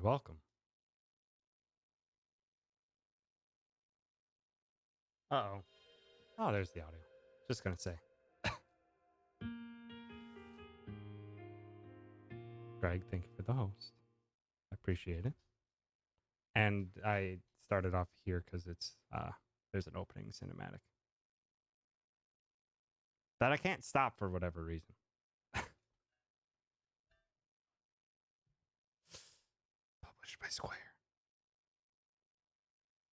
welcome. Uh-oh. Oh, there's the audio. Just gonna say. Greg, thank you for the host. I appreciate it. And I started off here because it's there's an opening cinematic that I can't stop for whatever reason. Published by Square.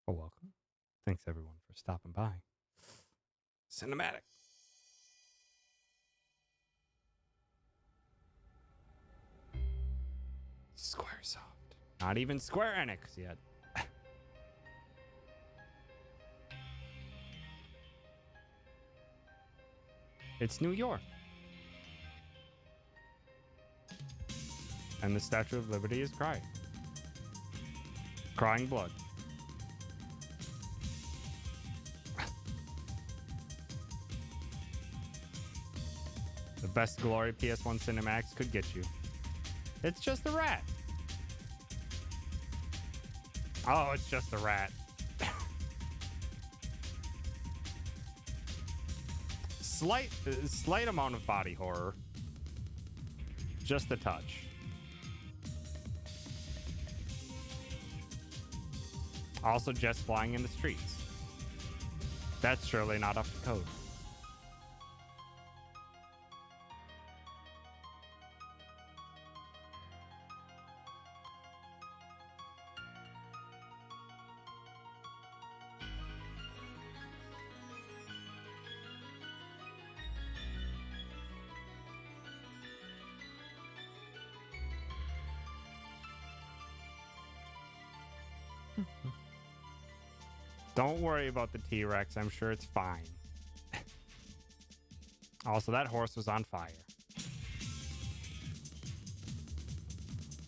Well, welcome. Thanks everyone for stopping by. Cinematic. Squaresoft. Not even Square Enix yet. It's New York. And the Statue of Liberty is crying. Crying blood. The best glory PS1 Cinematics could get you. It's just a rat. Oh, it's just a rat. Slight amount of body horror. Just a touch. Also just flying in the streets. That's surely not up to code. Don't worry about the T-Rex. I'm sure it's fine. Also, that horse was on fire.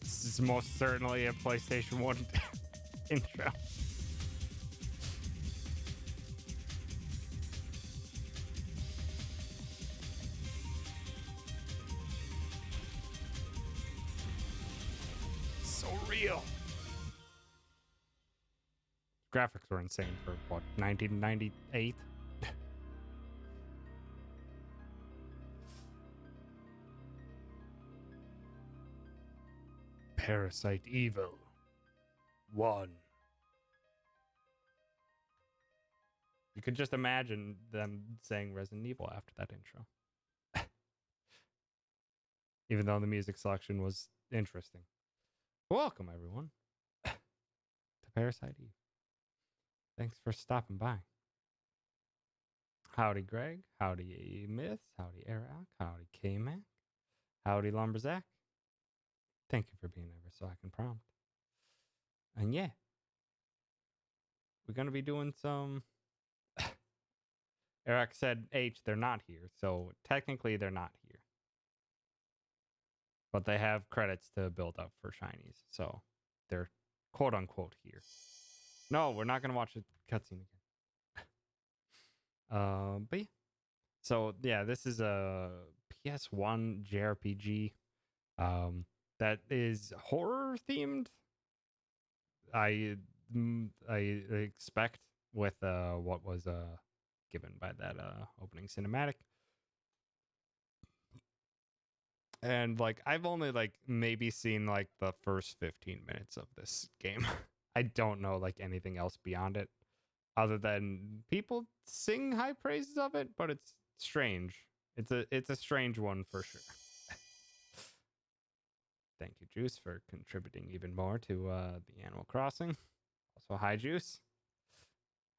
This is most certainly a PlayStation 1 intro. So real. Graphics were insane for what, 1998? Parasite Evil 1. You could just imagine them saying Resident Evil after that intro. Even though the music selection was interesting. Welcome, everyone, to Parasite Eve. Thanks for stopping by. Howdy, Greg. Howdy, Myth. Howdy, Eric. Howdy, K-Mac. Howdy, Lumberzack. Thank you for being ever so I can prompt. And yeah, we're going to be doing some... Eric said H, they're not here. So technically they're not here. But they have credits to build up for Shinies. So they're quote unquote here. No, we're not going to watch a cutscene again. But yeah. So yeah, this is a PS1 JRPG that is horror themed. I expect with what was given by that opening cinematic. And like I've only like maybe seen like the first 15 minutes of this game. I don't know like anything else beyond it other than people sing high praises of it, but it's strange. It's a strange one for sure. Thank you, Juice, for contributing even more to the Animal Crossing. Also, hi, Juice.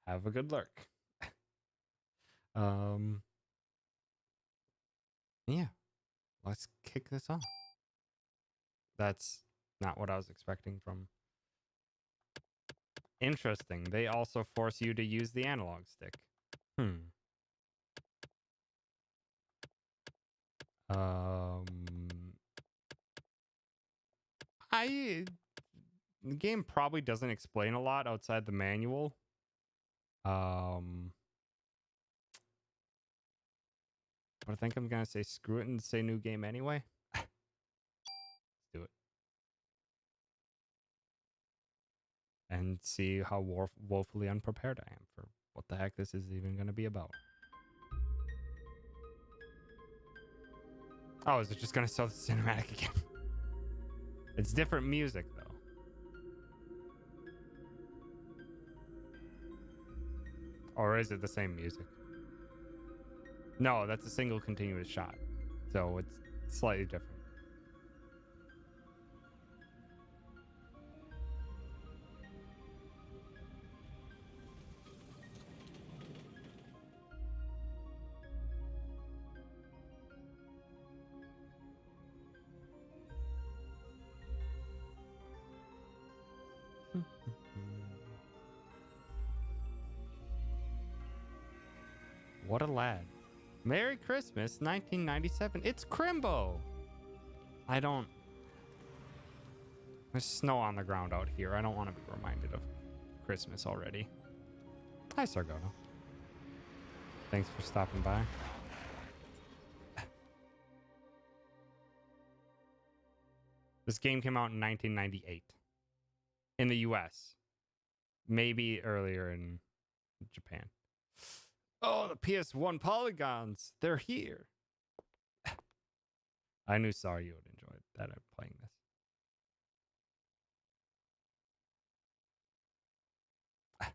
Have a good lurk. Yeah, let's kick this off. That's not what I was expecting from. Interesting. They also force you to use the analog stick. The game probably doesn't explain a lot outside the manual. But I think I'm gonna say screw it and say new game anyway. Let's do it. and see how woefully unprepared I am for what the heck this is even going to be about. Oh, is it just going to show the cinematic again? It's different music, though. Or is it the same music? No, that's a single continuous shot. So it's slightly different. What a lad. Merry Christmas, 1997. It's Crimbo. I don't... There's snow on the ground out here. I don't want to be reminded of Christmas already. Hi, Sargono. Thanks for stopping by. This game came out in 1998 in the US. Maybe earlier in Japan. Oh, the PS1 polygons. They're here. I knew Sorry you would enjoy that I'm playing this.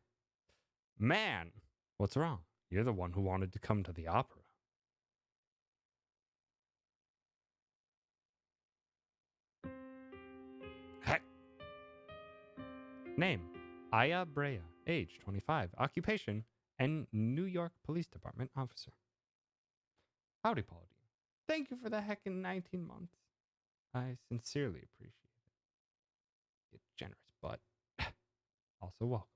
Man, what's wrong? You're the one who wanted to come to the opera. Heck. Name, Aya Brea. Age, 25. Occupation, and New York Police Department officer. Howdy, Paul. Thank you for the heckin' 19 months. I sincerely appreciate it. You're generous, but also welcome.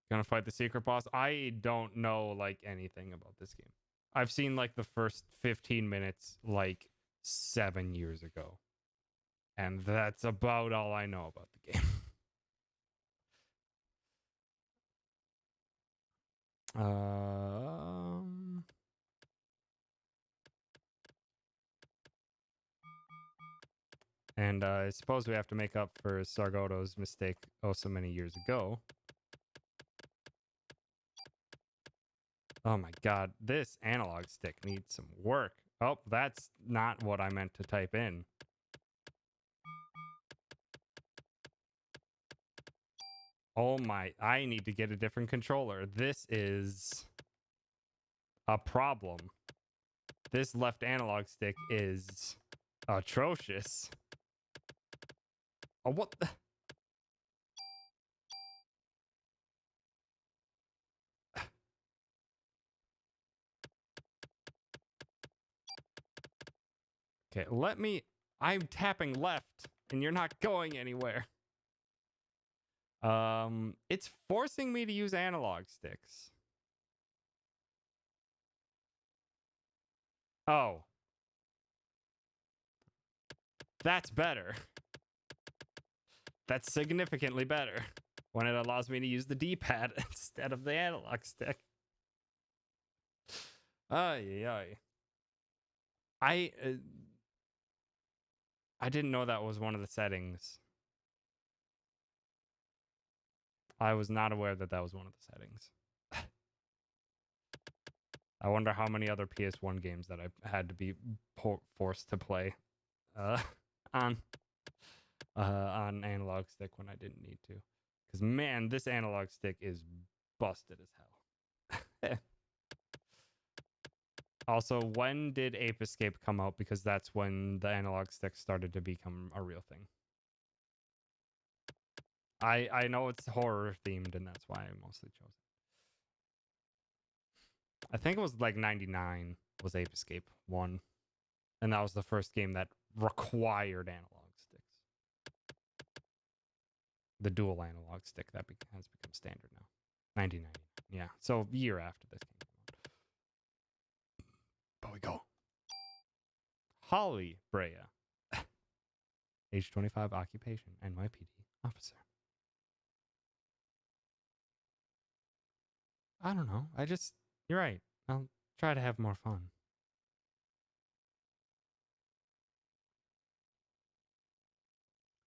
Gonna fight the secret boss? I don't know, like, anything about this game. I've seen, like, the first 15 minutes, like, 7 years ago. And that's about all I know about the game. And I suppose we have to make up for Sargoto's mistake oh so many years ago. Oh my god, this analog stick needs some work. Oh, that's not what I meant to type in. Oh my, I need to get a different controller. This is a problem. This left analog stick is atrocious. Oh, what the? Okay, let me... I'm tapping left, and you're not going anywhere. It's forcing me to use analog sticks. Oh. That's better. That's significantly better. When it allows me to use the D-pad instead of the analog stick. Ay, ay. I didn't know that was one of the settings. I was not aware that that was one of the settings. I wonder how many other PS1 games that I had to be forced to play on analog stick when I didn't need to. Because, man, this analog stick is busted as hell. Also, when did Ape Escape come out? Because that's when the analog stick started to become a real thing. I know it's horror themed, and that's why I mostly chose it. I think it was like 99 was Ape Escape 1. And that was the first game that required analog sticks. The dual analog stick that has become standard now. 1999. Yeah, so a year after this game came out. But we go. Holly Brea. Age 25, occupation, NYPD officer. I don't know. You're right. I'll try to have more fun.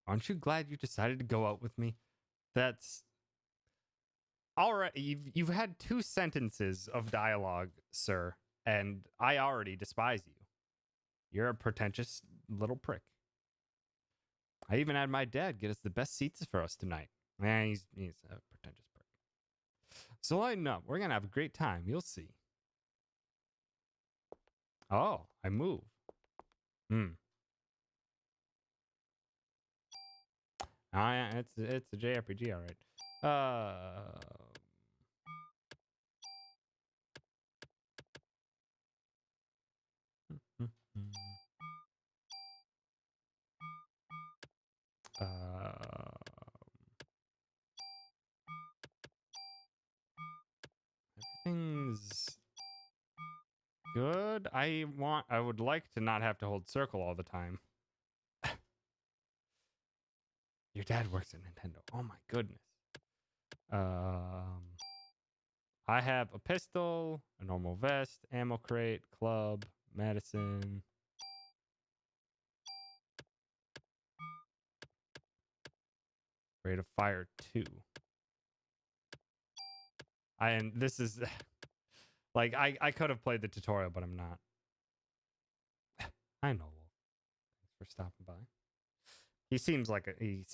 Aren't you glad you decided to go out with me? That's all right. You've had 2 sentences of dialogue, sir, and I already despise you. You're a pretentious little prick. I even had my dad get us the best seats for us tonight. Man, he's a pretentious prick. So lighten up. We're gonna have a great time. You'll see. Oh, I move. Oh yeah, it's a JRPG, all right. Everything's good. I would like to not have to hold circle all the time. Your dad works at Nintendo. Oh my goodness. I have a pistol, a normal vest, ammo crate, club, medicine. Rate of fire 2. And this is like I could have played the tutorial, but I'm not. I know. Wolf. Thanks for stopping by. He seems like a tool.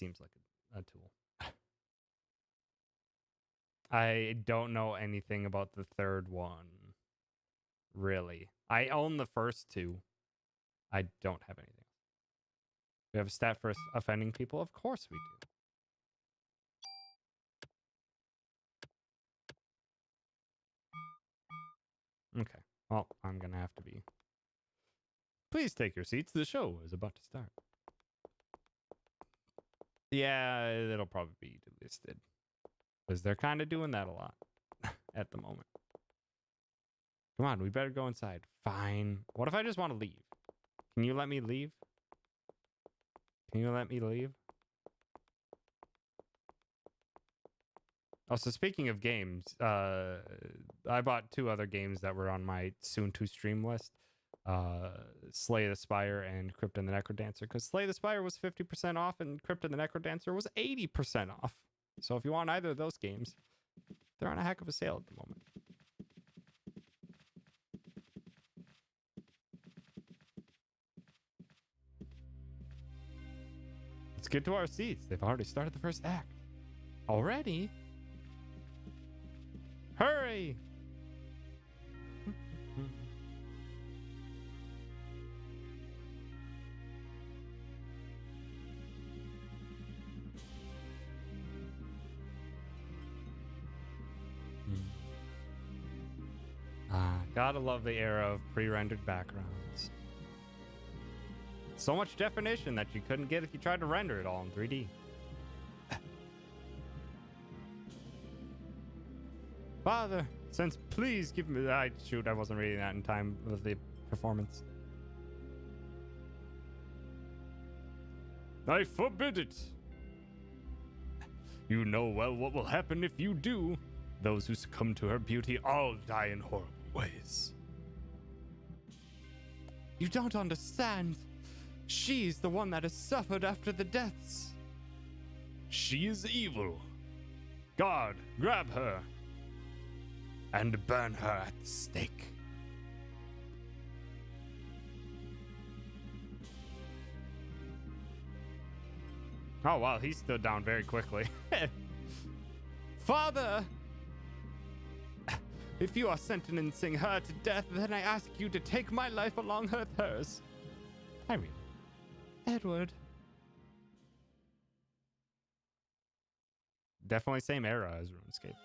I don't know anything about the third one. Really. I own the first 2. I don't have anything else. We have a stat for offending people? Of course we do. Okay. Well, I'm going to have to be. Please take your seats. The show is about to start. Yeah, it'll probably be delisted. Because they're kind of doing that a lot at the moment. Come on, we better go inside. Fine. What if I just want to leave? Can you let me leave? Can you let me leave? Also, speaking of games, I bought 2 other games that were on my soon-to-stream list. Slay the Spire and Crypt and the Necrodancer. Because Slay the Spire was 50% off and Crypt and the Necrodancer was 80% off. So if you want either of those games, they're on a heck of a sale at the moment. Let's get to our seats. They've already started the first act. Already? Hurry! Gotta love the era of pre-rendered backgrounds. So much definition that you couldn't get if you tried to render it all in 3D. Father, since please give me that. Shoot, I wasn't reading that in time with the performance. I forbid it. You know well what will happen if you do. Those who succumb to her beauty all die in horrible ways. You don't understand. She's the one that has suffered after the deaths. She is evil. God, grab her and burn her at the stake. Oh, wow, he stood down very quickly. Father! If you are sentencing her to death, then I ask you to take my life along with hers. Irene. Edward. Definitely same era as RuneScape.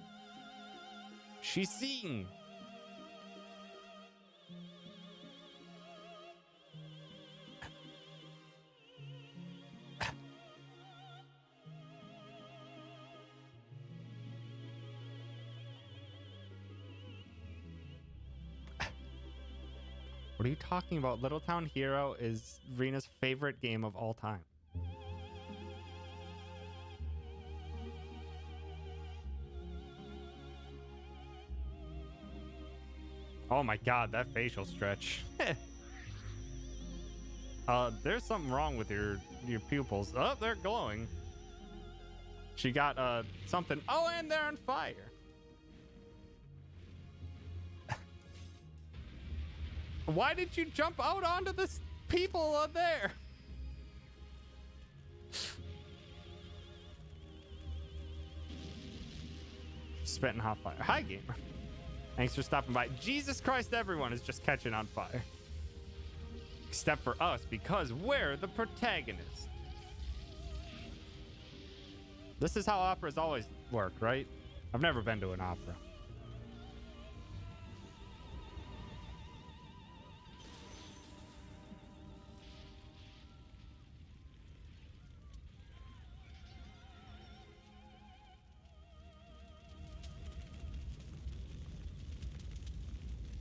She's seeing. What are you talking about? Little Town Hero is Rena's favorite game of all time. Oh my god, that facial stretch. There's something wrong with your pupils. Oh, they're glowing. She got something. Oh, and they're on fire. Why did you jump out onto the people there? Spitting hot fire. Hi, gamer. Thanks for stopping by. Jesus Christ, everyone is just catching on fire. Except for us, because we're the protagonist. This is how operas always work, right? I've never been to an opera.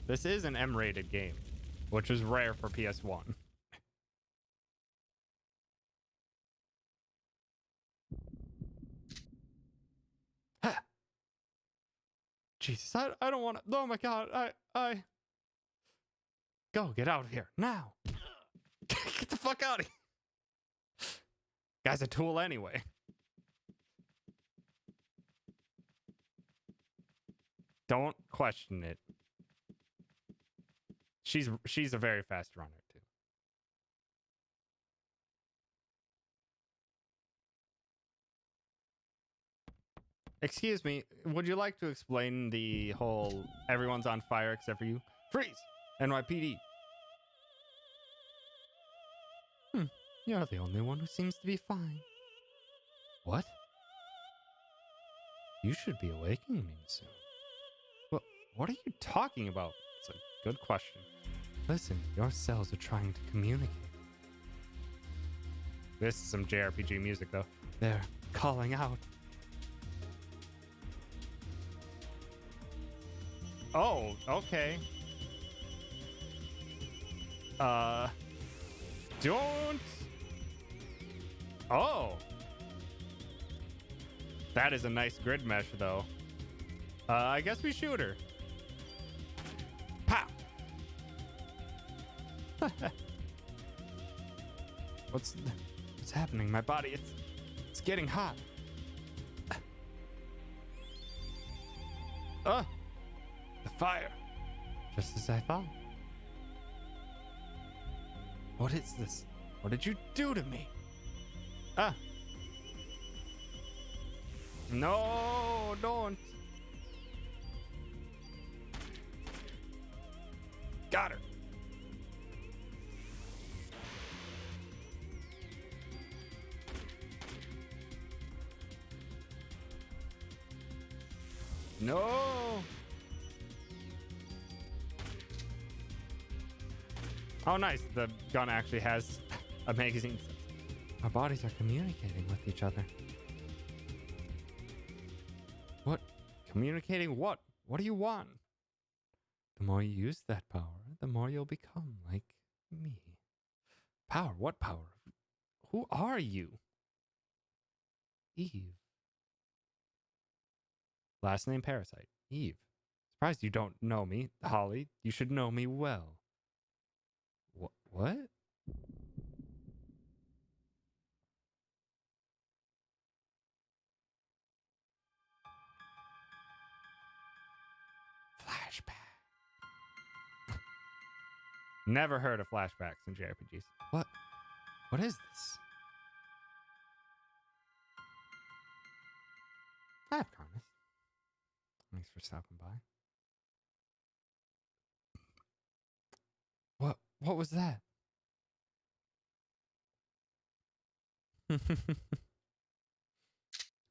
This is an M-rated game, which is rare for PS1. Jesus, I don't want to. Oh my God, I. Go, get out of here now. Get the fuck out of here. Guy's a tool anyway. Don't question it. She's a very fast runner too. Excuse me, would you like to explain the whole everyone's on fire except for you? Freeze! NYPD. You're the only one who seems to be fine. What? You should be awakening soon. What are you talking about? It's a good question. Listen, your cells are trying to communicate. This is some JRPG music, though. They're calling out. Oh, okay. Don't. Oh. That is a nice grid mesh, though. I guess we shoot her. Pow. What's happening? My body, it's getting hot. The fire. Just as I thought. What is this? What did you do to me? No, don't. Got her. No. Oh, nice. The gun actually has a magazine. Our bodies are communicating with each other. What? Communicating what? What do you want? The more you use that power, the more you'll become like me. Power? What power? Who are you? Eve. Last name Parasite. Eve. Surprised you don't know me, Holly. You should know me well. What? Flashback. Never heard of flashbacks in JRPGs. What? What is this? Hi, Promise. Thanks for stopping by. What was that?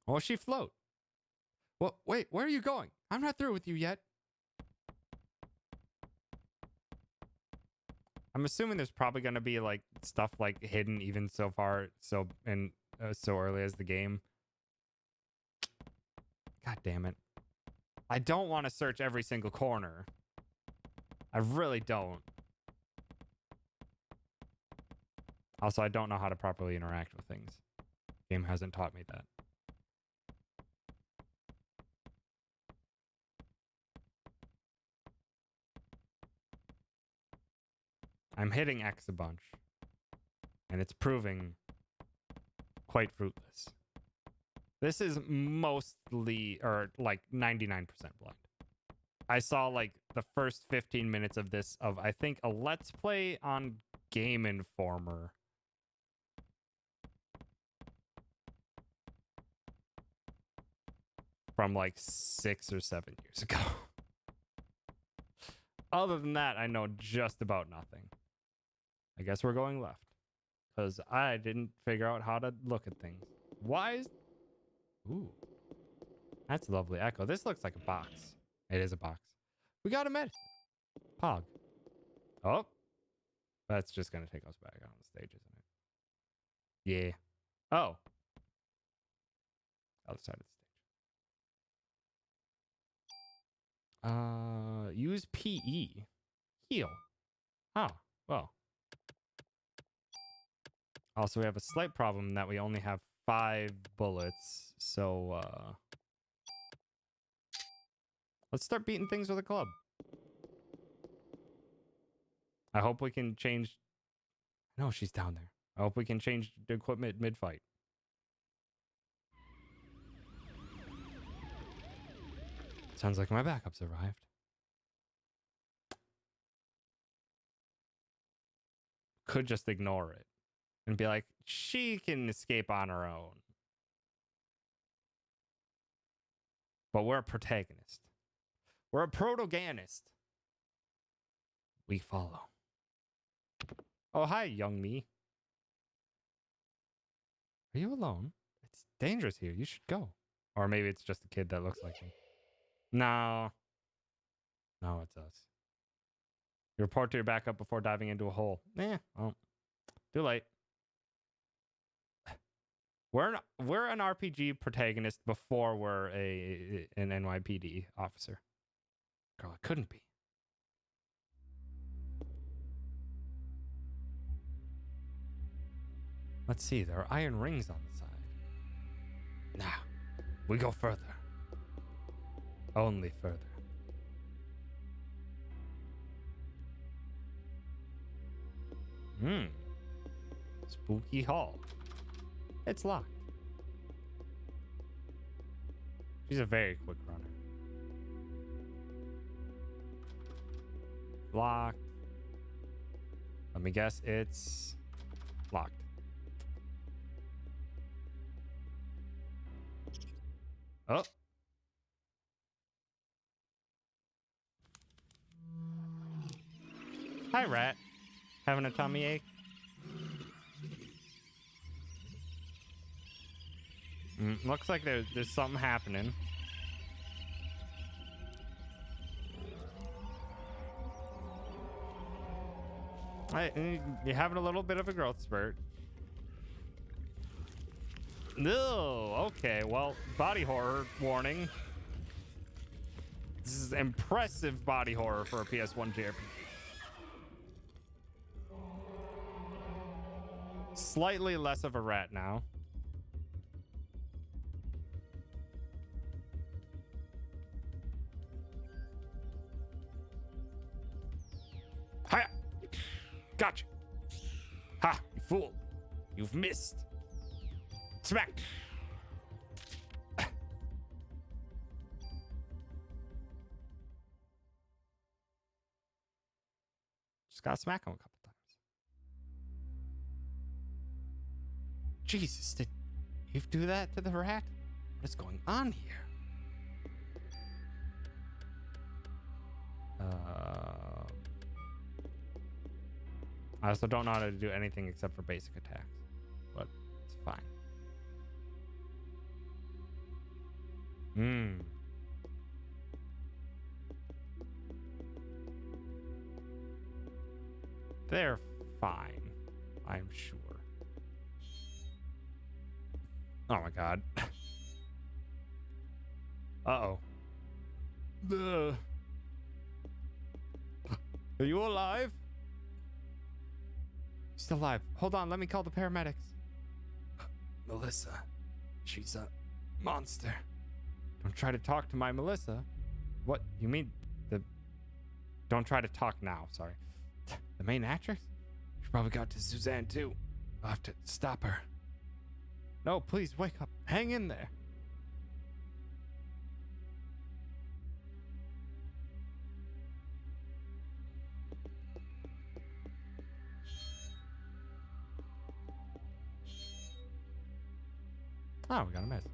Oh, she float. What? Wait, where are you going? I'm not through with you yet. I'm assuming there's probably going to be like stuff like hidden even so far, so early as the game. God damn it. I don't want to search every single corner. I really don't. Also, I don't know how to properly interact with things. Game hasn't taught me that. I'm hitting X a bunch. And it's proving quite fruitless. This is mostly, or like 99% blind. I saw like the first 15 minutes of this of, I think, a Let's Play on Game Informer. From like 6 or 7 years ago. Other than that, I know just about nothing. I guess we're going left. Because I didn't figure out how to look at things. Why is... Ooh. That's a lovely echo. This looks like a box. It is a box. We got a medicine. Pog. Oh. That's just going to take us back on the stage, isn't it? Yeah. Oh. Other side of the stage. Use PE. Heal. Oh, well. Also, we have a slight problem that we only have 5 bullets. So, let's start beating things with a club. I hope we can change... No, she's down there. I hope we can change the equipment mid-fight. Sounds like my backups arrived. Could just ignore it and be like, she can escape on her own. But we're a protagonist. We're a protagonist. We follow. Oh, hi, young me. Are you alone? It's dangerous here. You should go. Or maybe it's just a kid that looks like me. No. No, it's us. You report to your backup before diving into a hole. Well, too late. We're an RPG protagonist before we're an NYPD officer. Girl, it couldn't be. Let's see, there are iron rings on the side. Now, we go further. Only further. Spooky hall. It's locked. She's a very quick runner. Locked. Let me guess, it's locked. Oh. Hi, rat. Having a tummy ache? Looks like there's something happening. You're having a little bit of a growth spurt. No, okay, well, body horror warning. This is impressive body horror for a PS1 JRPG. Slightly less of a rat now. Hiya! Gotcha! Ha! You fool! You've missed! Smack! Just gotta smack him a couple times. Jesus, did Eve do that to the rat? What is going on here? I also don't know how to do anything except for basic attacks, but it's fine. They're fine, I'm sure. Oh my god. Uh-oh. Are you alive? Still alive. Hold on, let me call the paramedics. Melissa. She's a monster. Don't try to talk to my Melissa. What? You mean the... Don't try to talk now, sorry. The main actress? She probably got to Suzanne too. I'll have to stop her. No, please wake up. Hang in there. Oh, we got a mess.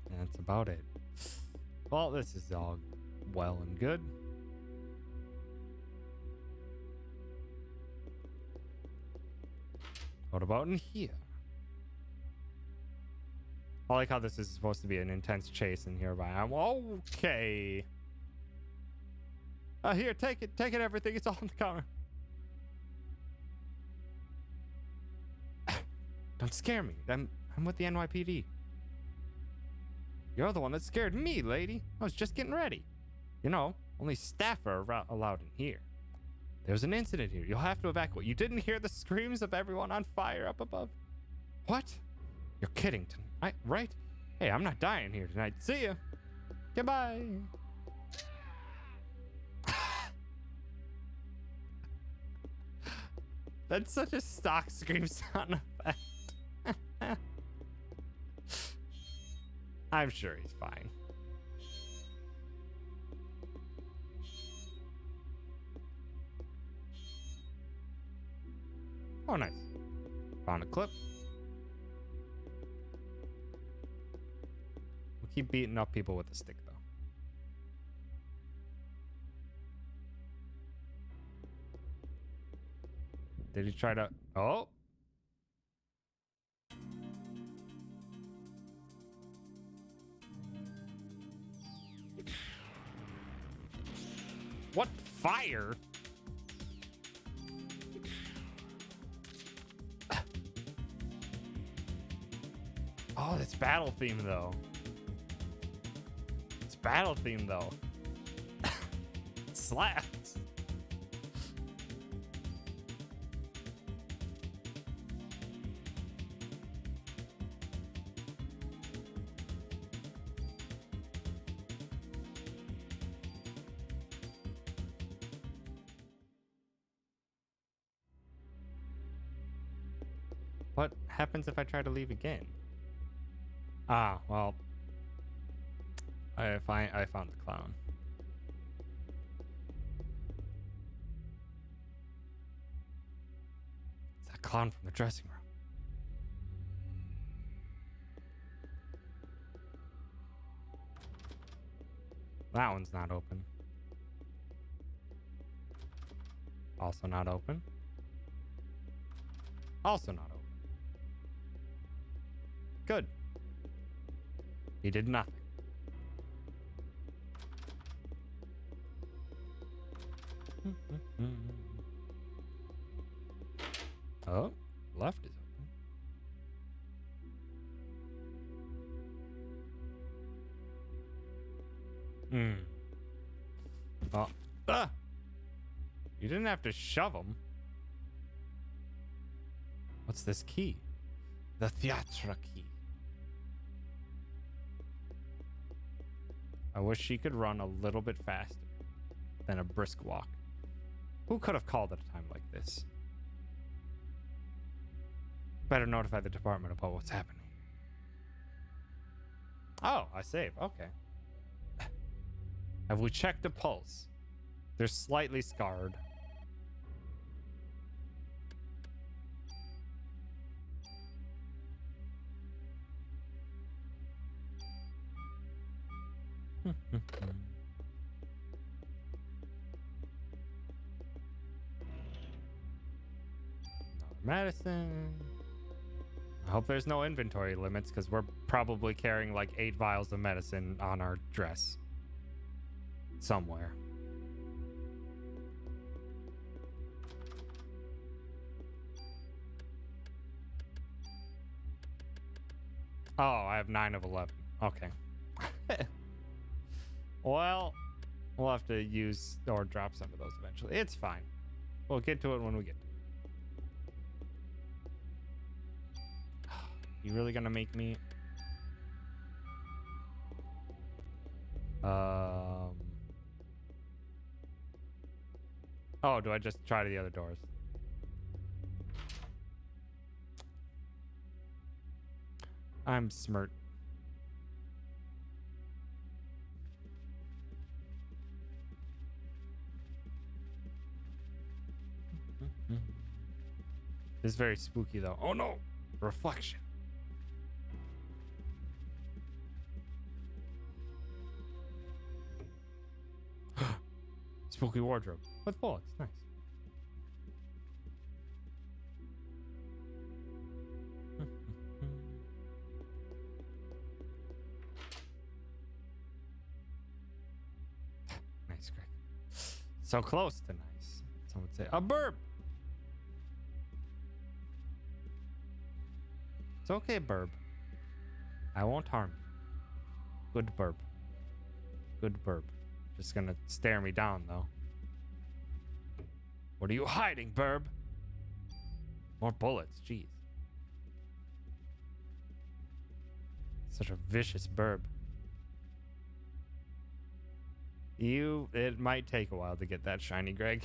And that's about it. Well, this is all well and good. What about in here? I like how this is supposed to be an intense chase in here, but I'm okay. Here, take it, everything. It's all on the counter. Don't scare me. I'm with the NYPD. You're the one that scared me, lady. I was just getting ready. You know, only staff are allowed in here. There's an incident here. You'll have to evacuate. You didn't hear the screams of everyone on fire up above? What? You're kidding tonight, right? Hey, I'm not dying here tonight. See ya. Goodbye. That's such a stock scream sound effect. I'm sure he's fine. Oh, nice. Found a clip. We'll keep beating up people with a stick, though. Did he try to... Oh! What fire? Oh, it's battle theme though. It's battle theme though. It slaps. What happens if I try to leave again? Ah, well, I found the clown. It's that clown from the dressing room. That one's not open. Also not open. Also not open. Good. He did nothing. Oh, left is open. Oh. Ah! You didn't have to shove him. What's this key? The theatre key. I wish she could run a little bit faster than a brisk walk. Who could have called at a time like this? Better notify the department about what's happening. Oh, I save. Okay. Have we checked the pulse? They're slightly scarred. Medicine. I hope there's no inventory limits because we're probably carrying like 8 vials of medicine on our dress somewhere. Oh, I have 9 of 11. Okay. Well, we'll have to use or drop some of those eventually. It's fine. We'll get to it when we get to it. You really gonna make me? Oh, do I just try the other doors? I'm smirt. This is very spooky though. Oh no! Reflection. Spooky wardrobe with bullets. Nice. Nice, Greg. So close to nice. Some would say a burp. It's okay, burb. I won't harm you. Good burp. Good burp. Just gonna stare me down though. What are you hiding, burb? More bullets, jeez. Such a vicious burb. It might take a while to get that shiny, Greg.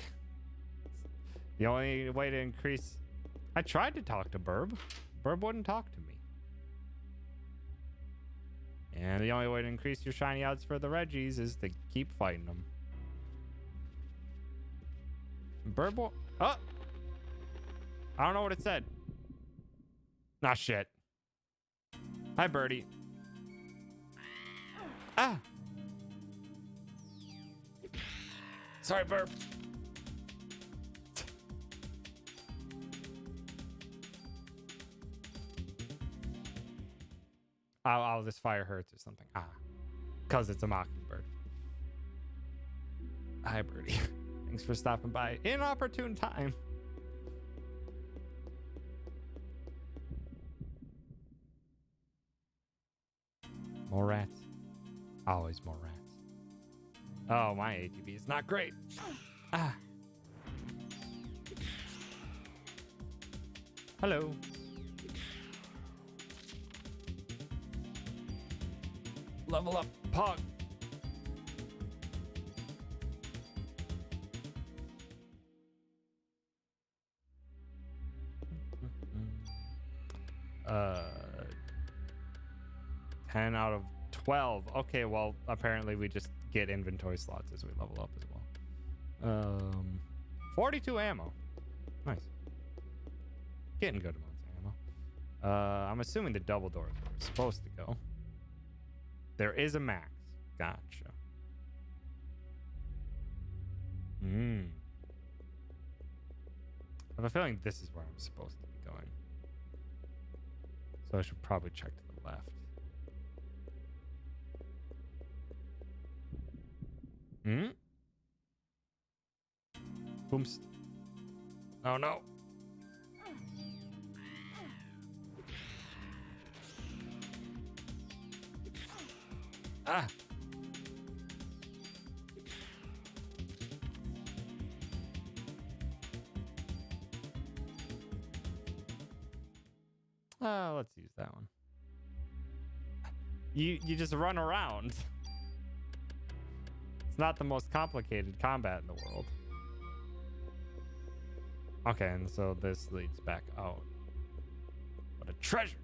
The only way to increase... I tried to talk to Burb. Burb wouldn't talk to me. And the only way to increase your shiny odds for the Reggies is to keep fighting them. Burb will... Oh! I don't know what it said. Nah, shit. Hi, Birdie. Ah! Sorry, Burb. Oh, this fire hurts or something. Ah. Because it's a mockingbird. Hi, Birdie. Thanks for stopping by. Inopportune time. More rats. Always more rats. Oh, my ATV is not great. Ah. Hello. Level up, Pog. Uh, 10 out of 12. Okay, well, apparently we just get inventory slots as we level up as well. 42 ammo. Nice. Getting good amounts of ammo. I'm assuming the double doors were supposed to go. There is a max. Gotcha. I have a feeling this is where I'm supposed to be going. So I should probably check to the left. Oops. Oh no. Ah. Let's use that one. You just run around. It's not the most complicated combat in the world. Okay, and so this leads back out. What a treasure.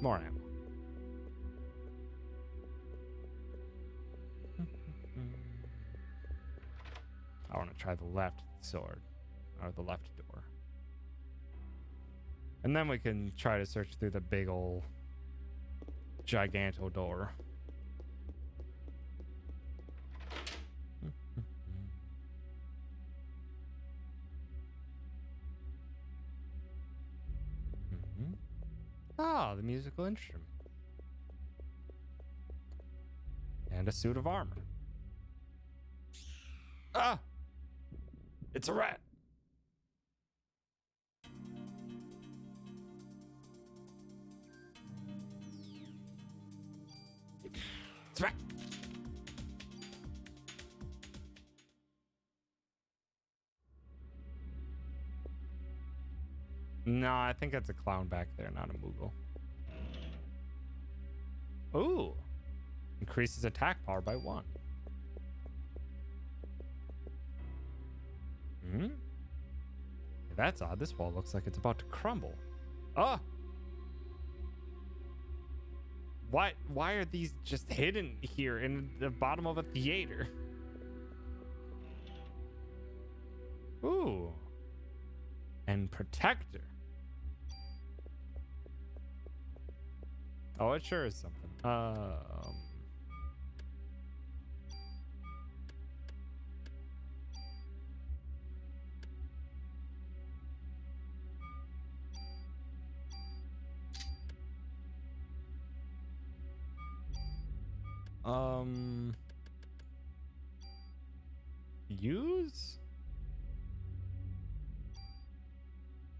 More ammo. I want to try the left sword, or the left door. And then we can try to search through the big ol' giganto door. Ah, the musical instrument. And a suit of armor. Ah! It's a rat. It's a rat. No, I think that's a clown back there, not a Moogle. Ooh. Increases attack power by 1. Hmm? That's odd. This wall looks like it's about to crumble. Oh! Why are these just hidden here in the bottom of a theater? Ooh. And protector. Oh, it sure is something. Use?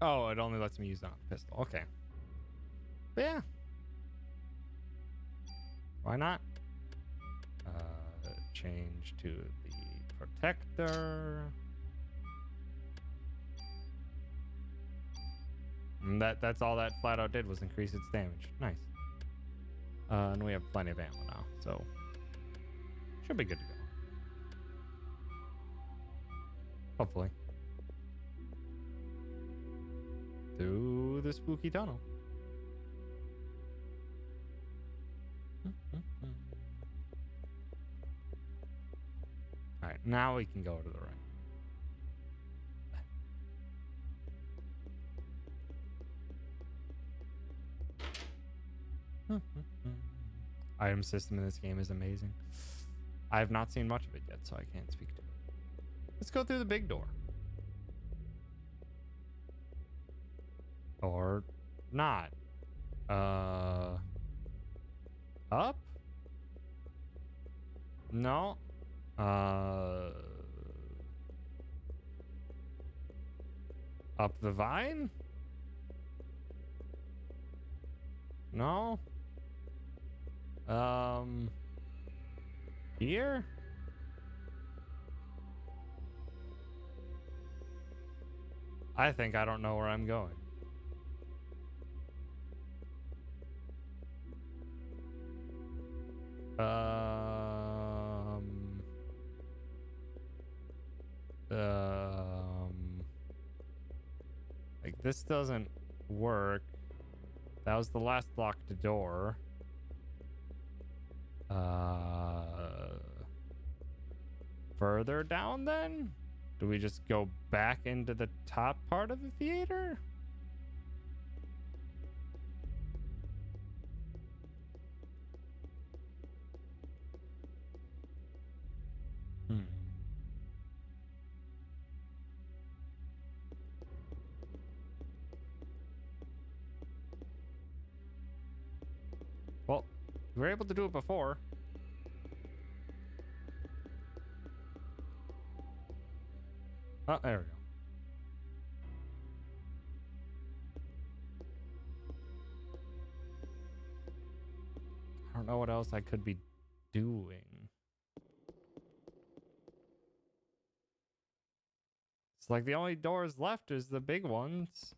Oh, it only lets me use it on the pistol. Okay. But yeah. Why not? Change to the protector. And that's all that flat out did was increase its damage. Nice. And we have plenty of ammo now, so should be good to go. Hopefully. Through the spooky tunnel. Alright, now we can go to the right. Item system in this game is amazing. I have not seen much of it yet, so I can't speak to it. Let's go through the big door. Or not. Up? No. Up the vine? No. Here? I think I don't know where I'm going. Like this doesn't work. That was the last locked door. Further down then? Do we just go back into the top part of the theater? Well, we were able to do it before. Oh, there we go. I don't know what else I could be doing. It's like the only doors left is the big ones.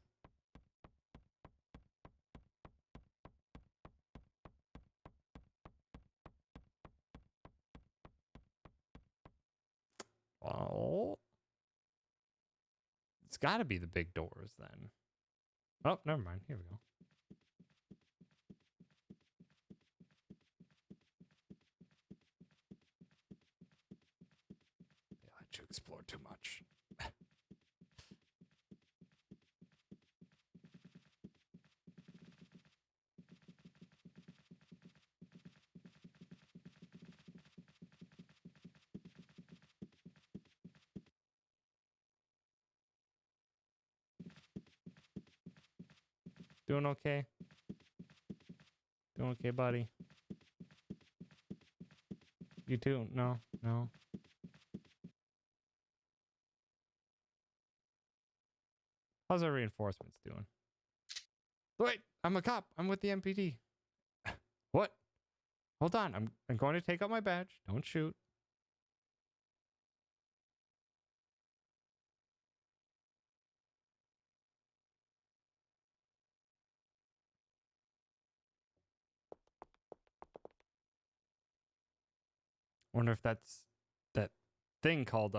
Well, it's got to be the big doors then. Oh, never mind. Here we go. They let you explore too much. Doing okay? Doing okay, buddy? You too? No, no. How's our reinforcements doing? Wait, I'm a cop. I'm with the MPD. What? Hold on. I'm going to take out my badge. Don't shoot. Wonder if that's that thing called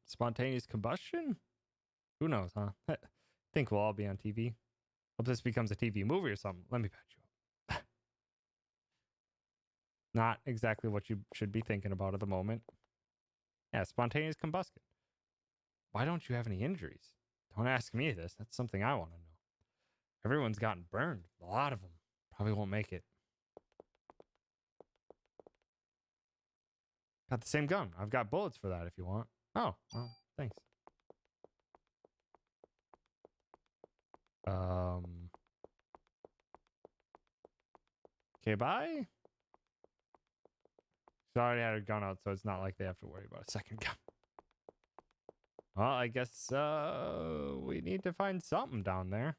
spontaneous combustion. Who knows, huh? I think we'll all be on TV. Hope this becomes a TV movie or something. Let me patch you up. Not exactly what you should be thinking about at the moment. Yeah, spontaneous combustion. Why don't you have any injuries? Don't ask me this. That's something I want to know. Everyone's gotten burned. A lot of them. Probably won't make it. Got the same gun. I've got bullets for that if you want. Oh, well, thanks. Okay, bye. She already had her gun out, so it's not like they have to worry about a second gun. Well, I guess we need to find something down there.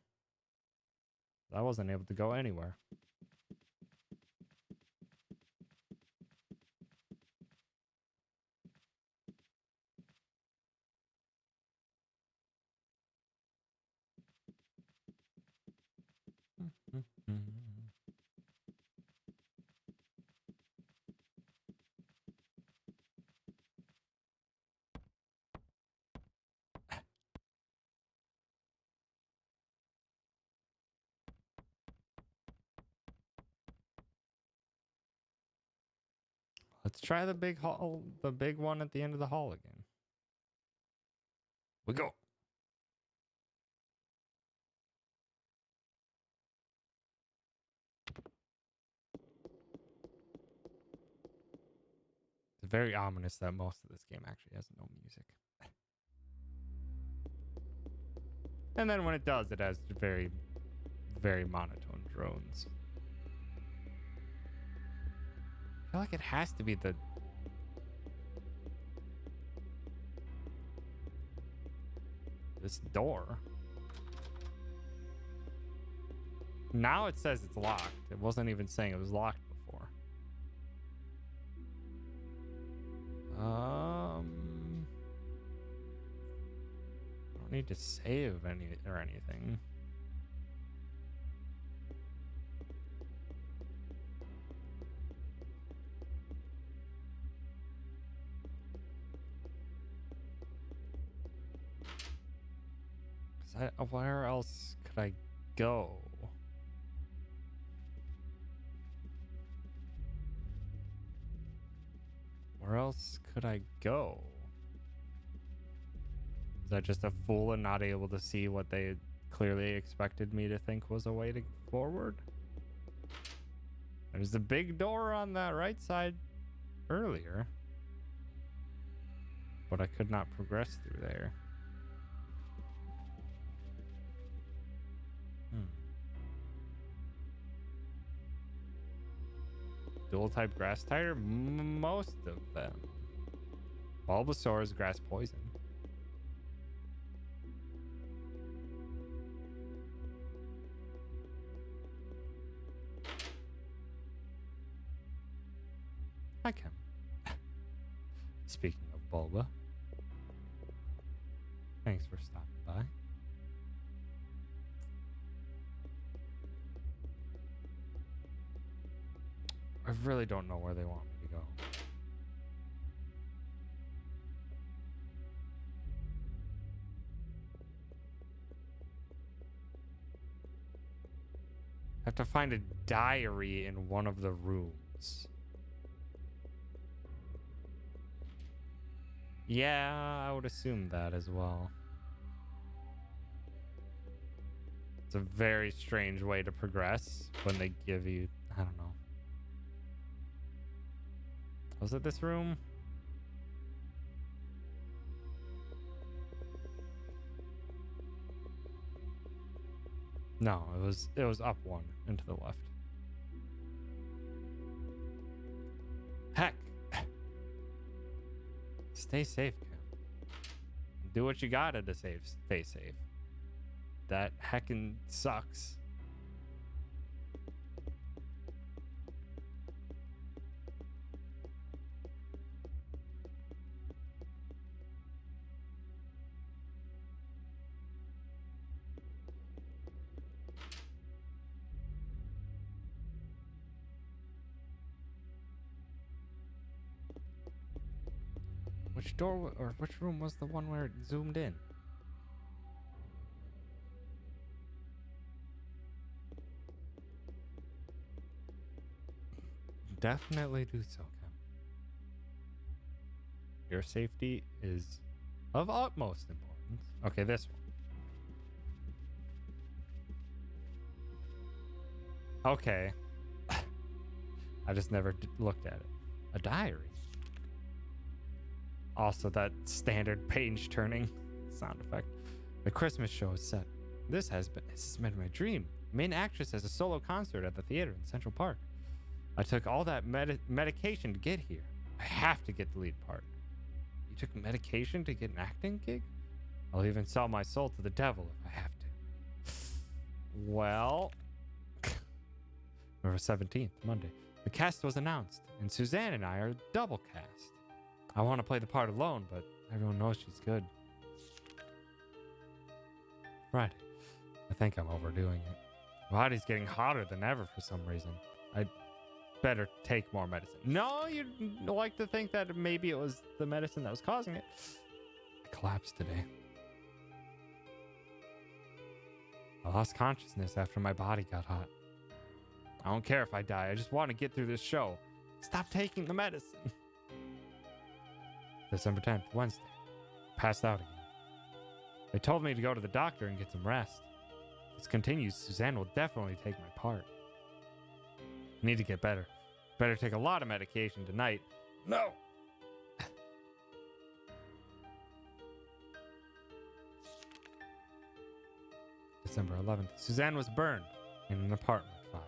I wasn't able to go anywhere. Let's try the big hall, the big one at the end of the hall again. We go. It's very ominous that most of this game actually has no music. And then when it does, it has very, very monotone drones. I feel like it has to be this door. Now it says it's locked. It wasn't even saying it was locked before. I don't need to save any or anything. Where else could I go? Where else could I go? Is that just a fool and not able to see what they clearly expected me to think was a way to forward? There's the big door on that right side earlier, but I could not progress through there. Dual type grass tire? Most of them. Bulbasaur is grass poison. I can. Speaking of Bulba, thanks for stopping by. I really don't know where they want me to go. I have to find a diary in one of the rooms. Yeah, I would assume that as well. It's a very strange way to progress when they give you, I don't know. Was it this room? No, it was up one and to the left. Heck. Stay safe, Cam. Do what you gotta to stay safe. That heckin' sucks. Which door or which room was the one where it zoomed in? Definitely do so, Kim. Your safety is of utmost importance. Okay, this one. Okay. I just never looked at it. A diary. Also, that standard page turning sound effect. The Christmas show is set. This has been my dream. The main actress has a solo concert at the theater in Central Park. I took all that medication to get here. I have to get the lead part. You took medication to get an acting gig? I'll even sell my soul to the devil if I have to. Well, November 17th, Monday. The cast was announced, and Suzanne and I are double cast. I want to play the part alone, but everyone knows she's good. Friday. I think I'm overdoing it. My body's getting hotter than ever for some reason. I'd better take more medicine. No, you'd like to think that maybe it was the medicine that was causing it. I collapsed today. I lost consciousness after my body got hot. I don't care if I die. I just want to get through this show. Stop taking the medicine. December 10th, Wednesday. Passed out again. They told me to go to the doctor and get some rest. If this continues, Suzanne will definitely take my part. I need to get better. Better take a lot of medication tonight. No! December 11th. Suzanne was burned in an apartment fire.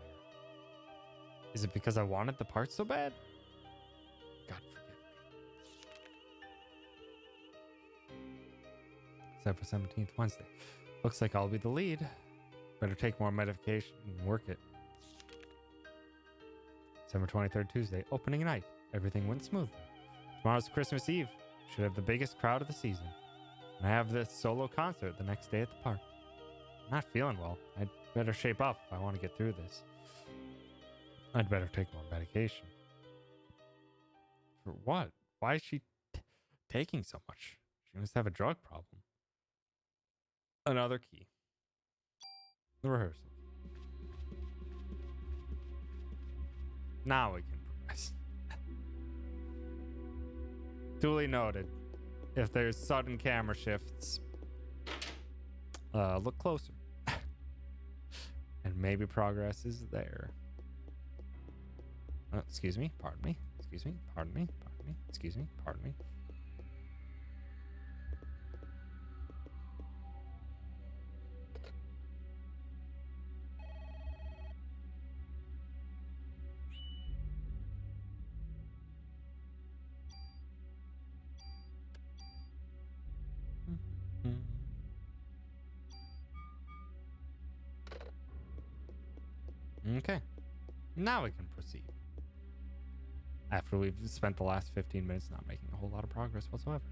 Is it because I wanted the part so bad? God forgive me. December 17th, Wednesday. Looks like I'll be the lead. Better take more medication and work it. December 23rd, Tuesday. Opening night. Everything went smoothly. Tomorrow's Christmas Eve. Should have the biggest crowd of the season. And I have this solo concert the next day at the park. I'm not feeling well. I'd better shape up if I want to get through this. I'd better take more medication. For what? Why is she taking so much? She must have a drug problem. Another key. The rehearsal. Now we can progress. Duly noted. If there's sudden camera shifts, look closer. And maybe progress is there. Excuse me, pardon me, excuse me, pardon me, pardon me, excuse me, pardon me. Okay, now we can proceed. After we've spent the last 15 minutes not making a whole lot of progress whatsoever.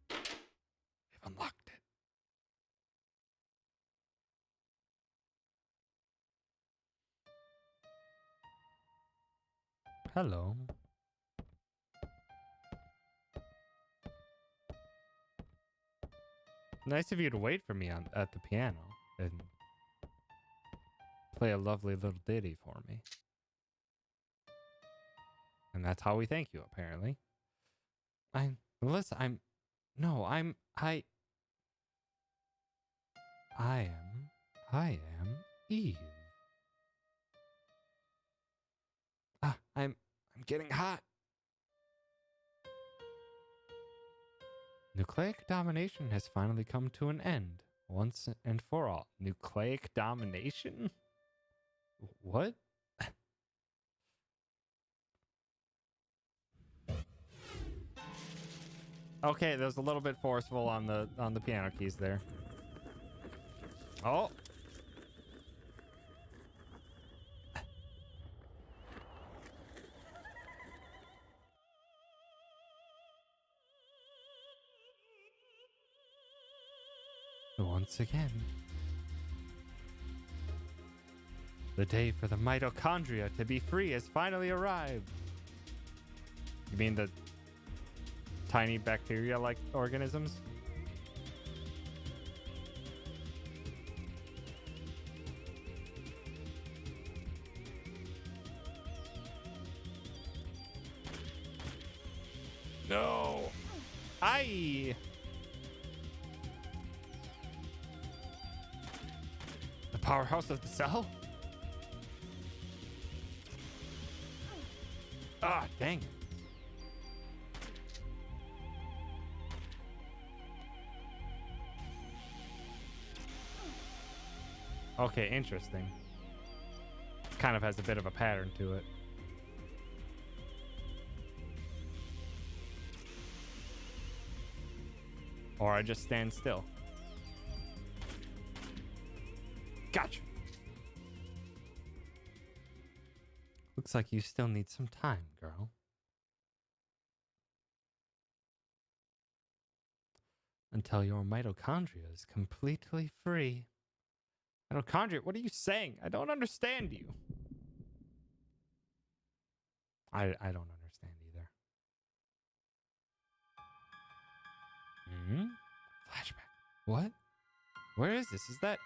We've unlocked it. Hello. Nice of you to wait for me at the piano and play a lovely little ditty for me. And that's how we thank you, apparently. Melissa, I am Eve. I'm getting hot. Nucleic domination has finally come to an end, once and for all. Nucleic domination? What? Okay, that was a little bit forceful on the piano keys there. Oh. Once again. The day for the mitochondria to be free has finally arrived. You mean the tiny bacteria-like organisms? No. Aye. The powerhouse of the cell? Ah, dang it. Okay, interesting. Kind of has a bit of a pattern to it. Or I just stand still. Gotcha. Looks like you still need some time, girl. Until your mitochondria is completely free. Mitochondria? What are you saying? I don't understand you. I don't understand either. Flashback. What? Where is this? Is that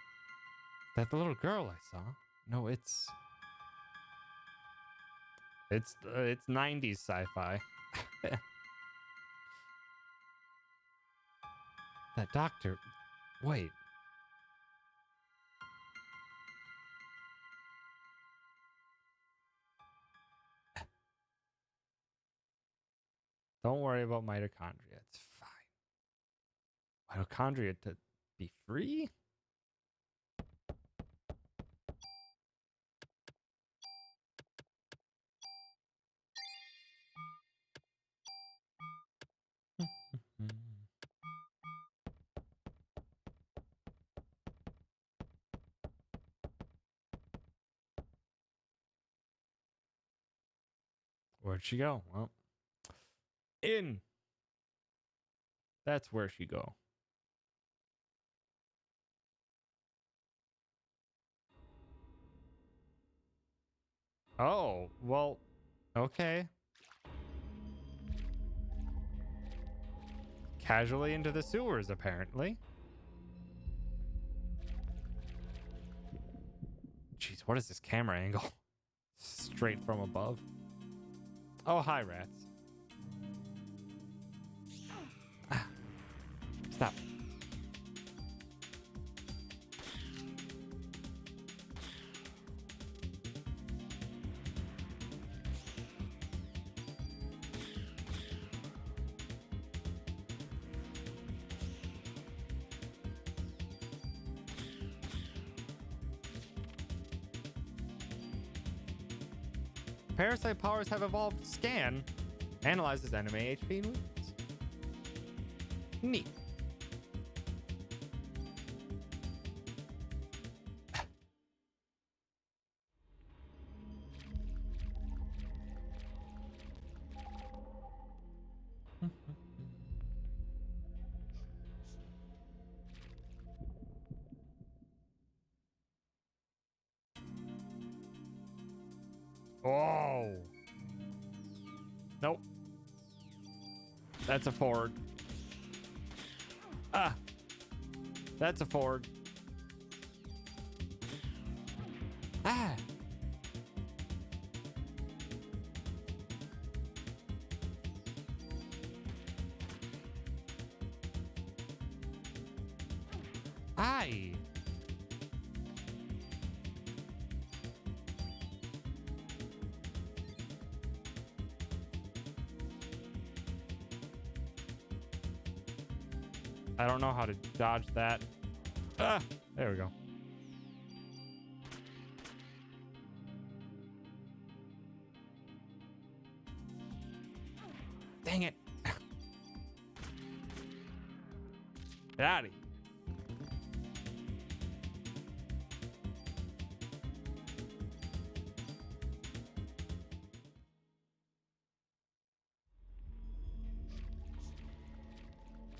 the little girl I saw? No, it's 90s sci-fi. That doctor. Wait. Don't worry about mitochondria. It's fine. Mitochondria to be free? Where'd she go? Well, in. That's where she go. Oh, well, okay. Casually into the sewers, apparently. Jeez, what is this camera angle? Straight from above. Oh, hi, rats. Ah, stop. Parasite powers have evolved. Scan analyzes enemy HP and wounds. Neat. Oh. Nope. That's a forward. Ah. That's a forward. Ah. Aye. I don't know how to dodge that. Ah, there we go. Dang it. Get out of here.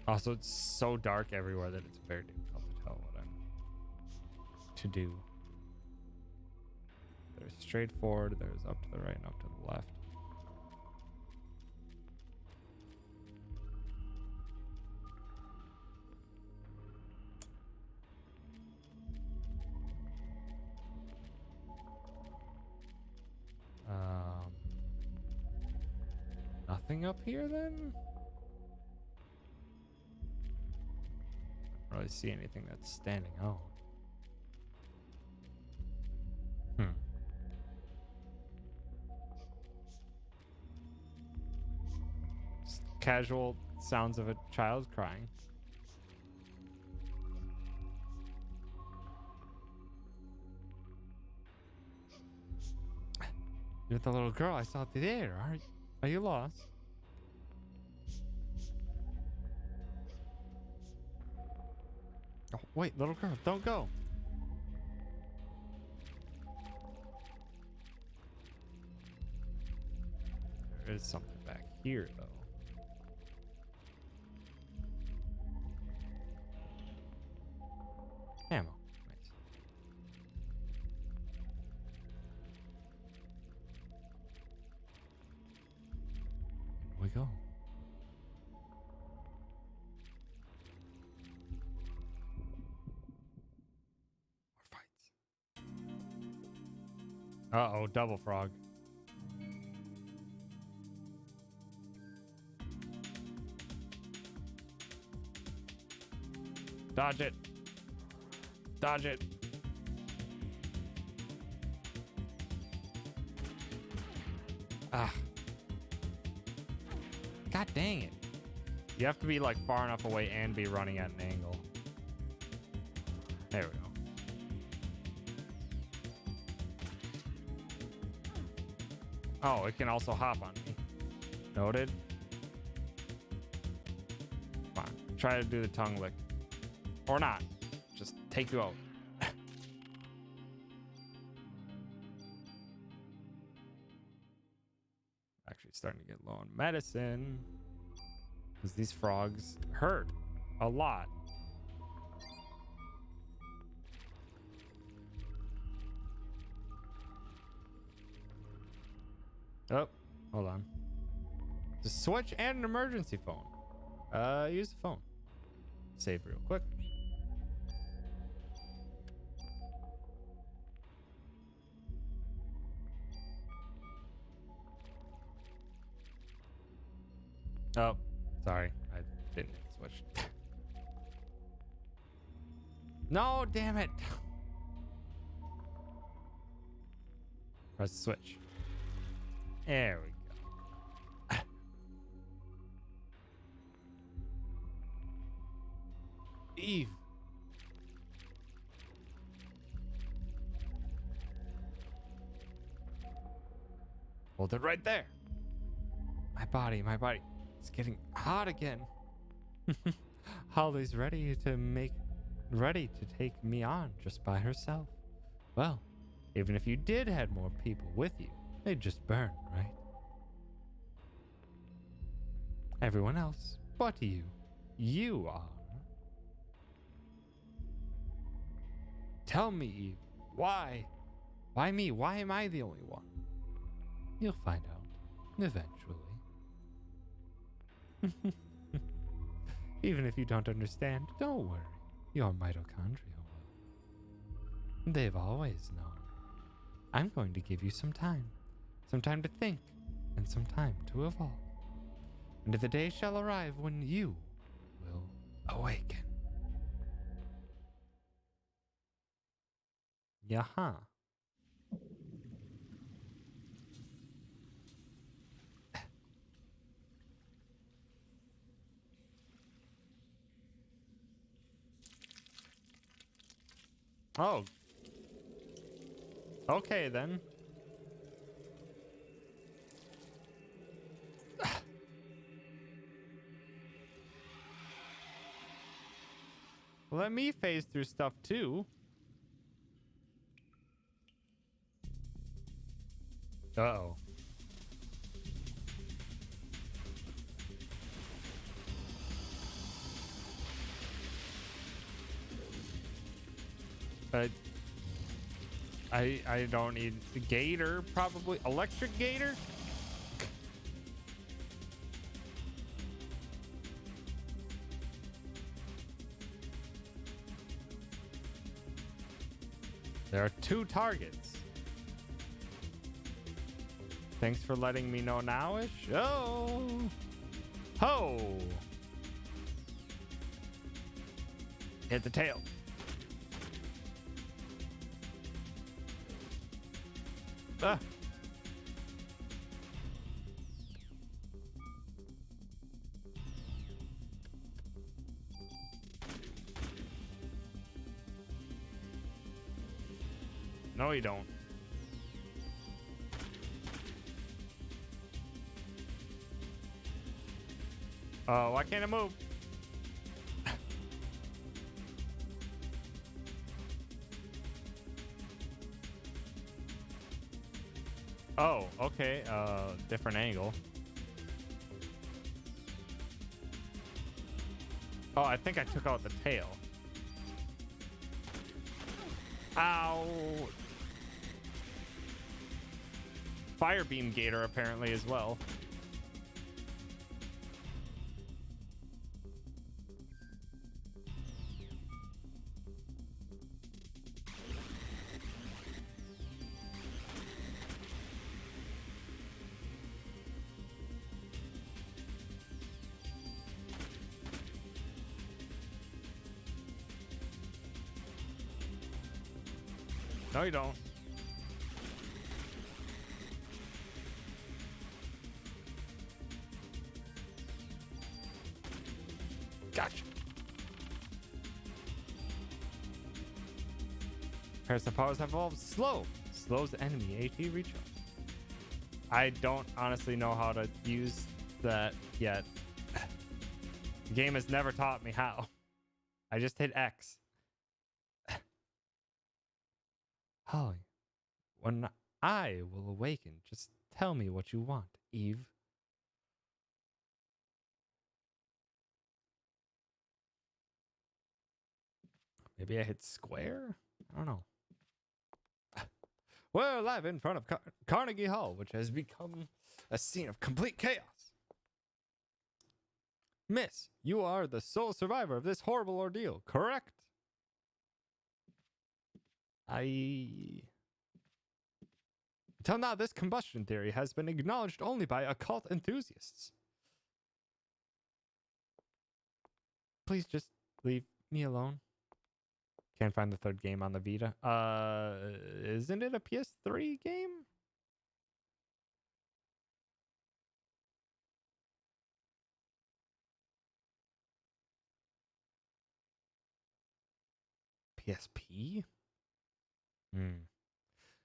Also, it's so dark everywhere that it's very difficult to tell what I'm to do. There's straight forward, there's up to the right and up to the left. something up here then? I don't really see anything that's standing out. Just casual sounds of a child crying. You're the little girl I saw at the theater. Are you lost? Oh, wait, little girl, don't go. There is something back here, though. Ammo. Nice. Here we go. Uh-oh, double frog. Dodge it. Dodge it. Ah. God dang it. You have to be like far enough away and be running at an angle. There we go. Oh, it can also hop on me. Noted. Come on. Try to do the tongue lick. Or not. Just take you out. Actually starting to get low on medicine. Because these frogs hurt a lot. Oh, hold on. The switch and an emergency phone. Use the phone. Save real quick. Oh, sorry. I didn't hit the switch. No, damn it. Press the switch. There we go. Eve. Hold it right there. My body. It's getting hot again. Holly's ready to take me on just by herself. Well, even if you did had more people with you, they'd just burn, right? Everyone else but you. You are. Tell me, Eve, why? Why me? Why am I the only one? You'll find out eventually. Even if you don't understand, don't worry. Your mitochondria will. They've always known. I'm going to give you some time to think, and some time to evolve. And the day shall arrive when you will awaken. Yaha. Oh. Okay then. Let me phase through stuff too. Uh-oh. I don't need the gator, probably electric gator. There are two targets. Thanks for letting me know nowish. Oh. Ho. Hit the tail. Ah. No, you don't. Oh, why can't I move? Oh, okay. Different angle. Oh, I think I took out the tail. Ow. Fire beam gator apparently as well. No, you don't. Gotcha. Parasite powers have evolved slow. Slows the enemy AT recharge. I don't honestly know how to use that yet. The game has never taught me how. I just hit X. Holly, when I will awaken, just tell me what you want, Eve. Maybe I hit square? I don't know. We're live in front of Carnegie Hall, which has become a scene of complete chaos. Miss, you are the sole survivor of this horrible ordeal, correct? Until now, this combustion theory has been acknowledged only by occult enthusiasts. Please just leave me alone. Can't find the third game on the Vita. Isn't it a PS3 game? PSP?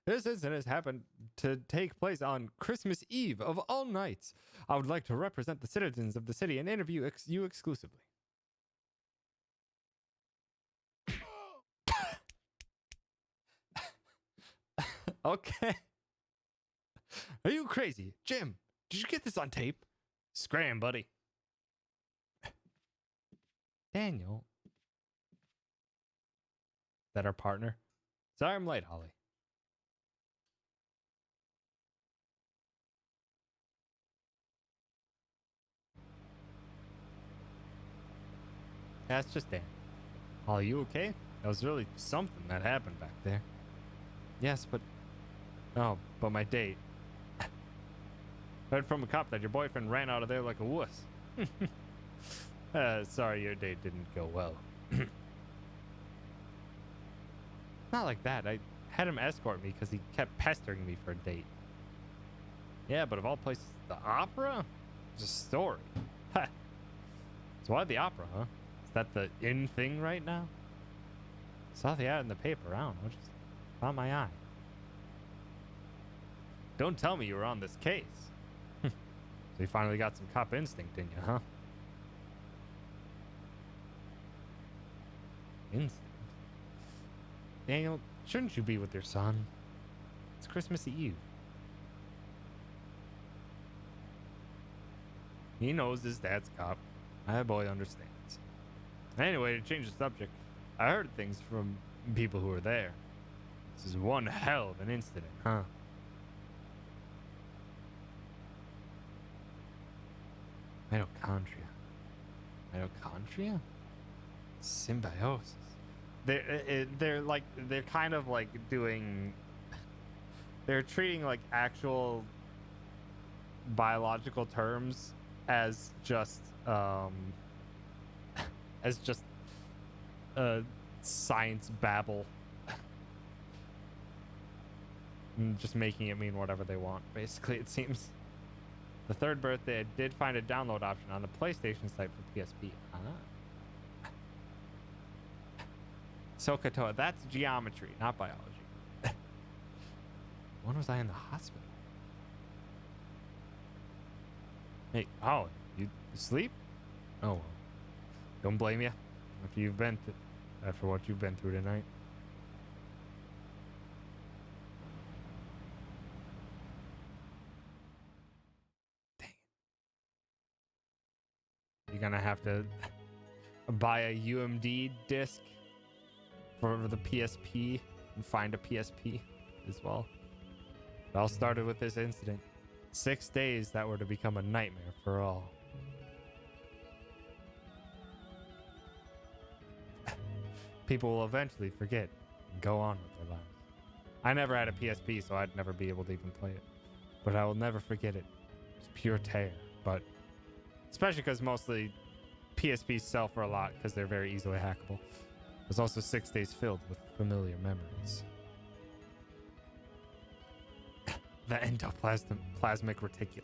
This incident has happened to take place on Christmas Eve of all nights. I would like to represent the citizens of the city and interview you exclusively. Okay. Are you crazy? Jim, did you get this on tape? Scram, buddy. Daniel. Is that our partner? Sorry I'm late, Holly. That's just Dan. Holly, you okay? That was really something that happened back there. Yes, but... Oh, but my date. Heard from a cop that your boyfriend ran out of there like a wuss. Sorry your date didn't go well. Not like that. I had him escort me because he kept pestering me for a date. Yeah, but of all places, the opera? It's a story. Ha! So why the opera, huh? Is that the in thing right now? Saw the ad in the paper. I don't know. Just caught my eye. Don't tell me you were on this case. So you finally got some cop instinct in you, huh? Instinct? Daniel, shouldn't you be with your son? It's Christmas Eve. He knows his dad's cop. My boy understands. Anyway, to change the subject, I heard things from people who were there. This is one hell of an incident, huh? Mitochondria. Mitochondria? Symbiosis. They're kind of like doing... They're treating like actual biological terms as just as just science babble. And just making it mean whatever they want, basically, it seems. The third birthday, I did find a download option on the PlayStation site for PSP. Sokotoa, that's geometry, not biology. When was I in the hospital? Hey, oh, you asleep? Oh, well. Don't blame you after what you've been through tonight. Dang it. You're gonna have to buy a UMD disc for the PSP and find a PSP as well. It all started with this incident. 6 days that were to become a nightmare for all. People will eventually forget and go on with their lives. I never had a PSP, so I'd never be able to even play it. But I will never forget it. It's pure terror. But especially because mostly PSPs sell for a lot because they're very easily hackable. There's also 6 days filled with familiar memories. The endoplasmic reticulum.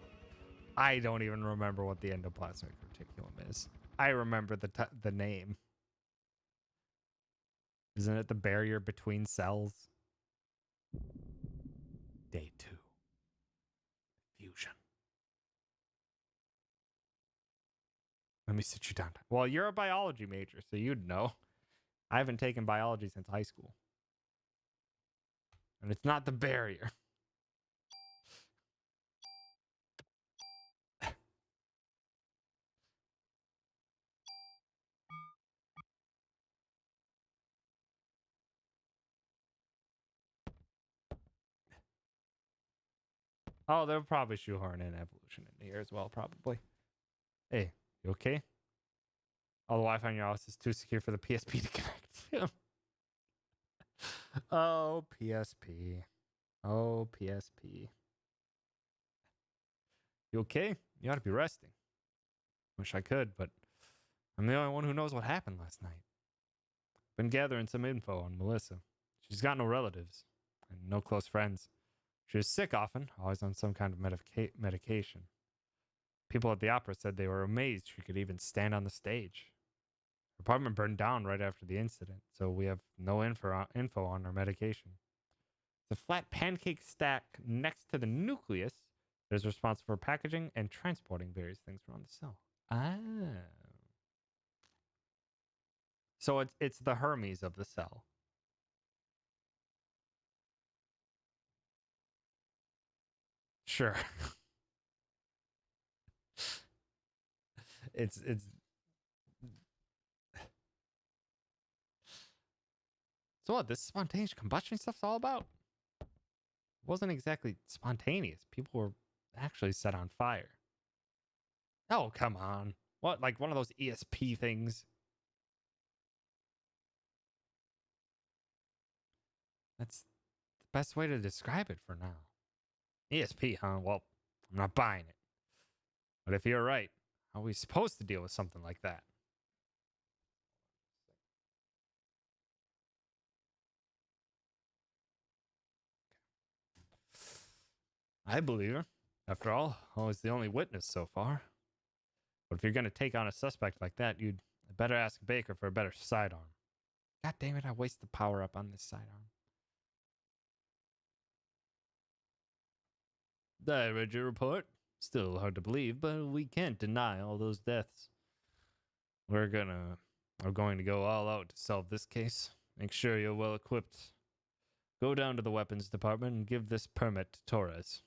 I don't even remember what the endoplasmic reticulum is. I remember the name. Isn't it the barrier between cells? Day 2. Fusion. Let me sit you down. Well, you're a biology major, so you'd know. I haven't taken biology since high school. And it's not the barrier. Oh, they'll probably shoehorn in evolution in here as well, probably. Hey, you okay? Oh, the Wi-Fi in your house is too secure for the PSP to connect. Oh, PSP. Oh, PSP. You okay? You ought to be resting. Wish I could, but I'm the only one who knows what happened last night. Been gathering some info on Melissa. She's got no relatives and no close friends. She was sick often, always on some kind of medication. People at the opera said they were amazed she could even stand on the stage. Her apartment burned down right after the incident, so we have no info on her medication. The flat pancake stack next to the nucleus that is responsible for packaging and transporting various things around the cell. Ah. So it's the Hermes of the cell. Sure. it's so what this spontaneous combustion stuff's all about? It wasn't exactly spontaneous. People were actually set on fire. Oh, come on. What, like one of those ESP things? That's the best way to describe it for now. ESP, huh? Well, I'm not buying it. But if you're right, how are we supposed to deal with something like that? I believe her. After all, I was the only witness so far. But if you're going to take on a suspect like that, you'd better ask Baker for a better sidearm. God damn it, I wasted power up on this sidearm. I read your report. Still hard to believe, but we can't deny all those deaths. We're going to go all out to solve this case. Make sure you're well equipped. Go down to the weapons department and give this permit to Torres.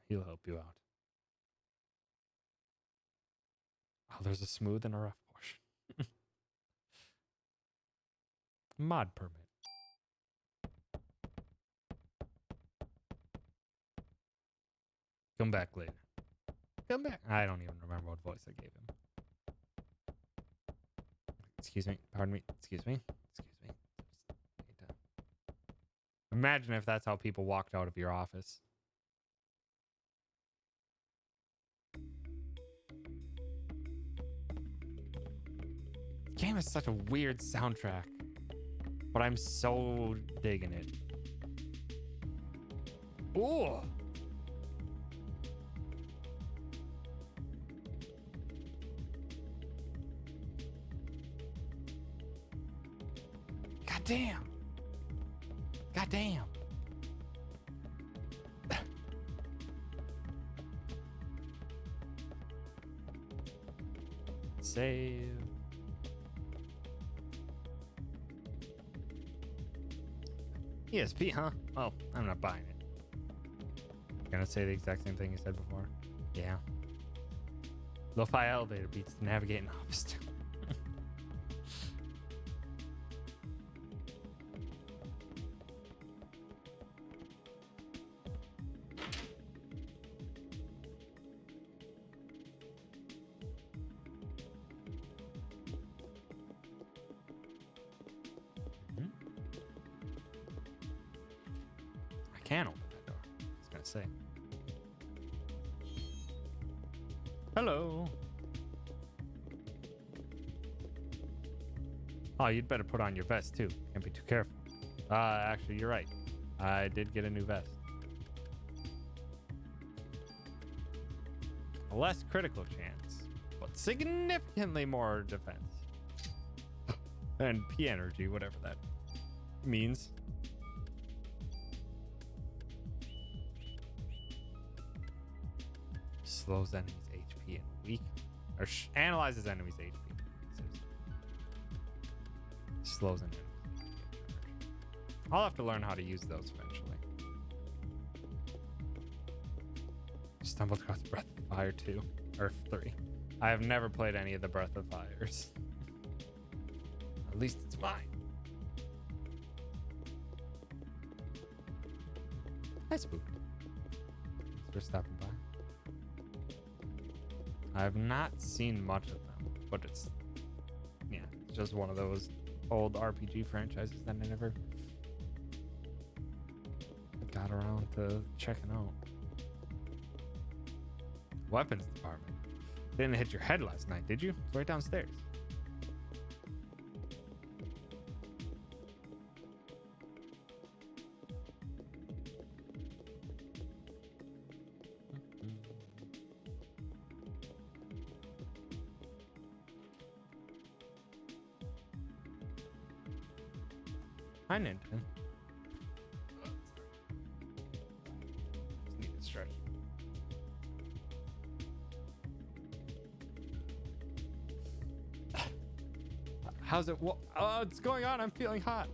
He'll help you out. Oh, there's a smooth and a rough portion. Mod permit. Come back later. Come back. I don't even remember what voice I gave him. Excuse me. Pardon me. Excuse me. Excuse me. Imagine if that's how people walked out of your office. game is such a weird soundtrack, but I'm so digging it. Ooh. God damn. God damn. Save. ESP, huh? Well, I'm not buying it. Gonna say the exact same thing you said before. Yeah. Lo-fi elevator beats to navigate an office. I can open that door. I was gonna say. Hello. Oh, you'd better put on your vest too. Can't be too careful. Actually, you're right. I did get a new vest. A less critical chance, but significantly more defense. And P energy, whatever that means. Slows enemies HP in a week. Or analyzes enemies HP. Slows enemies. I'll have to learn how to use those eventually. Stumbled across Breath of Fire 2. Or 3. I have never played any of the Breath of Fires. At least it's mine. Hi, Spook. Thanks for stopping by. I have not seen much of them, but it's just one of those old RPG franchises that I never got around to checking out. Weapons department. Didn't hit your head last night, did you? It's right downstairs. Hi, Ninten. Just need to stretch. How's it? Oh, what's going on? I'm feeling hot.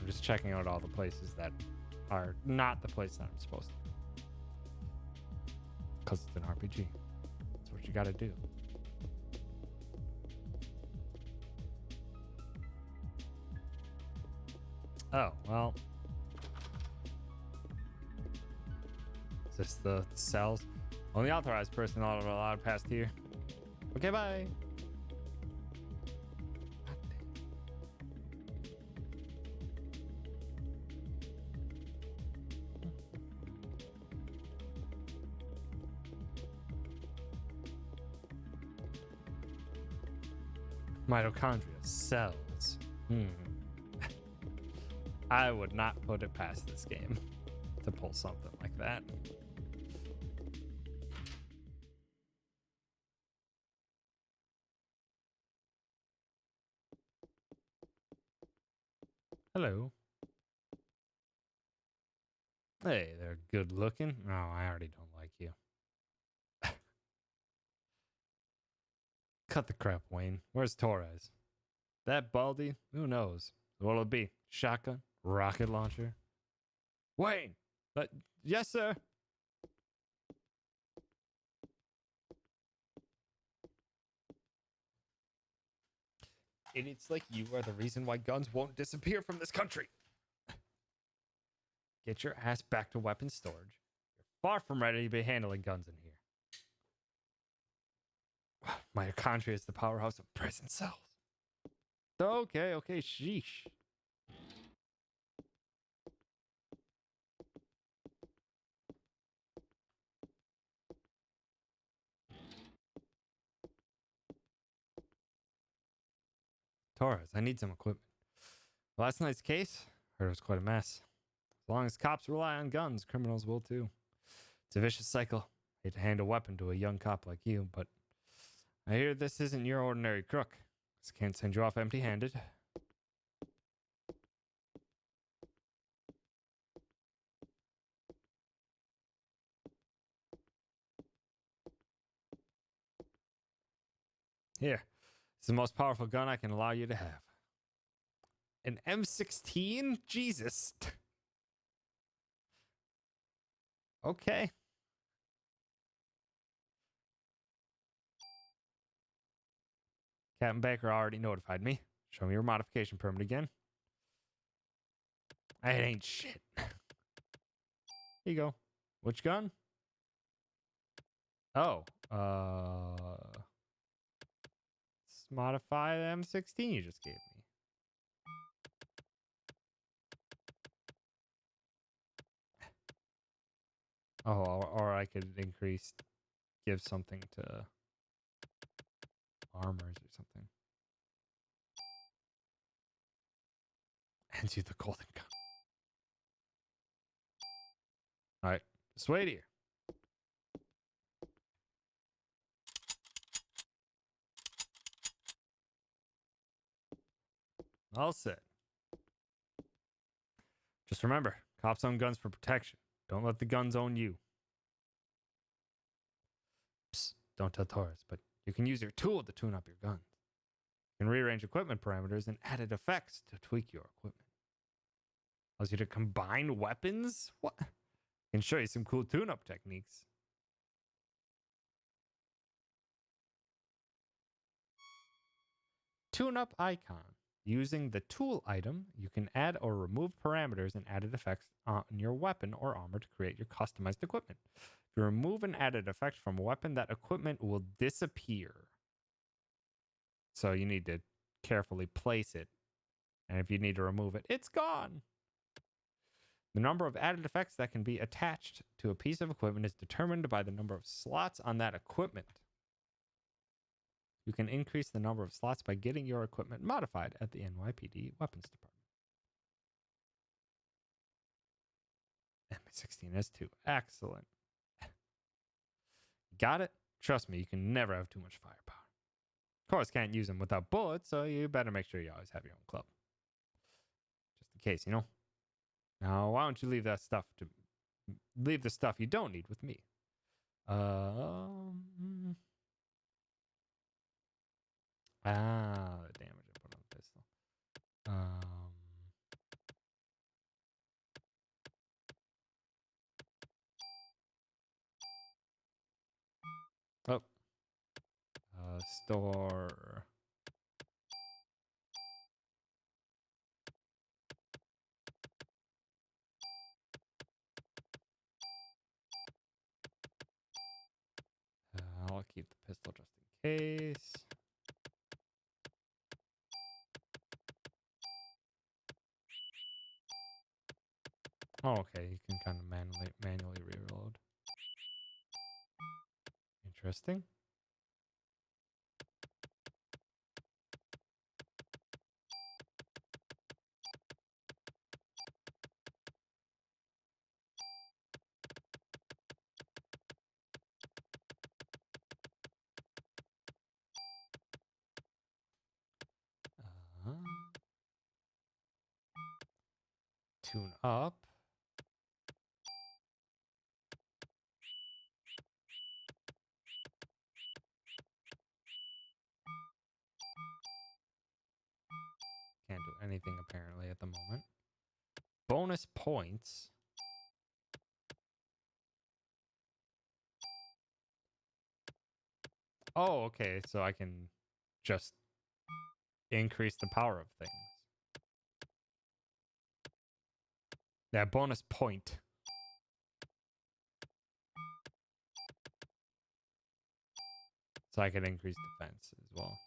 I'm just checking out all the places that are not the place that I'm supposed to. Because it's an RPG. That's what you gotta do. Oh, well. Is this the cells? Only authorized personnel are allowed past here. Okay, bye. Mitochondria, cells. I would not put it past this game to pull something like that. Hello. Hey, they're good looking. Oh, I already don't like you. Cut the crap, Wayne. Where's Torres? That Baldy? Who knows? What'll it be? Shotgun? Rocket launcher? Wayne! Yes, sir. Idiots like you are the reason why guns won't disappear from this country. Get your ass back to weapons storage. You're far from ready to be handling guns in here. Mitochondria is the powerhouse of prison cells. Okay, sheesh. Torres, I need some equipment. Last night's case, heard it was quite a mess. As long as cops rely on guns, criminals will too. It's a vicious cycle. Hate to hand a weapon to a young cop like you, but I hear this isn't your ordinary crook. So can't send you off empty-handed. Here, it's the most powerful gun I can allow you to have. An M16? Jesus. Okay. Captain Baker already notified me. Show me your modification permit again. It ain't shit. Here you go. Which gun? Oh, let's modify the M16 you just gave me. Oh, or I could give something to armors or something. Hands you the golden gun. All right, just wait here. All set. Just remember, cops own guns for protection. Don't let the guns own you. Psst, don't tell Torres, but you can use your tool to tune up your guns. You can rearrange equipment parameters and added effects to tweak your equipment. Allows you to combine weapons? What? I can show you some cool tune-up techniques. Tune-up icon. Using the tool item, you can add or remove parameters and added effects on your weapon or armor to create your customized equipment. If you remove an added effect from a weapon, that equipment will disappear. So you need to carefully place it. And if you need to remove it, it's gone. The number of added effects that can be attached to a piece of equipment is determined by the number of slots on that equipment. You can increase the number of slots by getting your equipment modified at the NYPD Weapons Department. M16S2. Excellent. Got it? Trust me, you can never have too much firepower. Of course, can't use them without bullets, so you better make sure you always have your own club. Just in case, you know? Now, why don't you leave the stuff you don't need with me? The damage I put on the pistol. Store. I'll keep the pistol just in case. Oh, okay. You can kind of manually reload. Interesting. Tune up. Can't do anything apparently at the moment. Bonus points. Oh, okay. So I can just increase the power of things. Yeah, bonus point. So I can increase defense as well.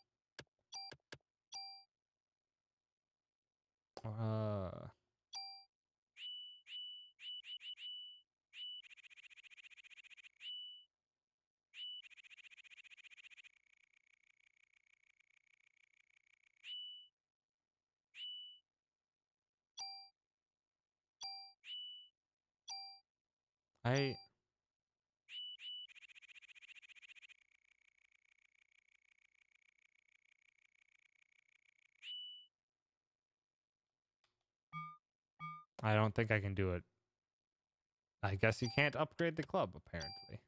I don't think I can do it. I guess you can't upgrade the club, apparently.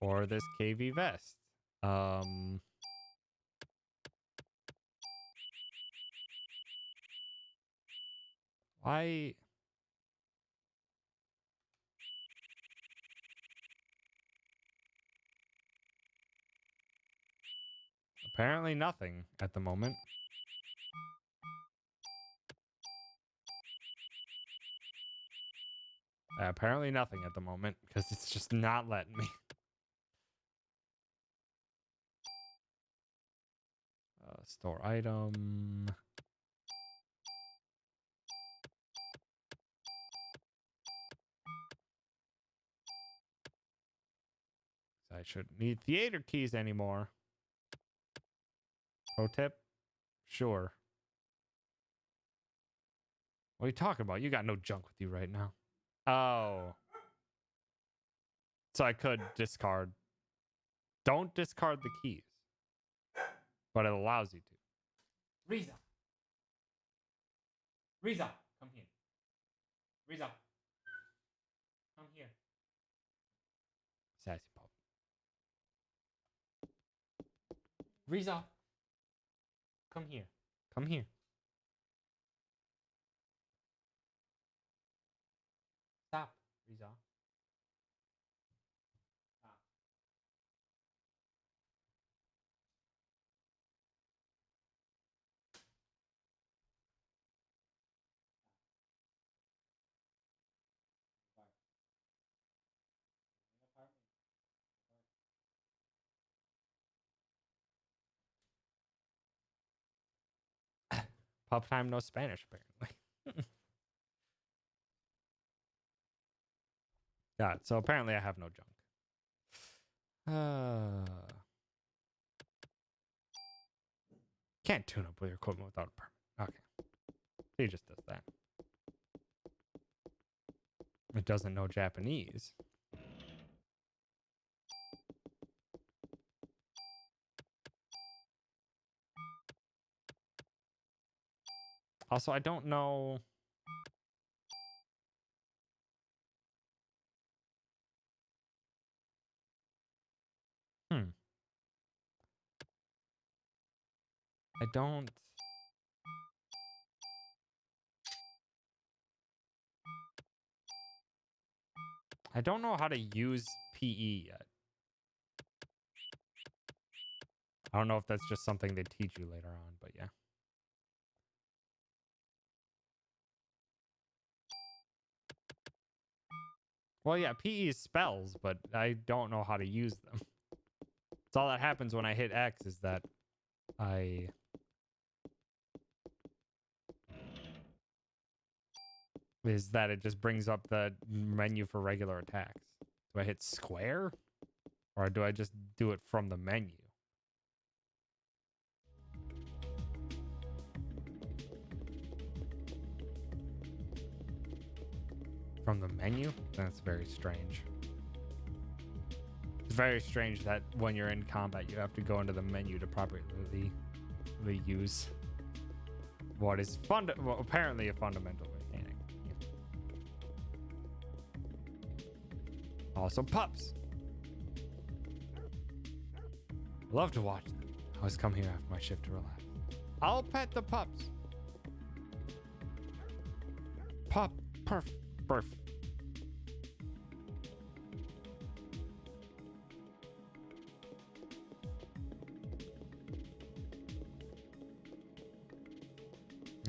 Or this KV vest. Why? Apparently nothing at the moment. Apparently nothing at the moment, because it's just not letting me. Store item. I shouldn't need theater keys anymore. Pro tip? Sure. What are you talking about? You got no junk with you right now. Oh. So I could discard. Don't discard the keys. But it allows you to. Riza. Riza, come here. Riza. Come here. Sassy pup. Riza. Come here. Come here. Stop, Riza. Stop. Pup time, no Spanish, apparently. Yeah, so apparently I have no junk. Can't tune up with your equipment without a permit. Okay. He just does that. It doesn't know Japanese. Also, I don't know. I don't. I don't know how to use PE yet. I don't know if that's just something they teach you later on, but yeah. Well, yeah, PE is spells, but I don't know how to use them. It's all that happens when I hit X is that it just brings up the menu for regular attacks. Do I hit square? Or do I just do it from the menu? From the menu? That's very strange. It's very strange that when you're in combat, you have to go into the menu to properly use what is apparently a fundamental mechanic. Yeah. Also, pups. I love to watch them. I always come here after my shift to relax. I'll pet the pups. Pup, perf, perf.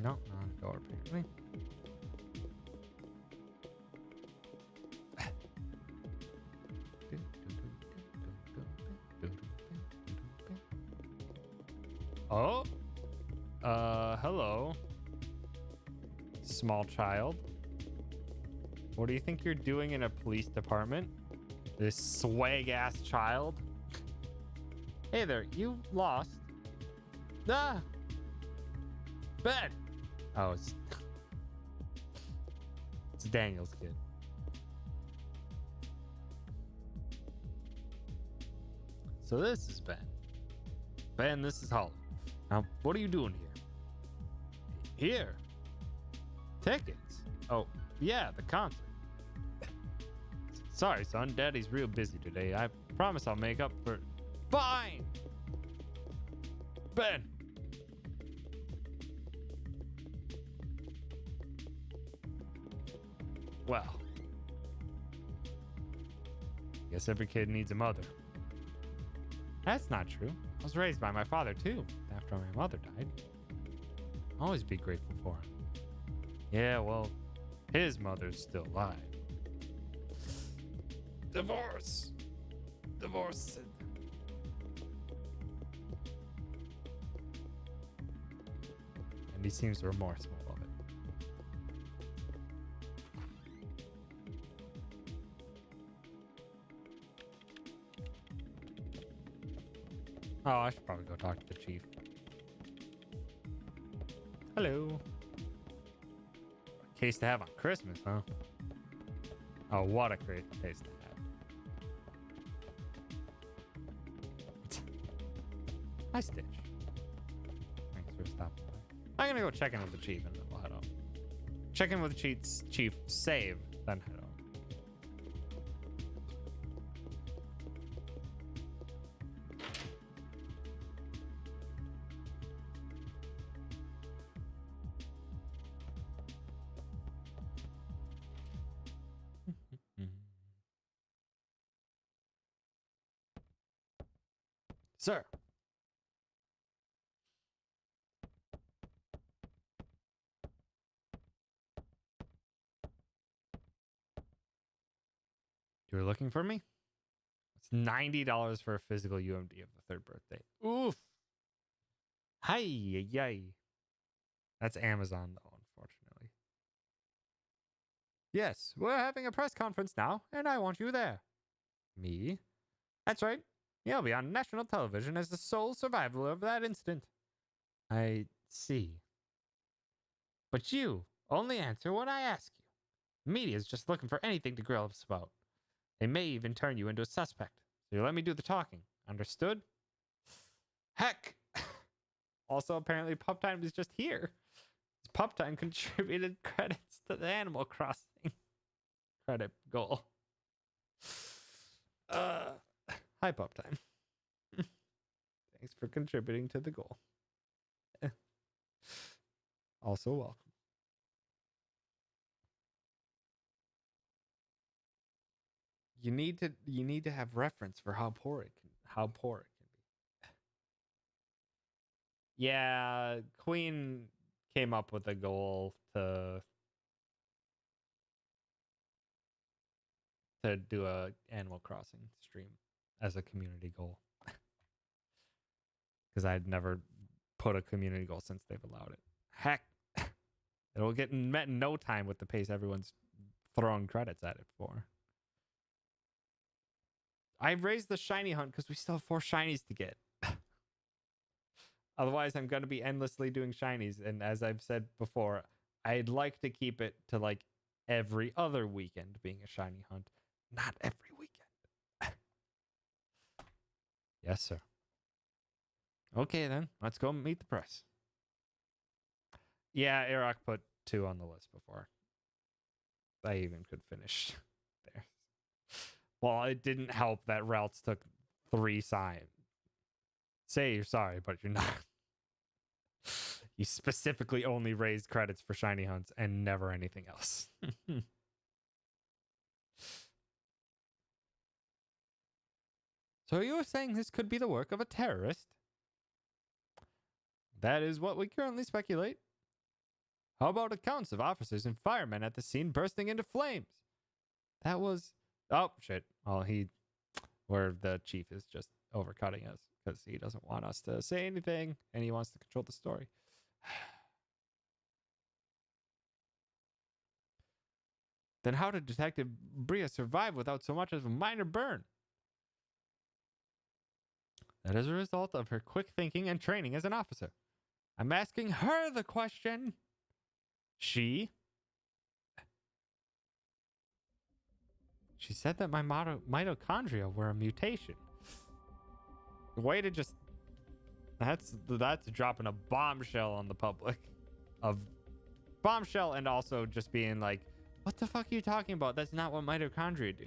No, not a door apparently. Oh, hello, small child. What do you think you're doing in a police department? This swag ass child. Hey there, you lost. Ah, bed. Oh, It's Daniel's kid. So this is Ben. Ben, this is Holly. Now, what are you doing here? Here? Tickets? Oh, yeah, the concert. Sorry, son. Daddy's real busy today. I promise I'll make up for... Fine! Ben! Well... guess every kid needs a mother. That's not true. I was raised by my father, too, after my mother died. I'll always be grateful for him. Yeah, well, his mother's still alive. Divorce! Divorce. And he seems remorseful of it. Oh, I should probably go talk to the chief. Hello. Case to have on Christmas, huh? Oh, what a great case to have. Hi, Stitch. Thanks for stopping by. I'm gonna go check in with the chief and then we'll head out. Check in with the chief, save, then head out. Sir. You were looking for me? It's $90 for a physical UMD of the third birthday. Oof. Hi, yay. That's Amazon, though, unfortunately. Yes, we're having a press conference now, and I want you there. Me? That's right. You'll be on national television as the sole survivor of that incident. I see. But you only answer when I ask you. The media's just looking for anything to grill us about. They may even turn you into a suspect. So you let me do the talking. Understood? Heck! Also, apparently, Pup Time is just here. Pup Time contributed credits to the Animal Crossing credit goal. Hi, Pup Time. Thanks for contributing to the goal. Also welcome. You need to have reference for how poor it can be. Yeah, Queen came up with a goal to do a Animal Crossing stream as a community goal. Because I'd never put a community goal since they've allowed it. Heck, it'll get met in no time with the pace everyone's throwing credits at it for. I raised the shiny hunt because we still have 4 shinies to get. Otherwise, I'm going to be endlessly doing shinies. And as I've said before, I'd like to keep it to like every other weekend being a shiny hunt. Not every weekend. Yes, sir. Okay, then. Let's go meet the press. Yeah, Iraq put 2 on the list before I even could finish there. Well, it didn't help that Ralts took 3 signs. Say you're sorry, but you're not. You specifically only raised credits for shiny hunts and never anything else. So you were saying this could be the work of a terrorist? That is what we currently speculate. How about accounts of officers and firemen at the scene bursting into flames? That was... Oh, shit. Well, where the chief is just overcutting us because he doesn't want us to say anything and he wants to control the story. Then how did Detective Bria survive without so much as a minor burn? That is a result of her quick thinking and training as an officer. I'm asking her the question. She She said that my mitochondria were a mutation. Way to just... That's dropping a bombshell on the public. Of bombshell, and also just being like, what the fuck are you talking about? That's not what mitochondria do.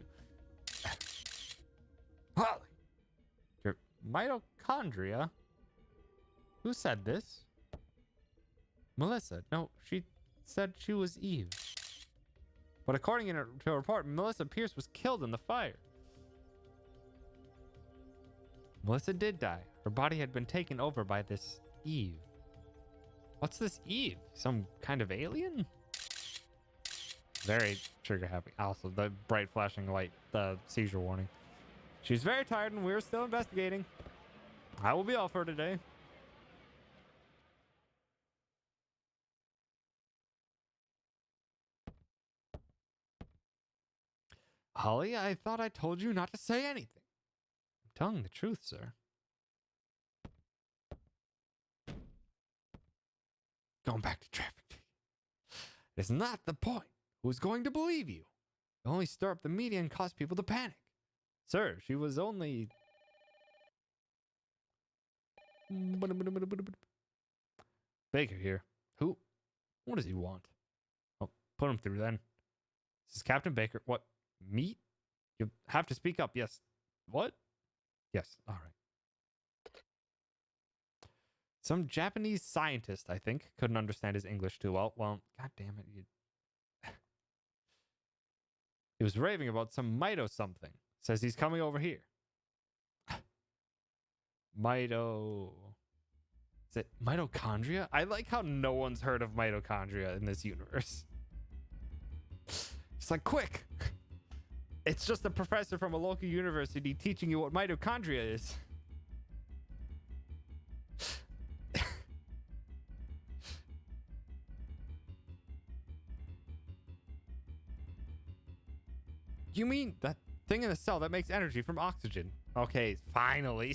Holly, your mitochondria? Who said this? Melissa. No, she said she was Eve. But according to a report, Melissa Pierce was killed in the fire. Melissa did die. Her body had been taken over by this Eve. What's this Eve? Some kind of alien? Very trigger happy. Also, the bright flashing light, the seizure warning. She's very tired and we're still investigating. I will be off for today. Holly, I thought I told you not to say anything. I'm telling the truth, sir. Going back to traffic. It's not the point. Who's going to believe you? You only stir up the media and cause people to panic. Sir, she was only... Baker here. Who? What does he want? Oh, put him through then. This is Captain Baker. What? Meat? You have to speak up. Yes. What? Yes. All right. Some Japanese scientist, I think, couldn't understand his English too well. Well, god damn it. He was raving about some mito something. Says he's coming over here. Mito... Is it mitochondria? I like how no one's heard of mitochondria in this universe. It's like, quick! It's just a professor from a local university teaching you what mitochondria is. You mean that thing in the cell that makes energy from oxygen? Okay, finally.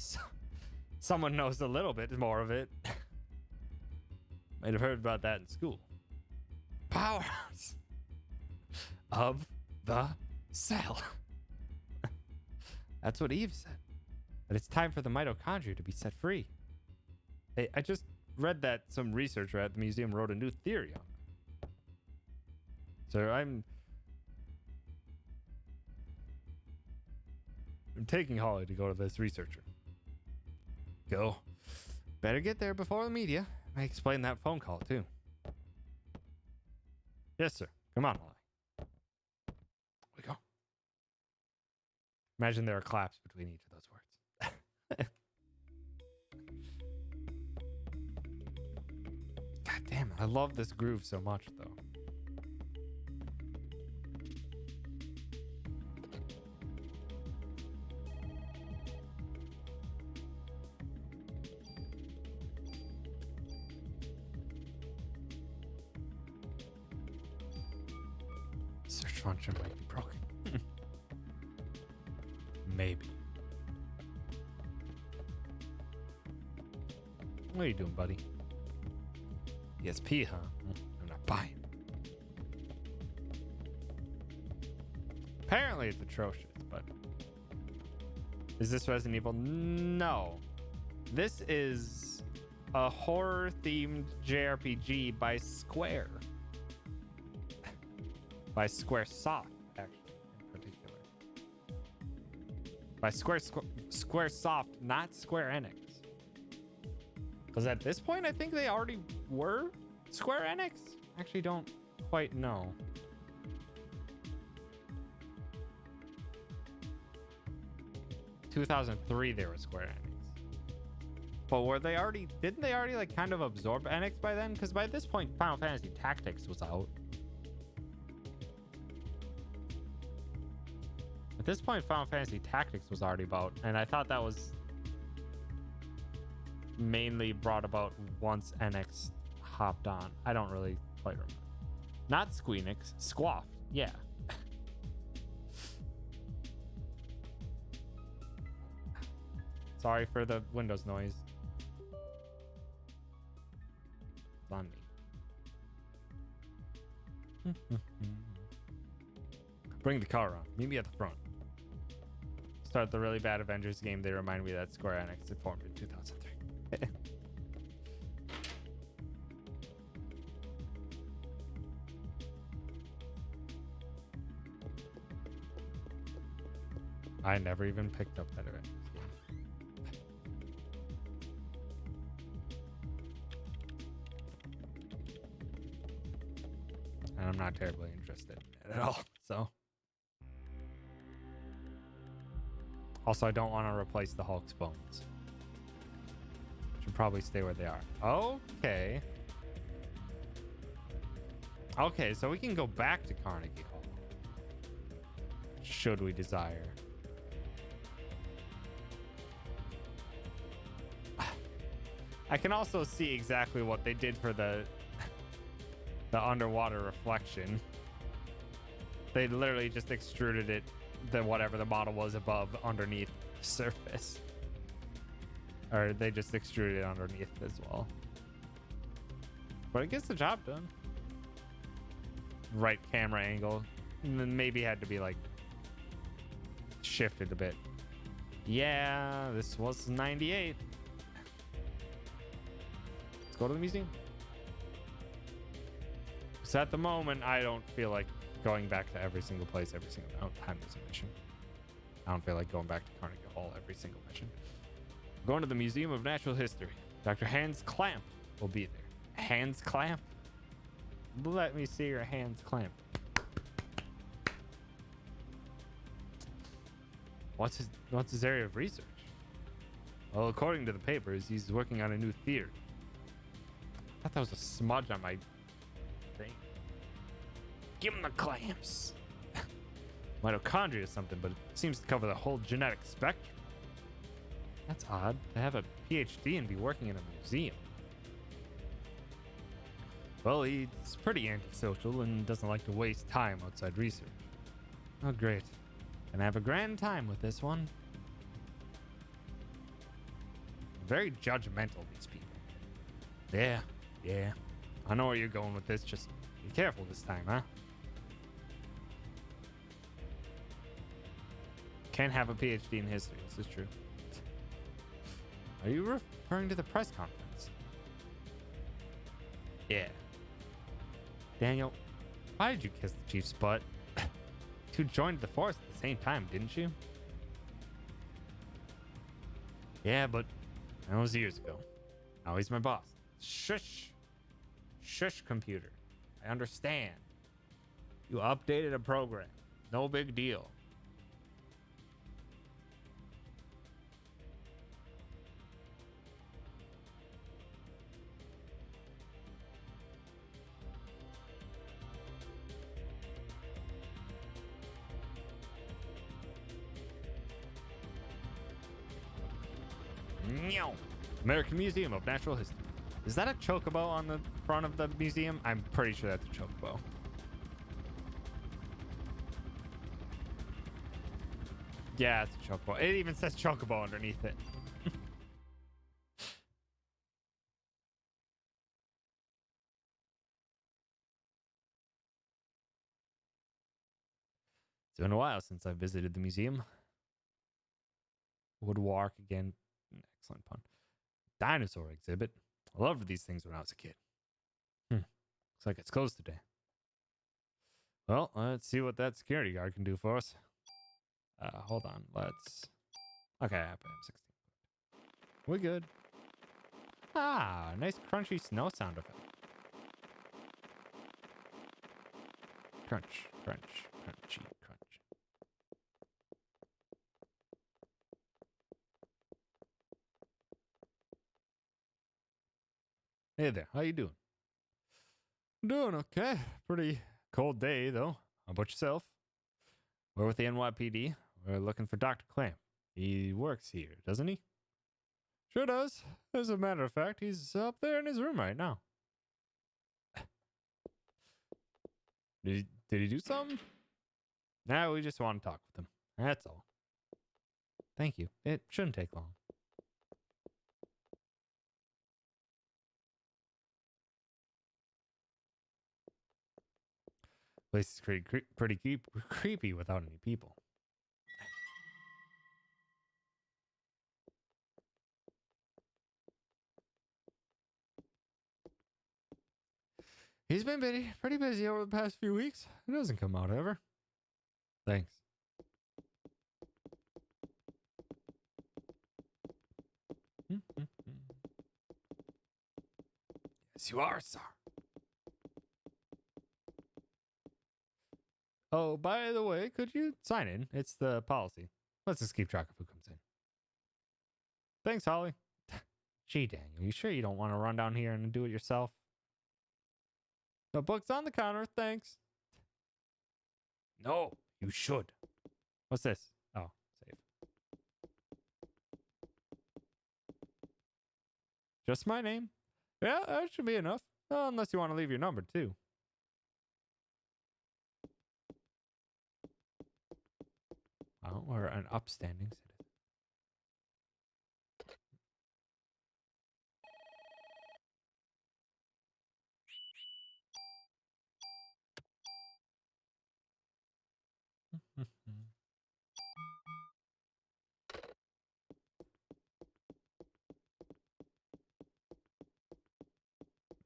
Someone knows a little bit more of it. Might have heard about that in school. Powers of the cell. That's what Eve said. But it's time for the mitochondria to be set free. Hey, I just read that some researcher at the museum wrote a new theory on it. So I'm taking Holly to go to this researcher. Go. Better get there before the media. I explained that phone call too. Yes, sir. Come on, Holly. We go. Imagine there are claps between each of those words. God damn it. I love this groove so much, though. Search function might be broken. Maybe. What are you doing, buddy? ESP, huh? I'm not buying. Apparently it's atrocious, but... Is this Resident Evil? No. This is a horror-themed JRPG by Square. By Squaresoft, actually, in particular. By Squaresoft, not Square Enix. Because at this point, I think they already were Square Enix? Actually, don't quite know. In 2003, they were Square Enix. But were they already... Didn't they already, like, kind of absorb Enix by then? Because by this point, Final Fantasy Tactics was out. At this point, Final Fantasy Tactics was already about, and I thought that was mainly brought about once NX hopped on. I don't really quite remember. Not Squeenix, Squaft, yeah. Sorry for the Windows noise. It's on me. Bring the car around. Meet me at the front. Start the really bad Avengers game. They remind me that Square Enix had formed in 2003. I never even picked up that Avengers game. And I'm not terribly interested in it at all, so. Also, I don't want to replace the Hulk's bones. Should probably stay where they are. Okay. Okay, so we can go back to Carnegie Hall. Should we desire. I can also see exactly what they did for the underwater reflection. They literally just extruded it, whatever the model was above, underneath the surface. Or they just extruded it underneath as well. But it gets the job done. Right camera angle. And then maybe had to be like shifted a bit. Yeah, this was 98. Let's go to the museum. So at the moment, I don't feel like going back to every single place, every single time there's a mission. I don't feel like going back to Carnegie Hall every single mission. I'm going to the Museum of Natural History. Dr. Hans Clamp will be there. Hans Clamp? Let me see your Hans Clamp. What's his area of research? Well, according to the papers, he's working on a new theory. I thought that was a smudge on my thing. Give him the clamps. Mitochondria or something, but it seems to cover the whole genetic spectrum. That's odd to have a PhD and be working in a museum. Well, he's pretty antisocial and doesn't like to waste time outside research. Oh, great. Gonna have a grand time with this one. Very judgmental, these people. Yeah. I know where you're going with this. Just be careful this time, huh? Can't have a PhD in history. This is true. Are you referring to the press conference? Yeah. Daniel, why did you kiss the chief's butt? You joined the force at the same time, didn't you? Yeah, but that was years ago. Now he's my boss. Shush. Shush, computer. I understand. You updated a program. No big deal. American Museum of Natural History. Is that a chocobo on the front of the museum? I'm pretty sure that's a chocobo. Yeah, it's a chocobo. It even says chocobo underneath it. It's been a while since I visited the museum. Would walk again. Excellent pun. Dinosaur exhibit. I loved these things when I was a kid. Looks like it's closed today. Well, let's see what that security guard can do for us. Hold on. Let's... Okay, I have 16. We're good. Ah, nice crunchy snow sound effect. Crunch, crunch, crunchy, crunch. Hey there, how you doing? Doing okay. Pretty cold day, though. How about yourself? We're with the NYPD. We're looking for Dr. Clamp. He works here, doesn't he? Sure does. As a matter of fact, he's up there in his room right now. Did he do something? Nah, we just want to talk with him. That's all. Thank you. It shouldn't take long. Place is pretty creepy without any people. He's been pretty busy over the past few weeks. He doesn't come out ever. Thanks. Yes, you are, sir. Oh, by the way, could you sign in? It's the policy. Let's just keep track of who comes in. Thanks, Holly. Gee, Daniel, you sure you don't want to run down here and do it yourself? The book's on the counter, thanks. No, you should. What's this? Oh, save. Just my name. Yeah, that should be enough. Unless you want to leave your number, too. Well, we're an upstanding citizen.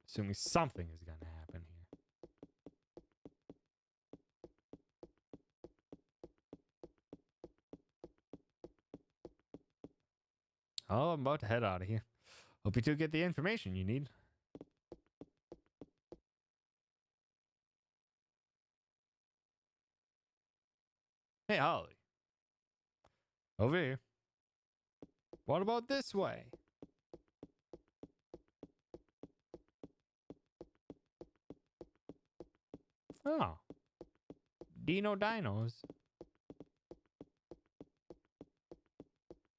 Assuming something is going to happen here. Oh, I'm about to head out of here. Hope you two get the information you need. Hey, Holly. Over here. What about this way? Oh. Dinos.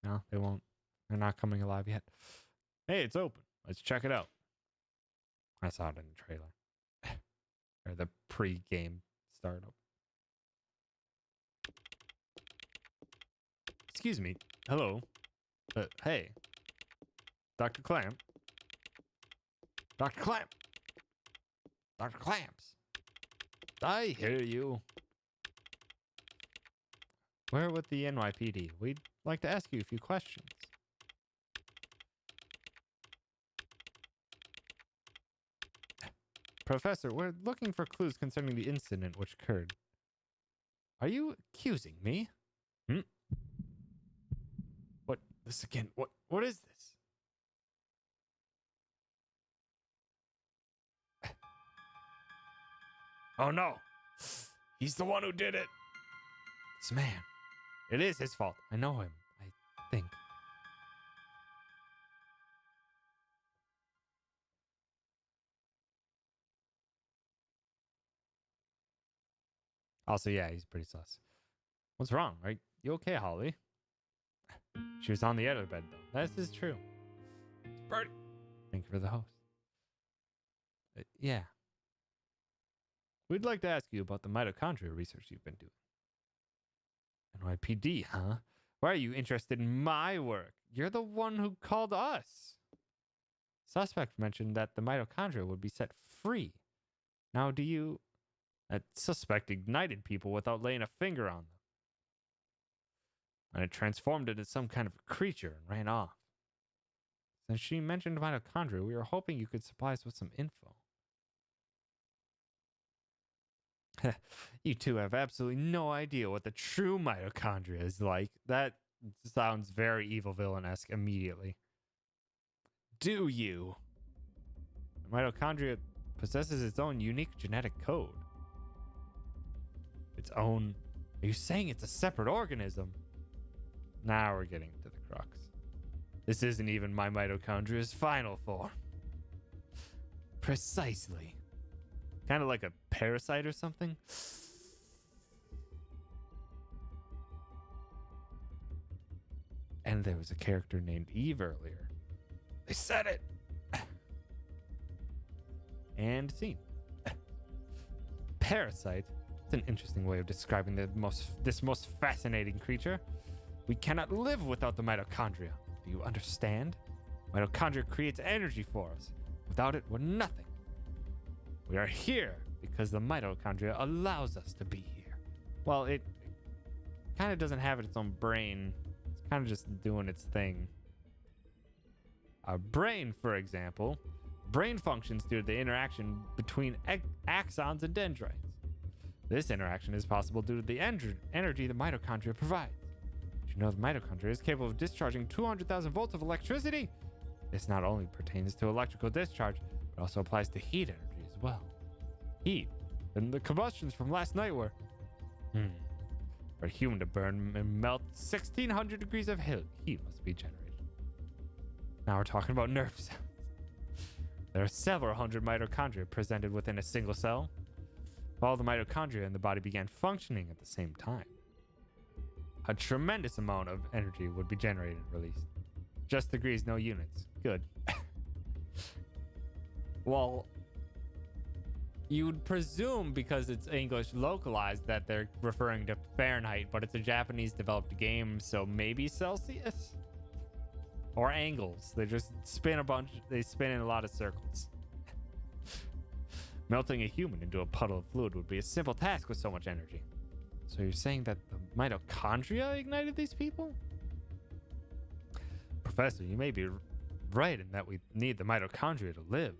No, they won't. They're not coming alive yet. Hey, it's open. Let's check it out. I saw it in the trailer. Or the pre-game startup. Excuse me. Hello. Hey. Dr. Clamp. Dr. Clamp. Dr. Clamps. I hear you. We're with the NYPD. We'd like to ask you a few questions. Professor, we're looking for clues concerning the incident which occurred. Are you accusing me? What? This again? What is this? Oh no! He's the one who did it! This man. It is his fault. I know him, I think. Also, yeah, he's pretty sus. What's wrong? Are you okay, Holly? She was on the edge of the bed, though. This is true. Birdie. Thank you for the host. Yeah. We'd like to ask you about the mitochondria research you've been doing. NYPD, huh? Why are you interested in my work? You're the one who called us. Suspect mentioned that the mitochondria would be set free. Now, do you... That suspect ignited people without laying a finger on them. And it transformed into some kind of creature and ran off. Since she mentioned mitochondria, we were hoping you could supply us with some info. You two have absolutely no idea what the true mitochondria is like. That sounds very evil villain-esque immediately. Do you? The mitochondria possesses its own unique genetic code. Its own... Are you saying it's a separate organism? Now we're getting to the crux. This isn't even my mitochondria's final form. Precisely. Kind of like a parasite or something. And there was a character named Eve earlier. They said it. And scene. Parasite. It's an interesting way of describing this most fascinating creature. We cannot live without the mitochondria. Do you understand? Mitochondria creates energy for us. Without it, we're nothing. We are here because the mitochondria allows us to be here. Well, it kind of doesn't have its own brain. It's kind of just doing its thing. Our brain, for example, brain functions due to the interaction between axons and dendrites. This interaction is possible due to the energy the mitochondria provides. Did you know the mitochondria is capable of discharging 200,000 volts of electricity? This not only pertains to electrical discharge, but also applies to heat energy as well. Heat. And the combustions from last night were... For a human to burn and melt 1,600 degrees of heat must be generated. Now we're talking about nerve cells. There are several hundred mitochondria presented within a single cell. All the mitochondria in the body began functioning at the same time. A tremendous amount of energy would be generated and released. Just degrees, no units. Good. Well, you would presume because it's English localized that they're referring to Fahrenheit, but it's a Japanese developed game, so maybe Celsius? Or angles. They just spin a bunch. They spin in a lot of circles. Melting a human into a puddle of fluid would be a simple task with so much energy. So you're saying that the mitochondria ignited these people? Professor, you may be right in that we need the mitochondria to live,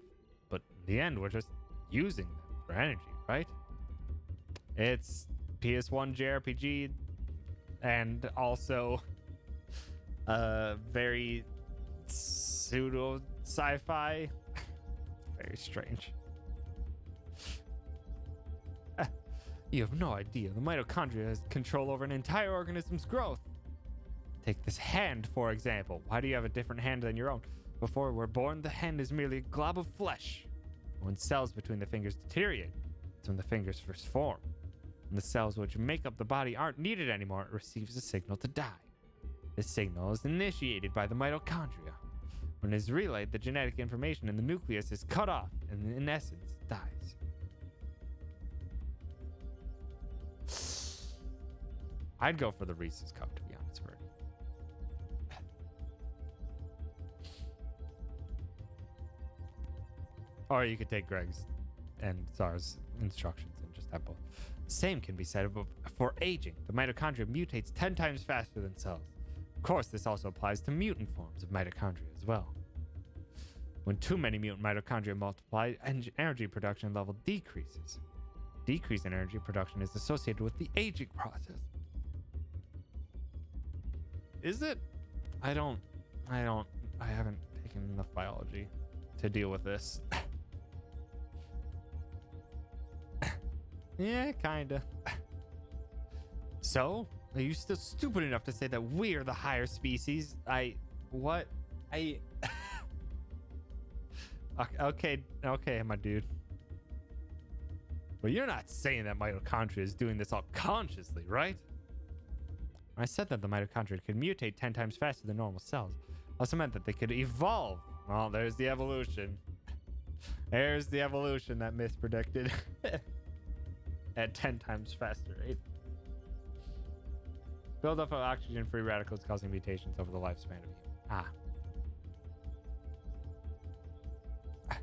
but in the end, we're just using them for energy, right? It's PS1 JRPG and also very pseudo sci-fi. Very strange. You have no idea. The mitochondria has control over an entire organism's growth. Take this hand, for example. Why do you have a different hand than your own? Before we're born, the hand is merely a glob of flesh. When cells between the fingers deteriorate, it's when the fingers first form. When the cells which make up the body aren't needed anymore, it receives a signal to die. This signal is initiated by the mitochondria. When it is relayed, the genetic information in the nucleus is cut off and, in essence, dies. I'd go for the Reese's cup, to be honest, Bird. Or you could take Greg's and Czar's instructions and just have both. Same can be said for aging. The mitochondria mutates 10 times faster than cells. Of course, this also applies to mutant forms of mitochondria as well. When too many mutant mitochondria multiply, energy production level decreases. Decrease in energy production is associated with the aging process. Is it? I haven't taken enough biology to deal with this. Yeah, kinda. So, are you still stupid enough to say that we're the higher species? Okay, my dude. But you're not saying that mitochondria is doing this all consciously, right? I said that the mitochondria could mutate 10 times faster than normal cells. Also meant that they could evolve. Well, there's the evolution. There's the evolution that mispredicted. At 10 times faster rate. Build up of oxygen-free radicals causing mutations over the lifespan of you.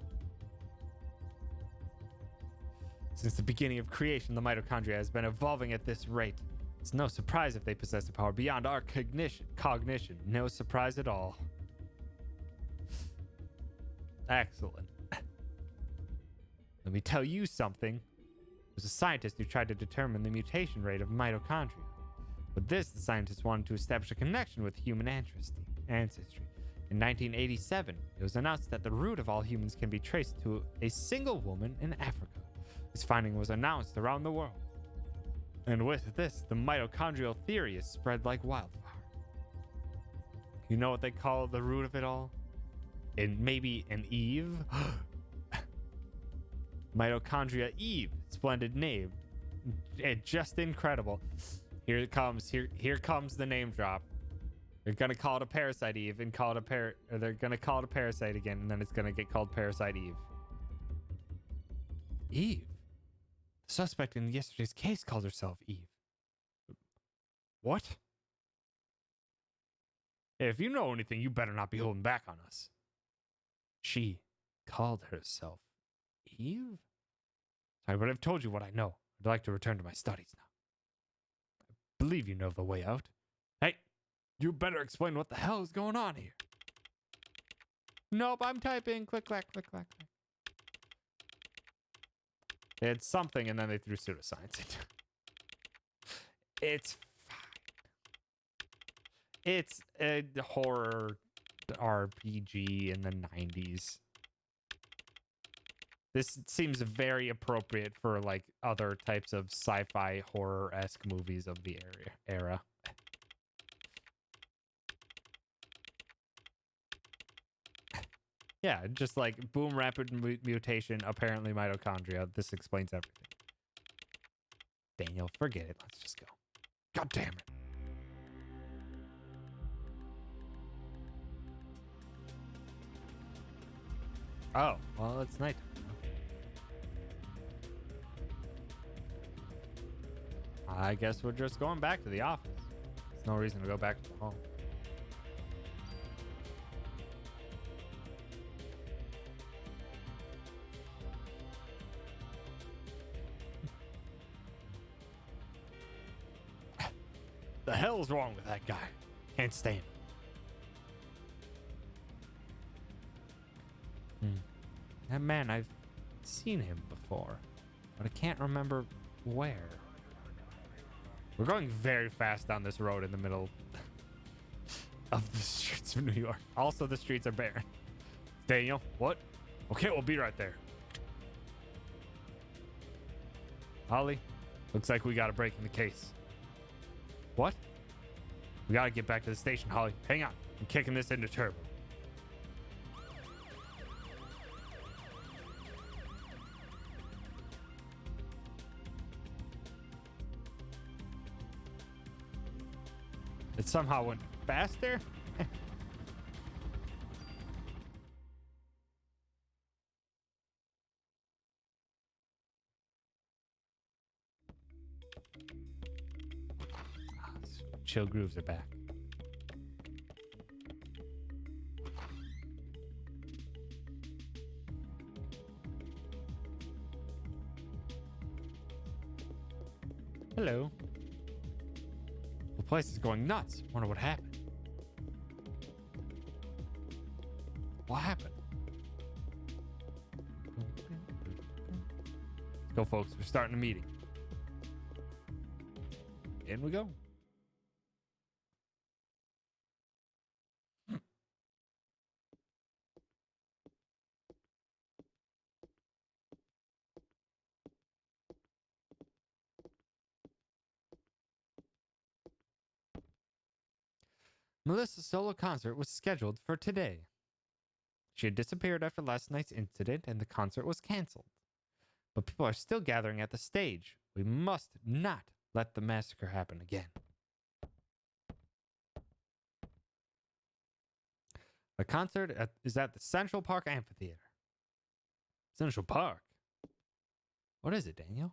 Since the beginning of creation, the mitochondria has been evolving at this rate. It's no surprise if they possess a power beyond our cognition. No surprise at all. Excellent. Let me tell you something. There was a scientist who tried to determine the mutation rate of mitochondria. With this, the scientist wanted to establish a connection with human ancestry. In 1987, it was announced that the root of all humans can be traced to a single woman in Africa. This finding was announced around the world. And with this, the mitochondrial theory is spread like wildfire. You know what they call the root of it all? Maybe an Eve? Mitochondria Eve. Splendid name. Just incredible. Here it comes. Here comes the name drop. They're gonna call it a Parasite Eve and call it they're gonna call it a Parasite again, and then it's gonna get called Parasite Eve. Eve? The suspect in yesterday's case called herself Eve. What? Hey, if you know anything, you better not be holding back on us. She called herself Eve? Sorry, but I've told you what I know. I'd like to return to my studies now. I believe you know the way out. Hey, you better explain what the hell is going on here. Nope, I'm typing. Click, clack, click, clack, click. They had something, and then they threw pseudoscience into it. It's fine. It's a horror RPG in the 90s. This seems very appropriate for like other types of sci-fi horror-esque movies of the era. Yeah, just like boom, rapid mutation, apparently mitochondria. This explains everything. Daniel, forget it. Let's just go. God damn it. Oh, well, it's night. I guess we're just going back to the office. There's no reason to go back to the home. The hell's wrong with that guy? Can't stand him. That man, I've seen him before, but I can't remember where. We're going very fast down this road in the middle of the streets of New York. Also, the streets are barren. Daniel, what? Okay, we'll be right there. Holly, looks like we got a break in the case. What? We gotta get back to the station, Holly. Hang on. I'm kicking this into turbo. It somehow went faster? Chill grooves are back. Hello. The place is going nuts. Wonder what happened. What happened? Let's go, folks. We're starting a meeting. In we go. Melissa's solo concert was scheduled for today. She had disappeared after last night's incident and the concert was canceled. But people are still gathering at the stage. We must not let the massacre happen again. The concert is at the Central Park Amphitheater. Central Park? What is it, Daniel?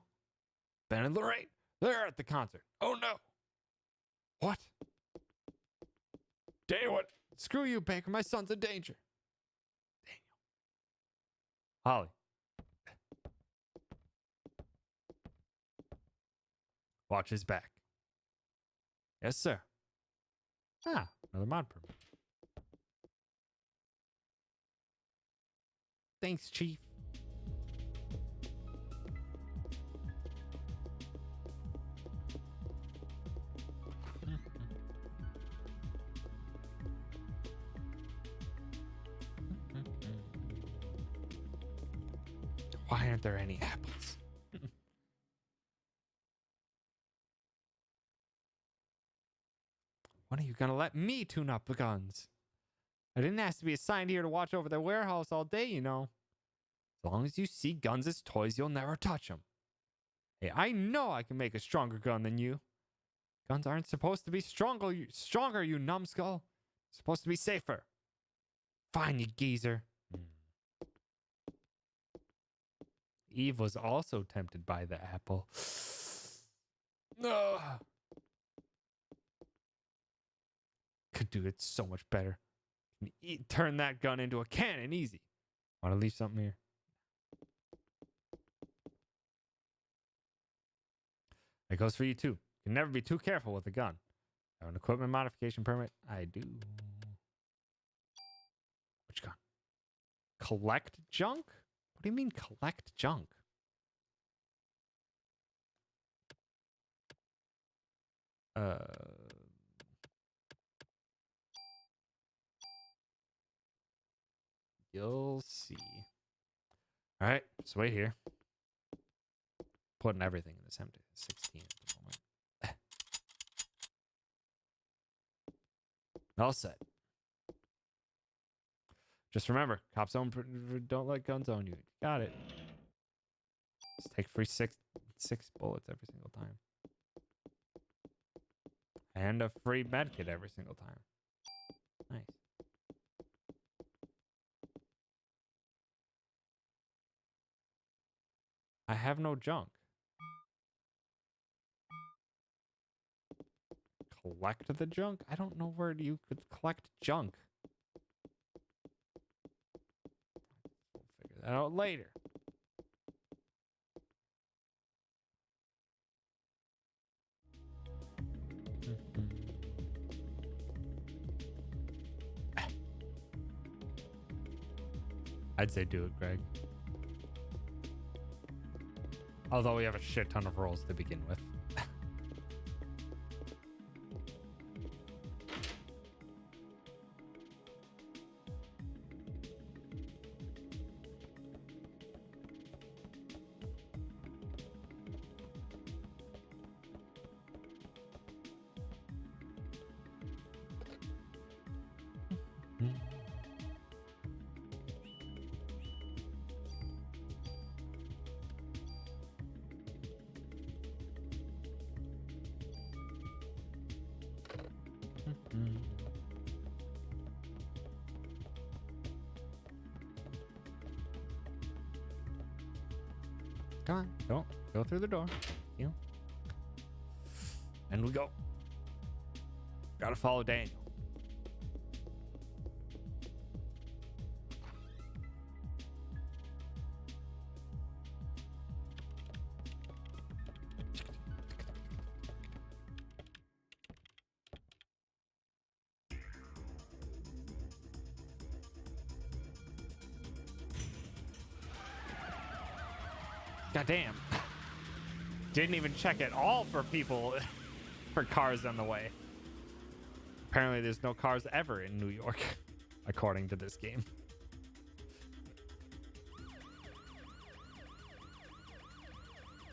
Ben and Lorraine, they're at the concert. Oh no. What? Daniel, what? Screw you, Baker. My son's in danger. Daniel. Holly. Watch his back. Yes, sir. Ah, another mod permit. Thanks, Chief. Why aren't there any apples? When are you gonna let me tune up the guns? I didn't ask to be assigned here to watch over the warehouse all day, you know. As long as you see guns as toys, you'll never touch them. Hey, I know I can make a stronger gun than you. Guns aren't supposed to be stronger, you numbskull. They're supposed to be safer. Fine, you geezer. Eve was also tempted by the apple. No. Could do it so much better. Turn that gun into a cannon easy. Want to leave something here? That goes for you too. You can never be too careful with a gun. Have an equipment modification permit? I do. Which gun? Collect junk? What do you mean collect junk? You'll see. All right, just wait here. Putting everything in this empty. 16 at the moment. All set. Just remember, cops don't let guns on you. Got it. Just take free six bullets every single time. And a free med kit every single time. Nice. I have no junk. Collect the junk? I don't know where you could collect junk. We'll figure that out later. I'd say do it, Greg. Although we have a shit ton of rolls to begin with. Come on, don't go through the door. You. And we go. Gotta follow Daniel. Goddamn. Didn't even check at all for people, for cars on the way. Apparently there's no cars ever in New York, according to this game.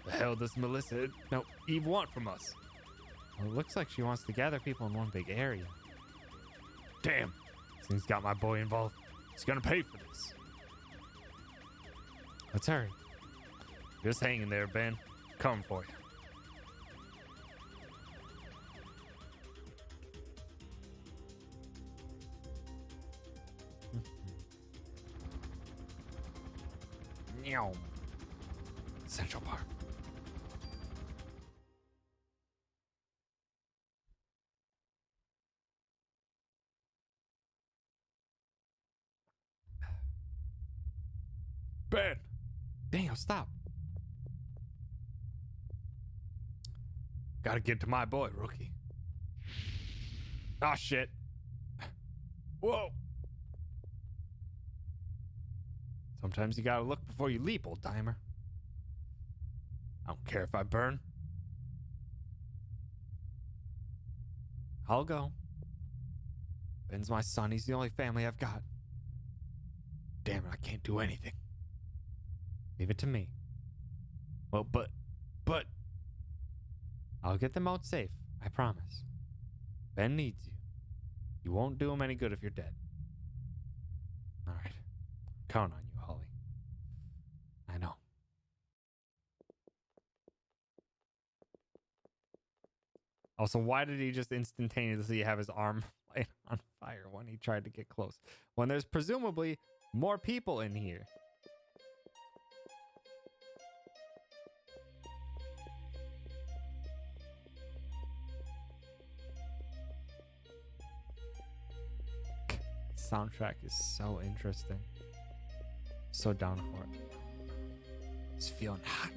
The hell does Eve want from us? Well, it looks like she wants to gather people in one big area. Damn, this thing's got my boy involved. He's gonna pay for this. Let's hurry. Just hang in there, Ben. Coming for you. Central Park. Ben! Daniel, stop. Gotta get to my boy, rookie. Ah, shit. Whoa. Sometimes you gotta look before you leap, old timer. I don't care if I burn. I'll go. Ben's my son. He's the only family I've got. Damn it, I can't do anything. Leave it to me. Well, but... I'll get them out safe. I promise. Ben needs you. You won't do him any good if you're dead. All right. Count on you, Holly. I know. Also, why did he just instantaneously have his arm light on fire when he tried to get close? When there's presumably more people in here. Soundtrack is so interesting. So down for it. It's feeling hot.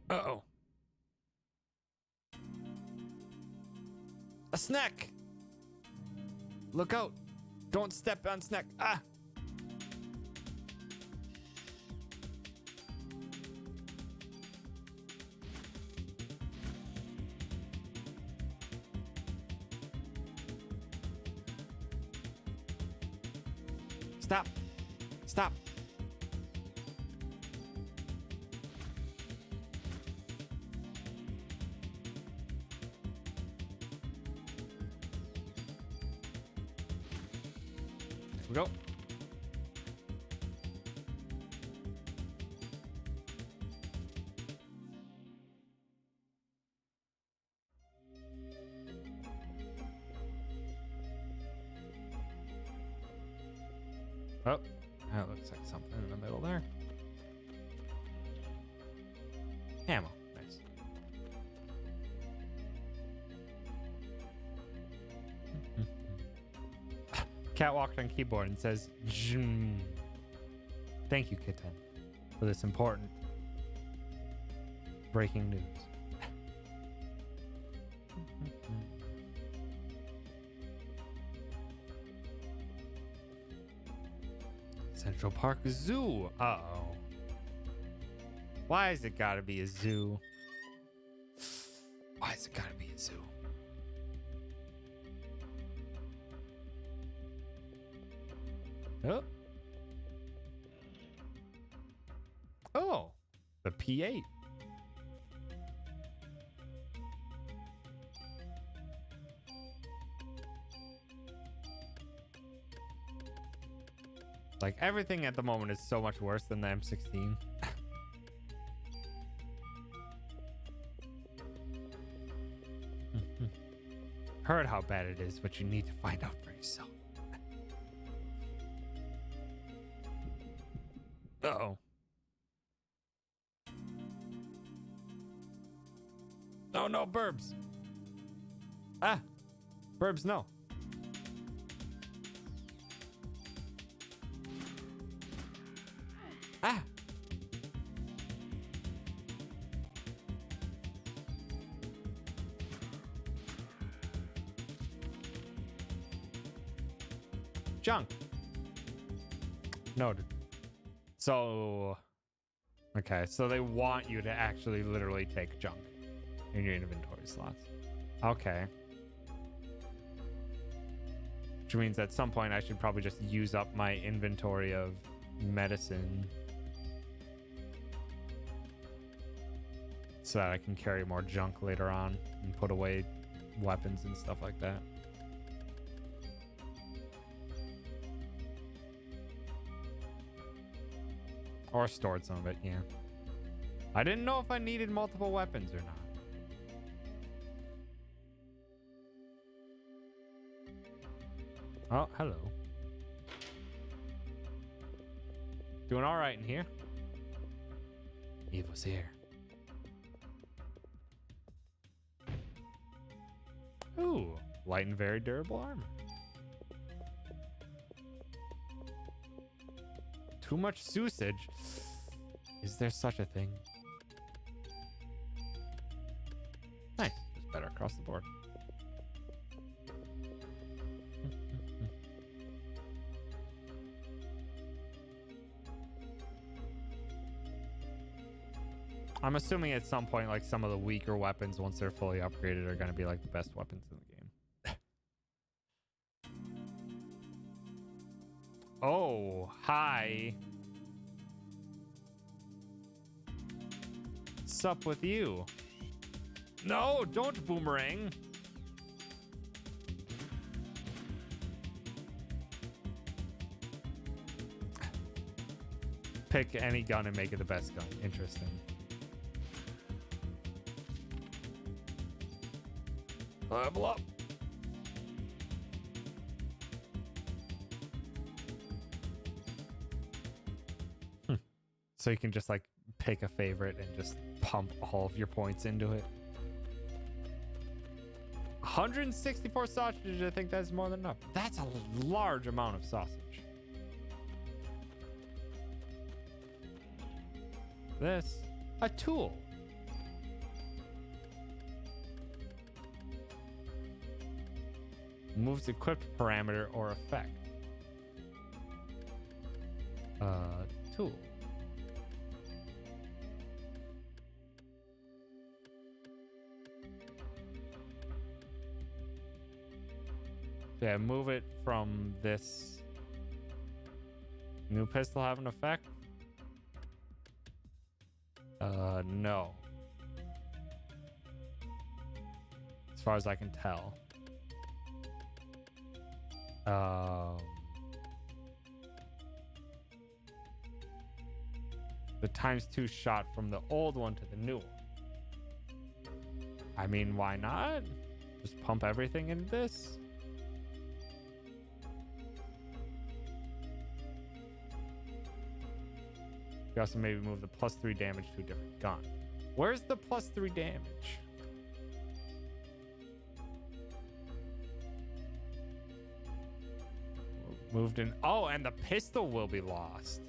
Uh-oh. A snack! Look out! Don't step on snack. Ah! Stop! Stop! There we go. Oh, that looks like something in the middle there. Ammo. Nice. Cat walked on keyboard and says, "Zhmm." Thank you, Kitten, for this important breaking news. Central Park Zoo. Uh-oh. Why has it gotta be a zoo? Why has it gotta be a zoo? Oh. Oh. The P8. Like, everything at the moment is so much worse than the M16. Heard how bad it is, but you need to find out for yourself. Uh-oh. Oh, no, Burbs. Ah. Burbs, no. Ah. Junk. Noted. So, okay, so they want you to actually literally take junk in your inventory slots. Okay. Which means at some point I should probably just use up my inventory of medicine so that I can carry more junk later on and put away weapons and stuff like that. Or stored some of it, yeah. I didn't know if I needed multiple weapons or not. Oh, hello. Doing all right in here. Eve was here. Ooh, light and very durable armor. Too much sausage. Is there such a thing? Nice. Just better across the board. I'm assuming at some point, like, some of the weaker weapons, once they're fully upgraded, are going to be like the best weapons in the game. Oh, hi. What's up with you? No, don't boomerang. Pick any gun and make it the best gun. Interesting. Level up. So you can just like pick a favorite and just pump all of your points into it. 164 sausages. I think that's more than enough. That's a large amount of sausage. This, a tool. Moves equipped parameter or effect. Tool. Yeah, move it from this. New pistol have an effect? No. As far as I can tell. The ×2 shot from the old one to the new one. I mean, why not? Just pump everything in this. You also maybe move the +3 damage to a different gun. Where's the +3 damage? Moved in. Oh, and the pistol will be lost.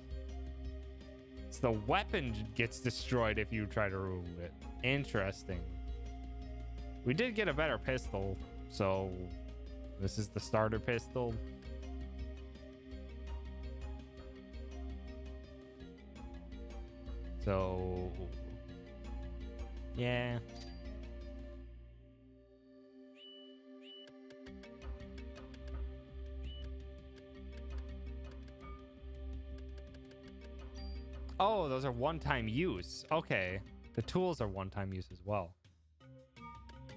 So the weapon gets destroyed if you try to remove it. Interesting. We did get a better pistol, so this is the starter pistol. So, yeah. Oh, those are one-time use. Okay. The tools are one-time use as well.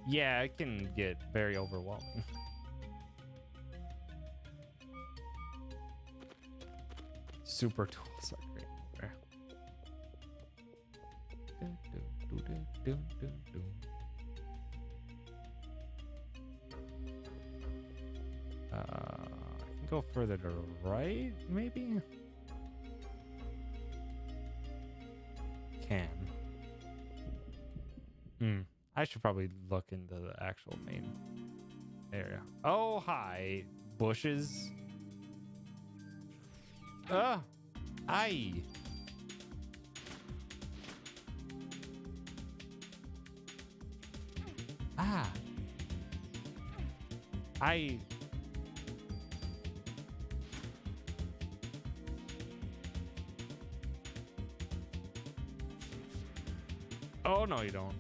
Yeah, it can get very overwhelming. Super tools are great. I can go further to the right, maybe? Can. I should probably look into the actual main area. Oh, hi. Bushes. Aye. Ah. Oh, no, you don't.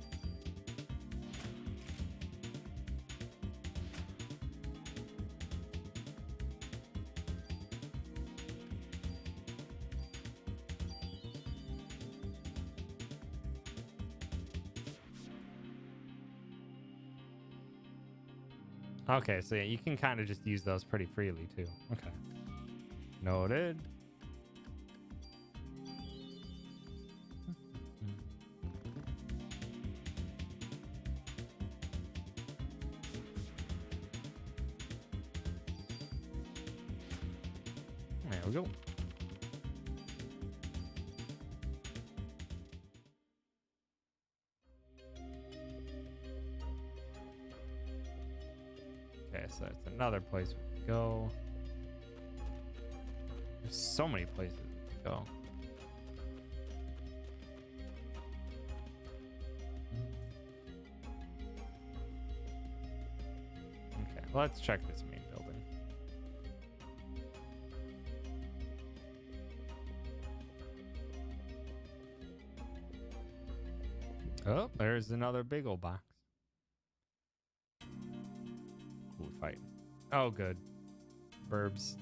Okay, so yeah, you can kind of just use those pretty freely too. Okay. Noted. There we go. Okay, so it's another place we can go. There's so many places we can go. Okay, let's check this main building. Oh, there's another big old box. Who we fighting? Oh, good. Burbs.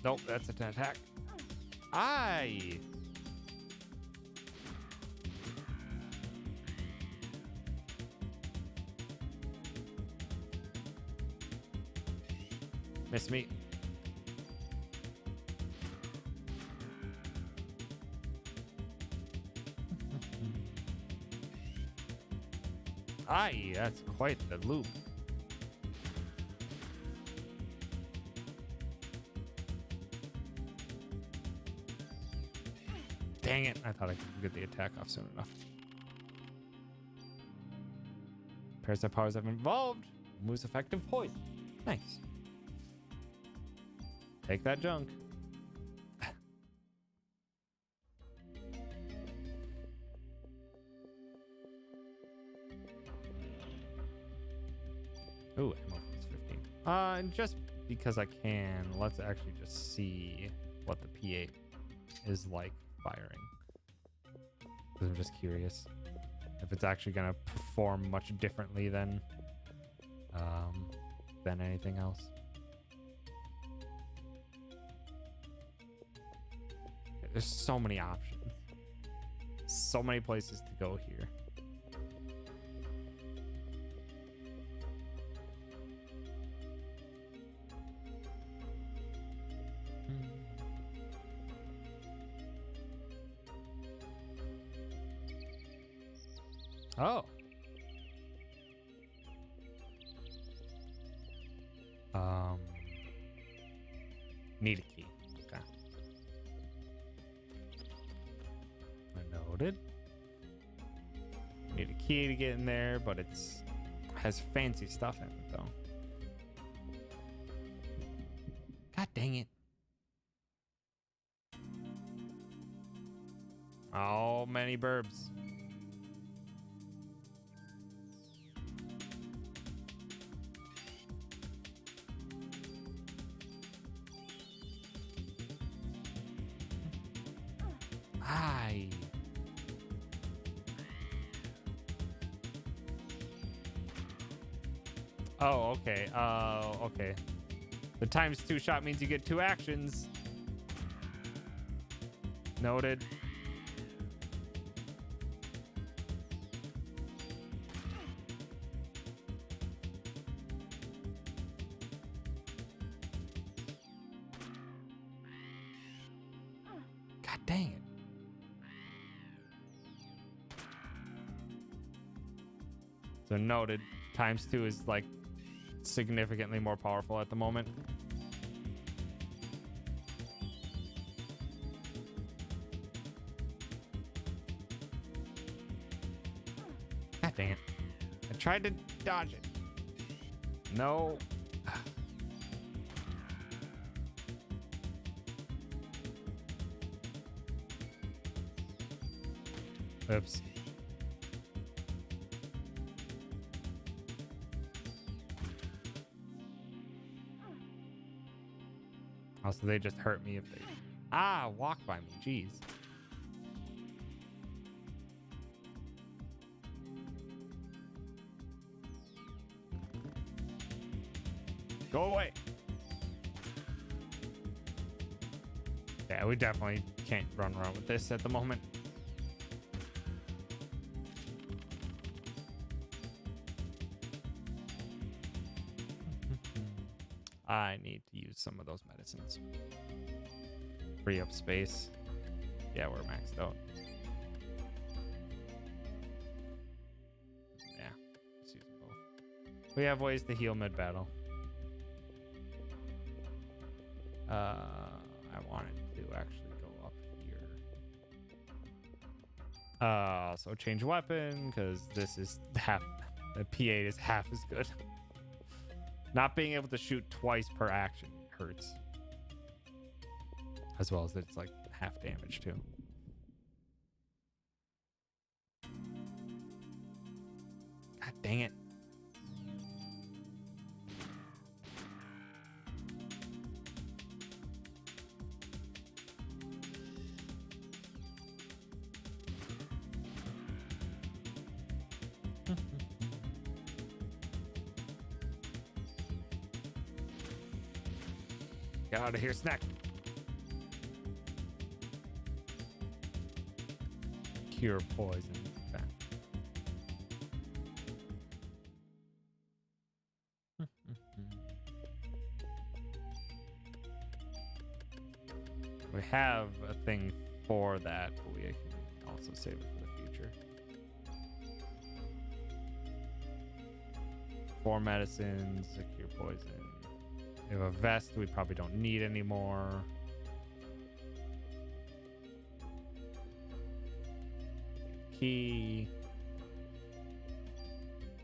Nope, that's an attack. Aye. Miss me. Aye, that's quite the loop. Dang it. I thought I could get the attack off soon enough. Parasite powers have evolved. Moves effective poison. Nice. Take that junk. Ooh, ammo is 15. And just because I can, let's actually just see what the P8 is like firing. Because I'm just curious if it's actually gonna perform much differently than anything else. There's so many options, so many places to go here. Oh. Need a key. Okay. Noted. Need a key to get in there, but has fancy stuff in it though. God dang it. Oh, many burbs. Hi. Oh, okay. Okay. The ×2 shot means you get 2 actions. Noted. God dang it. So noted. ×2 is like significantly more powerful at the moment. God dang it. I tried to dodge it. No. Oops. Also, they just hurt me if they... walk by me. Jeez. Go away. Yeah, we definitely can't run around with this at the moment. I need to use some of those medicines. Free up space. Yeah, we're maxed out. Yeah, let's use them both. We have ways to heal mid-battle. I wanted to actually go up here. So change weapon, because this is half... The P8 is half as good. Not being able to shoot twice per action hurts. As well as it's like half damage too. God dang it. Get out of here, snack. Cure poison. Okay. We have a thing for that, but we can also save it for the future. 4 medicines, a cure poison. We have a vest we probably don't need anymore. Key.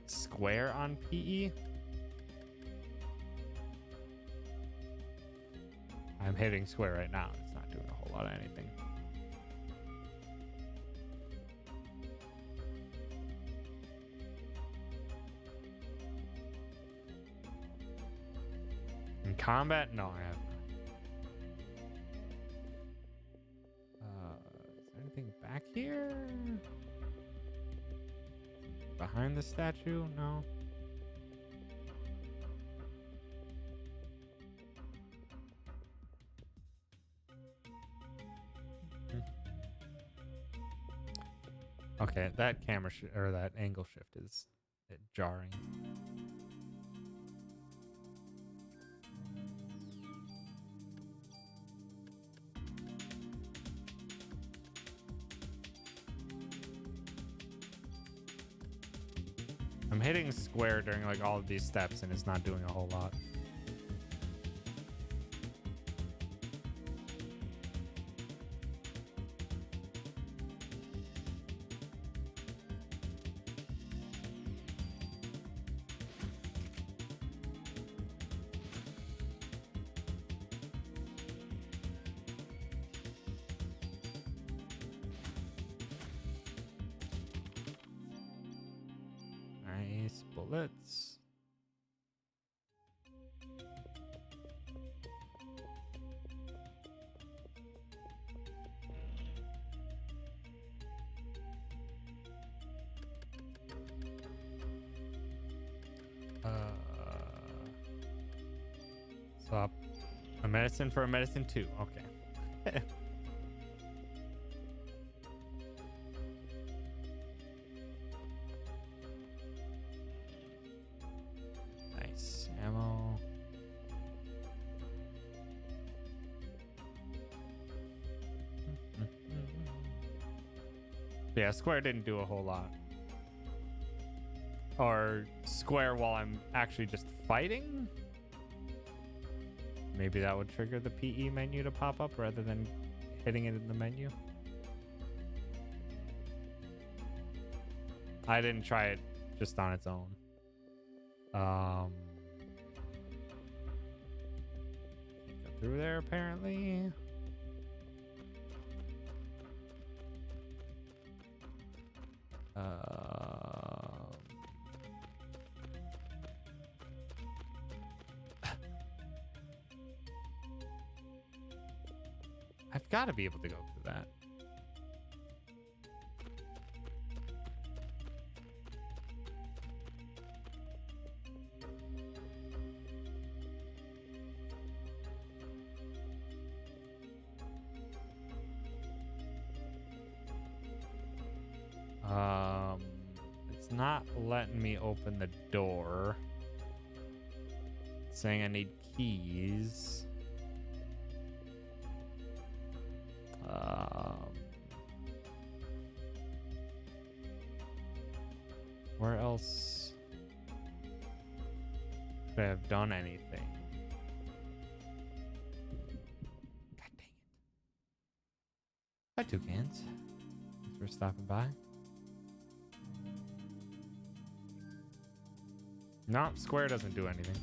Square on PE. I'm hitting square right now. It's not doing a whole lot of anything. In combat? No, I have not. Is there anything back here? Behind the statue? No. Okay, that camera or that angle shift is jarring. I'm hitting square during like all of these steps and it's not doing a whole lot. Nice bullets. Swap a medicine for a medicine 2. Okay. Nice ammo. Yeah, square didn't do a whole lot. Or square while I'm actually just fighting? Maybe that would trigger the PE menu to pop up rather than hitting it in the menu. I didn't try it just on its own. Can't go through there apparently. I've got to be able to go through that. It's not letting me open the door. It's saying I need keys. Where else could I have done anything? God dang it. Hi, Toucans. Thanks for stopping by. No, square doesn't do anything.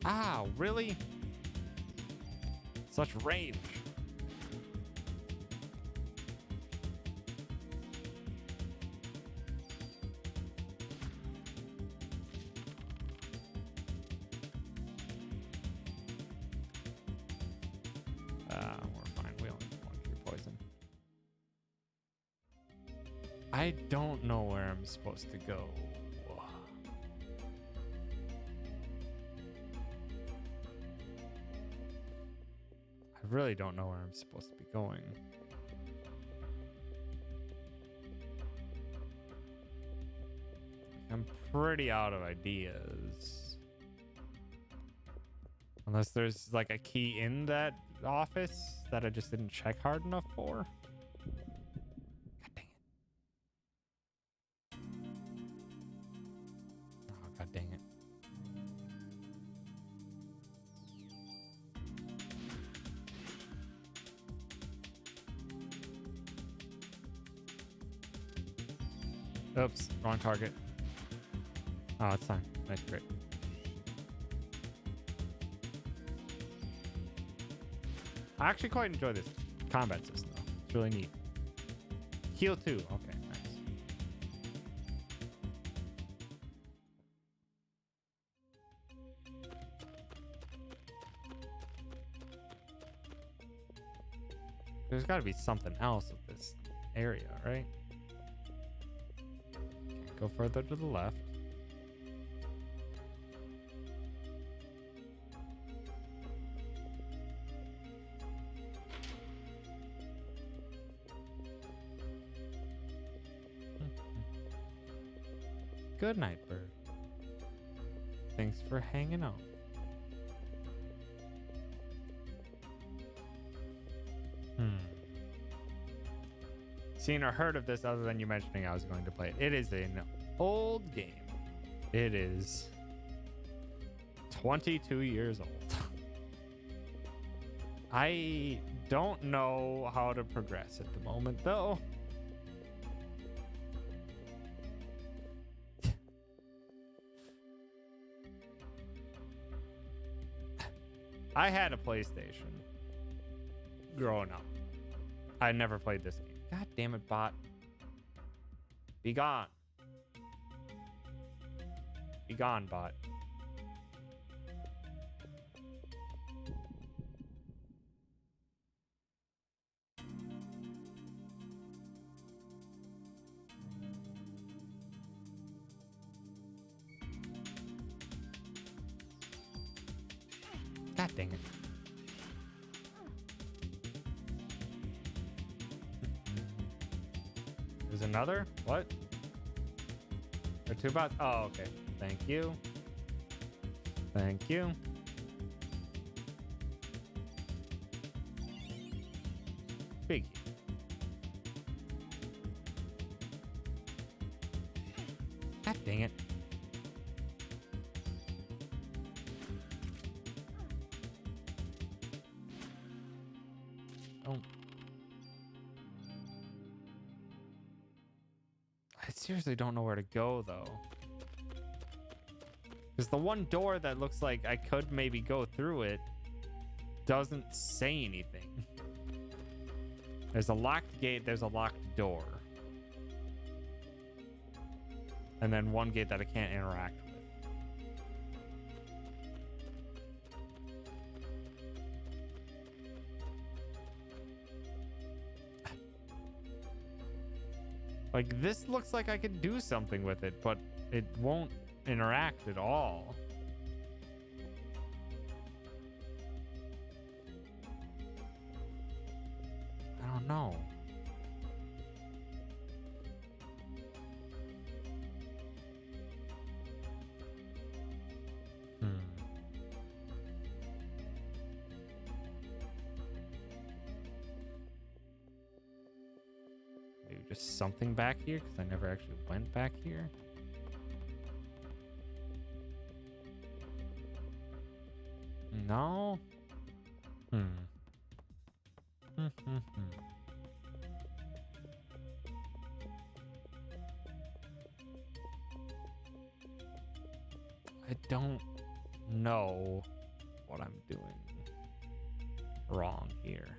Ow, really? Such rage. We're fine. We only want your poison. I don't know where I'm supposed to go. I really don't know where I'm supposed to be going. I'm pretty out of ideas. Unless there's like a key in that office that I just didn't check hard enough for. God dang it. Oh, god dang it. Oops, wrong target. Oh, it's fine. Nice, great. I actually quite enjoy this combat system, though. It's really neat. Heal 2. Okay, nice. There's got to be something else with this area, right? Go further to the left. Good night, bird. Thanks for hanging out. Seen or heard of this other than you mentioning I was going to play it. It is an old game. It is 22 years old. I don't know how to progress at the moment, though. I had a PlayStation growing up. I never played this game. God damn it, bot. Be gone. Be gone, bot. God dang it. There's another? What? Or two bots? Oh, okay. Thank you. Thank you. Big. God dang it. Oh. I seriously don't know where to go, though. Because the one door that looks like I could maybe go through it doesn't say anything. There's a locked gate, there's a locked door. And then one gate that I can't interact with. Like, this looks like I could do something with it, but it won't interact at all. I don't know. Maybe just something back here, because I never actually went back here. No? I don't know what I'm doing wrong here.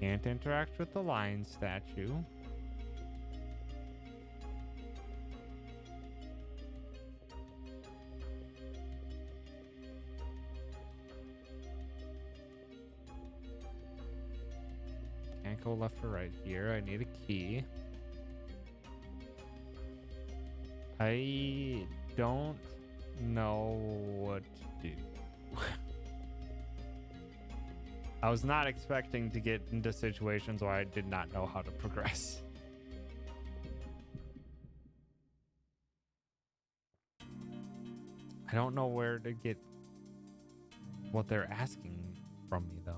Can't interact with the lion statue. Can't go left or right here. I need a key. I don't know what to do. I was not expecting to get into situations where I did not know how to progress. I don't know where to get what they're asking from me, though.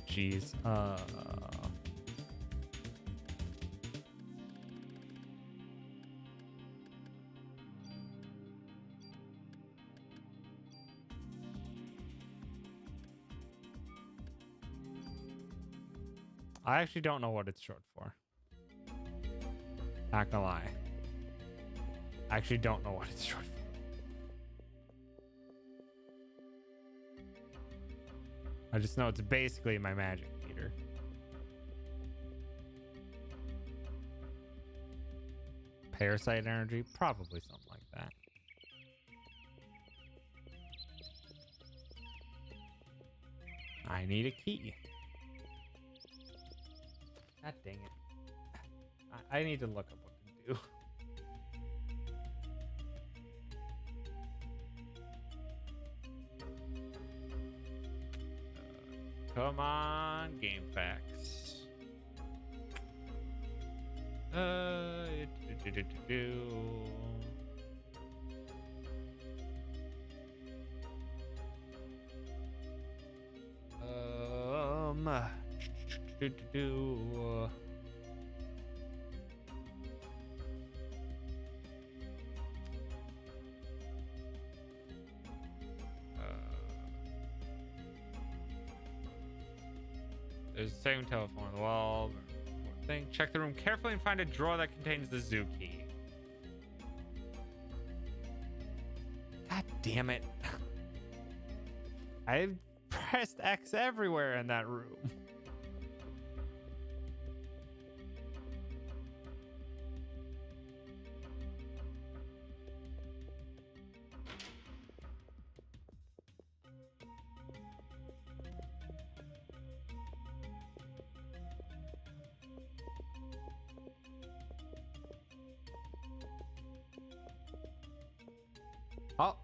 Jeez. I actually don't know what it's short for. Not gonna lie. I actually don't know what it's short for. I just know it's basically my magic meter. Parasite energy? Probably something like that. I need a key. God dang it. I need to look up what to do. Come on, game facts. There's the same telephone on the wall. Thing. Check the room carefully and find a drawer that contains the zoo key. God damn it. I pressed X everywhere in that room. Oh.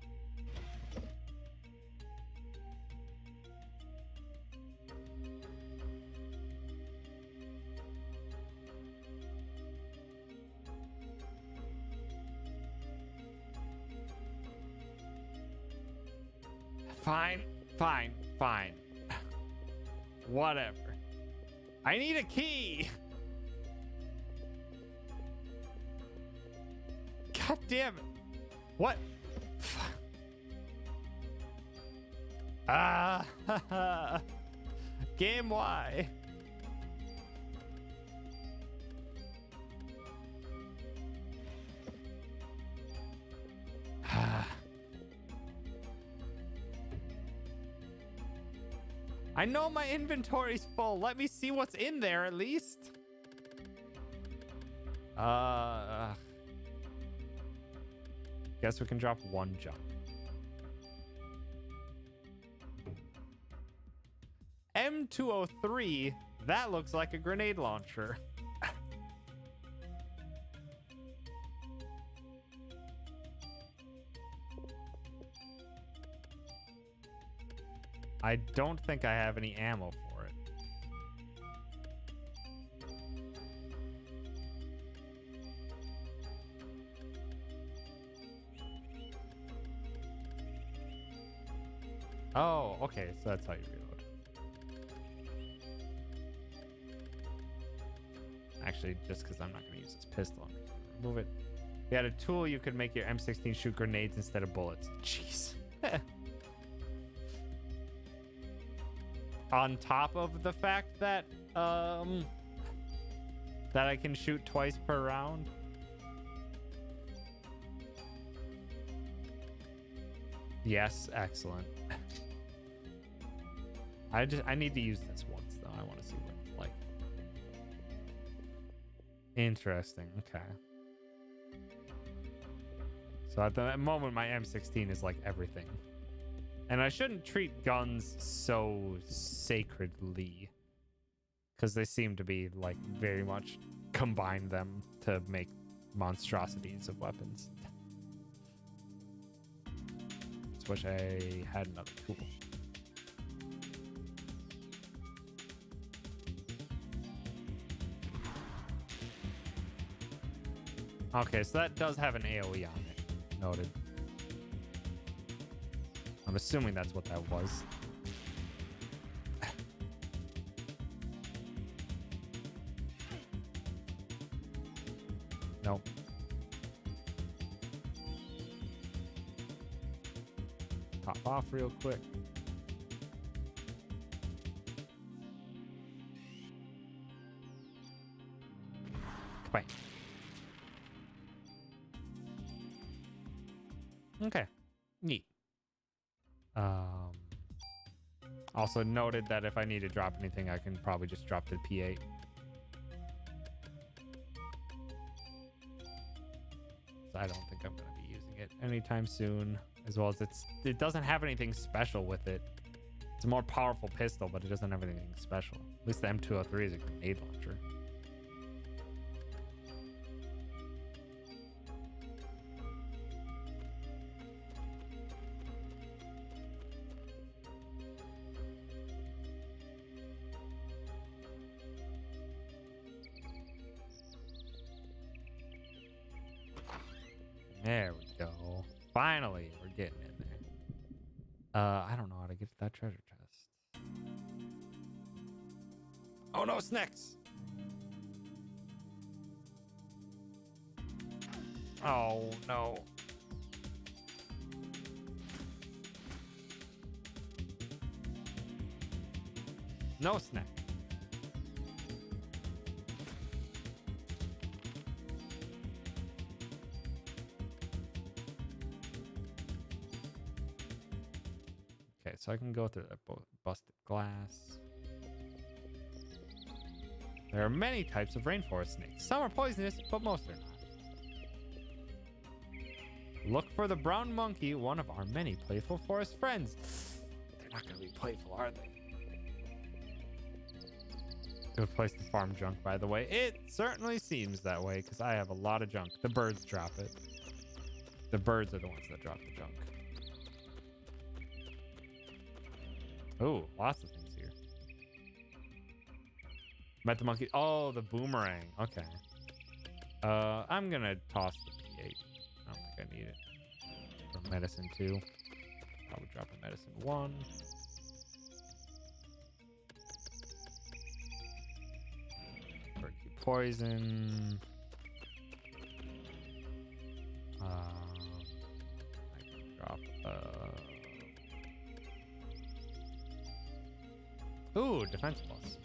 Fine. Whatever. I need a key. God damn it. What? Game Y. I know my inventory's full. Let me see what's in there at least. Guess we can drop one junk. M203, that looks like a grenade launcher. I don't think I have any ammo for it. Oh, okay, so that's how you reload. Actually, just because I'm not going to use this pistol, I'm just going to remove it. If you had a tool, you could make your M16 shoot grenades instead of bullets. Jeez. On top of the fact that that I can shoot twice per round. Yes, excellent. I need to use this once though. I want to see what it's like. Interesting. Okay. So at the moment, my M16 is like everything. And I shouldn't treat guns so sacredly, because they seem to be like very much combine them to make monstrosities of weapons. Just wish I had another tool. Okay, so that does have an AoE on it. Noted. I'm assuming that's what that was. Nope. Pop off real quick. Quack. Okay. Neat. Also noted that if I need to drop anything, I can probably just drop the P8. So I don't think I'm going to be using it anytime soon. As well as it doesn't have anything special with it. It's a more powerful pistol, but it doesn't have anything special. At least the M203 is a grenade launcher. There we go. Finally, we're getting in there. I don't know how to get to that treasure chest. Oh no, snacks! Oh no. No snack. Okay, so I can go through that busted glass. There are many types of rainforest snakes. Some are poisonous, but most are not. Look for the brown monkey, one of our many playful forest friends. They're not going to be playful, are they? Good place to farm junk, by the way. It certainly seems that way, because I have a lot of junk. The birds drop it. The birds are the ones that drop the junk. Oh, lots of things here. Met the monkey. Oh, the boomerang. Okay. I'm gonna toss the P8. I don't think I need it. For medicine 2. Probably drop a medicine 1. Perky poison. I can drop ooh, defense plus.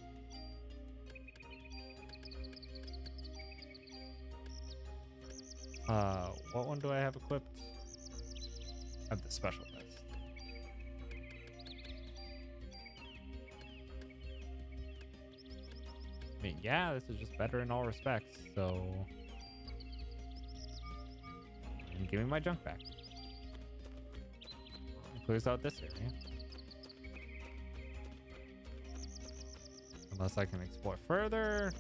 What one do I have equipped? I have the special vest. I mean, yeah, this is just better in all respects, so... And give me my junk back. Clears out this area. Unless I can explore further.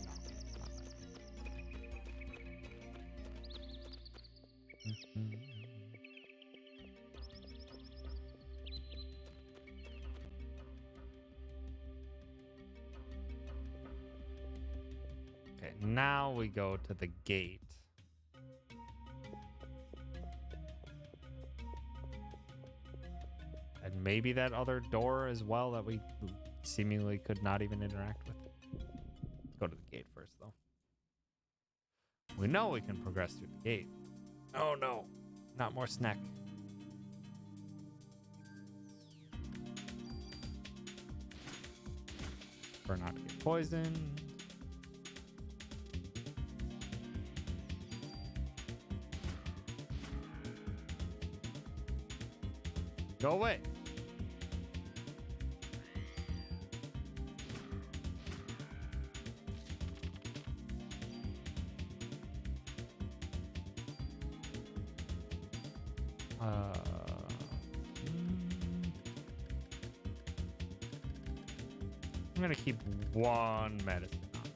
No. Okay, now we go to the gate. And maybe that other door as well that we seemingly could not even interact with. Let's go to the gate first, though. We know we can progress through the gate. Oh, no. Not more snack. For not to get poisoned. Go away. I'm gonna keep one medicine on.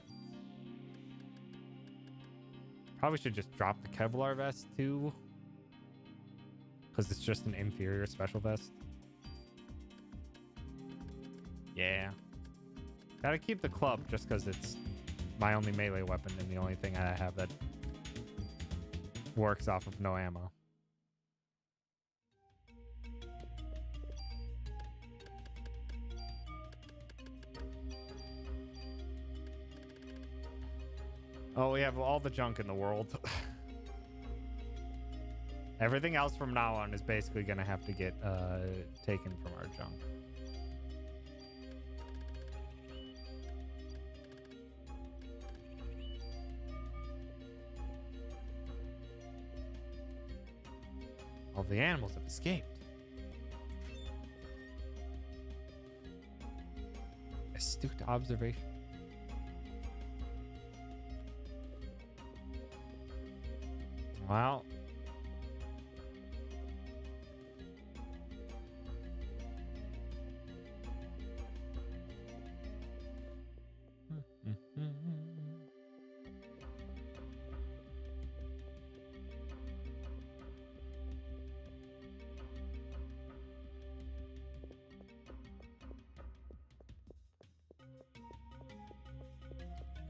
Probably should just drop the Kevlar vest too, because it's just an inferior special vest. Yeah. Gotta keep the club just because it's my only melee weapon and the only thing I have that works off of no ammo. Oh, we have all the junk in the world. Everything else from now on is basically going to have to get taken from our junk. All the animals have escaped. Astute observation. Well.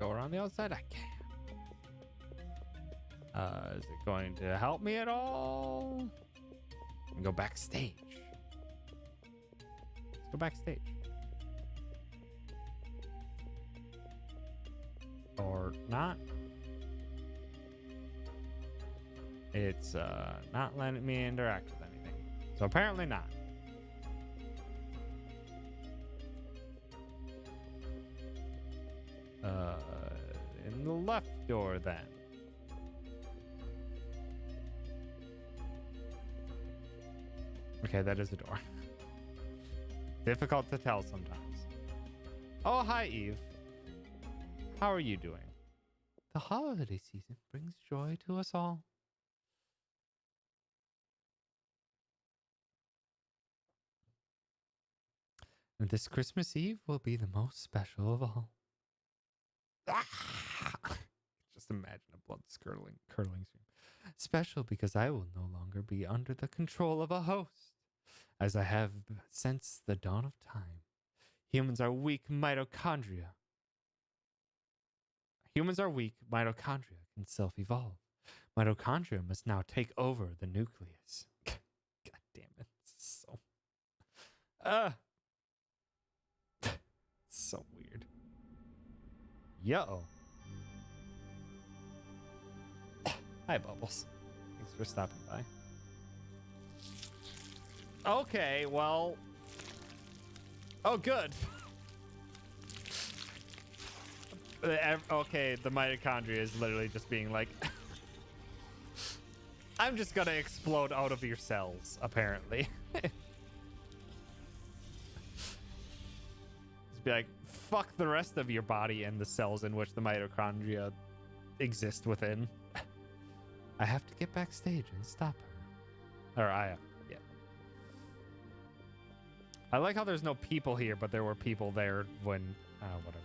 Go around the outside? I can. Is it going to help me at all? Go backstage. Let's go backstage. Or not. It's not letting me interact with anything. So apparently not. In the left door then. Okay, that is a door. Difficult to tell sometimes. Oh, hi, Eve. How are you doing? The holiday season brings joy to us all. And this Christmas Eve will be the most special of all. Just imagine a blood curling scream. Special because I will no longer be under the control of a host, as I have since the dawn of time. Humans are weak mitochondria. Mitochondria can self-evolve. Mitochondria must now take over the nucleus. God damn it. This is so weird. Yo. Hi, Bubbles. Thanks for stopping by. Okay, well. Oh, good. Okay, the mitochondria is literally just being like, I'm just gonna explode out of your cells, apparently. Just be like, fuck the rest of your body and the cells in which the mitochondria exist within. I have to get backstage and stop her. Or yeah. I like how there's no people here, but there were people there when, whatever.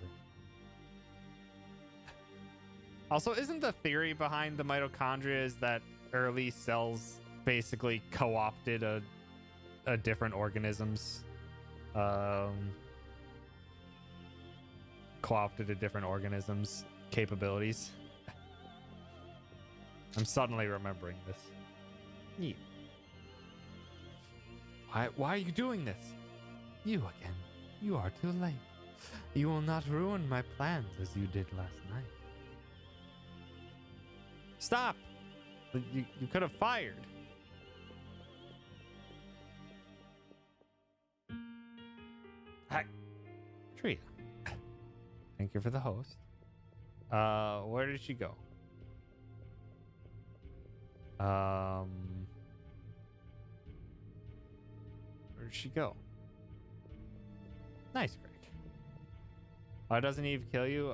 Also, isn't the theory behind the mitochondria is that early cells basically co-opted a different organism's capabilities? I'm suddenly remembering this. You. Why are you doing this? You again. You are too late. You will not ruin my plans as you did last night. Stop! You could have fired. Hi. Tria. Thank you for the host. Where did she go? Where did she go? Nice, Greg. Why doesn't Eve kill you?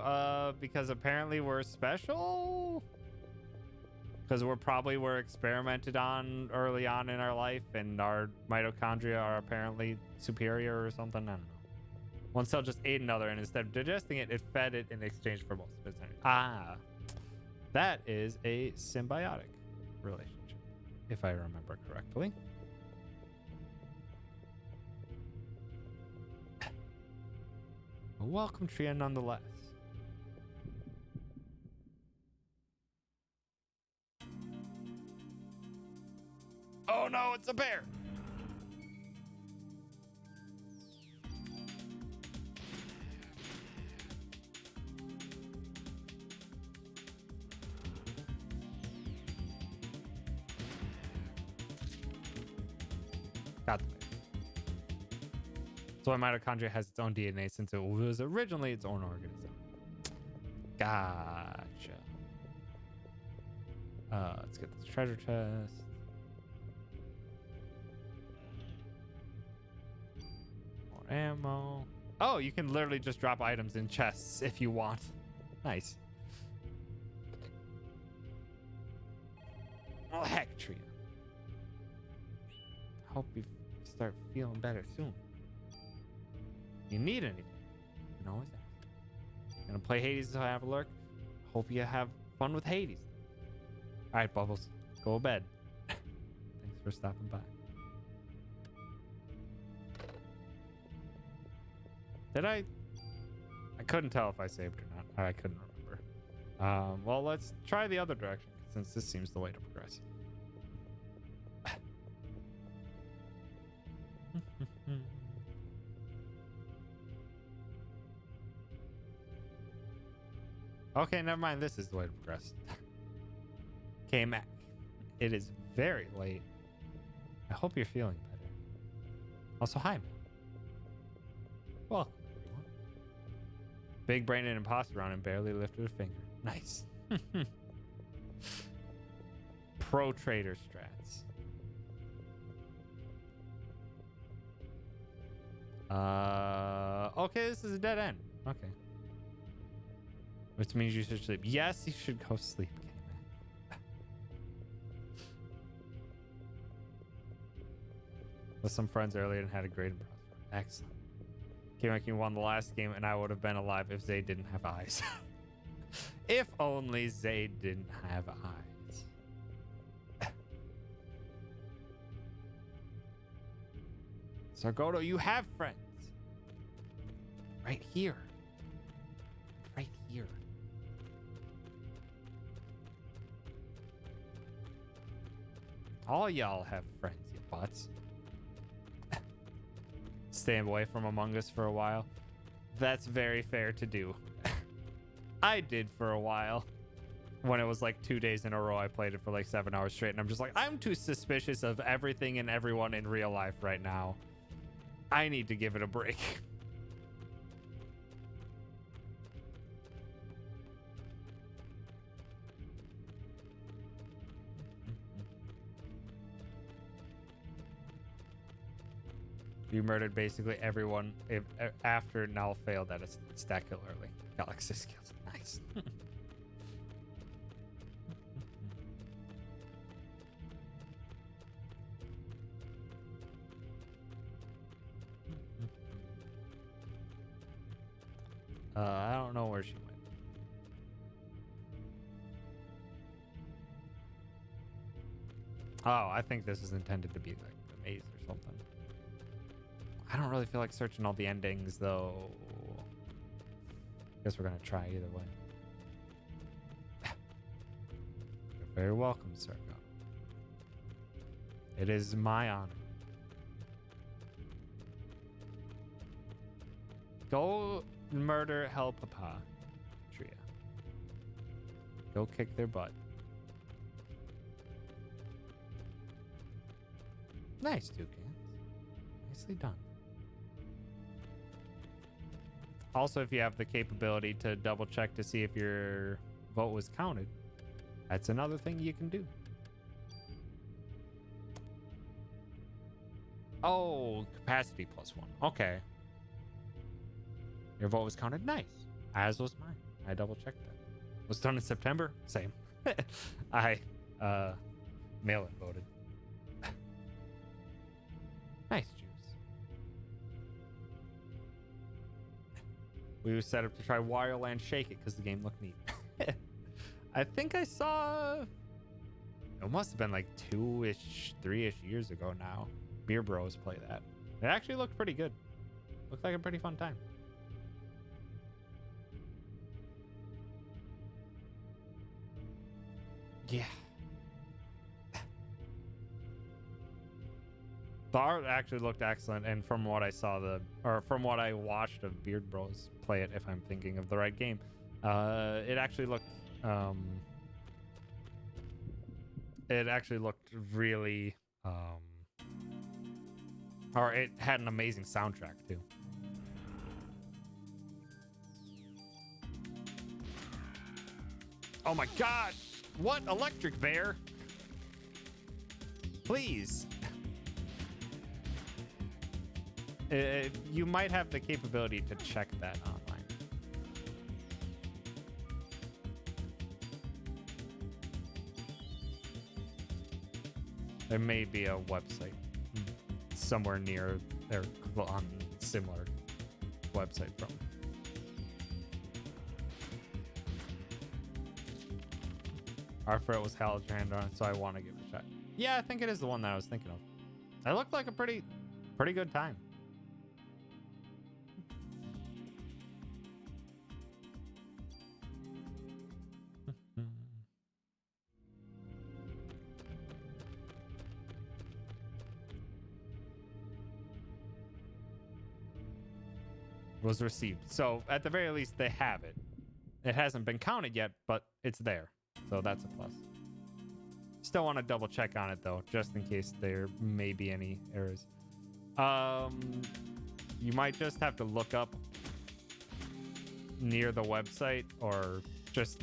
Because apparently we're special? Because we're experimented on early on in our life, and our mitochondria are apparently superior or something. I don't know. One cell just ate another, and instead of digesting it, it fed it in exchange for most of its energy. Ah, that is a symbiotic relationship, if I remember correctly. Welcome, Tria, nonetheless. Oh no, it's a bear! Got the bear. So mitochondria has its own DNA since it was originally its own organism. Gotcha. Let's get this treasure chest. More ammo. Oh, you can literally just drop items in chests if you want. Nice. Oh, heck, Tria. Hope you start feeling better soon. You need anything? You can always ask. Gonna play Hades until I have a lurk. Hope you have fun with Hades. All right, Bubbles, go to bed. Thanks for stopping by. Did I couldn't tell if I saved or not. I couldn't remember. Well, let's try the other direction since this seems the way to progress. Okay, never mind. This is the way to progress. K-Mac. It is very late. I hope you're feeling better. Also, hi, man. Welcome, everyone. Big brain and imposter on him barely lifted a finger. Nice. Pro trader strats. Okay, this is a dead end. Okay. Which means you should sleep. Yes, you should go sleep. Okay, with some friends earlier and had a great impressive. Excellent. K-Mac won the last game and I would have been alive if Zay didn't have eyes. If only Zay didn't have eyes. Sargoto, you have friends. Right here. Right here. All y'all have friends, you butts. Staying away from Among Us for a while. That's very fair to do. I did for a while. When it was like 2 days in a row, I played it for like 7 hours straight. And I'm just like, I'm too suspicious of everything and everyone in real life right now. I need to give it a break. You murdered basically everyone after Null failed at a stack kill early. Galaxy kills. Nice. I don't know where she went. Oh, I think this is intended to be like a maze or something. I don't really feel like searching all the endings, though. Guess we're gonna try either way. You're very welcome, Sergo. It is my honor. Go murder Hell Papa, Tria. Go kick their butt. Nice, Toucan. Nicely done. Also, if you have the capability to double check to see if your vote was counted, that's another thing you can do. Oh, capacity +1. Okay. Your vote was counted. Nice. As was mine. I double checked that. Was done in September. Same. I mail-in voted. Nice, Juice. We were set up to try Wireland Shake It because the game looked neat. I think I saw... It must have been like 2-ish, 3-ish years ago now. Beer Bros play that. It actually looked pretty good. Looked like a pretty fun time. Yeah. The art actually looked excellent, and from what I saw, from what I watched of Beard Bros play it, if I'm thinking of the right game, it actually looked, really, or it had an amazing soundtrack too. Oh my God! What? Electric Bear? Please. You might have the capability to check that online. There may be a website somewhere near or on similar website from. Arthur was Haldrand on it, so I want to give it a shot. Yeah, I think it is the one that I was thinking of. It looked like a pretty good time. Was received. So at the very least, they have it. It hasn't been counted yet, but it's there. So that's a plus. Still want to double check on it though, just in case there may be any errors. You might just have to look up near the website, or just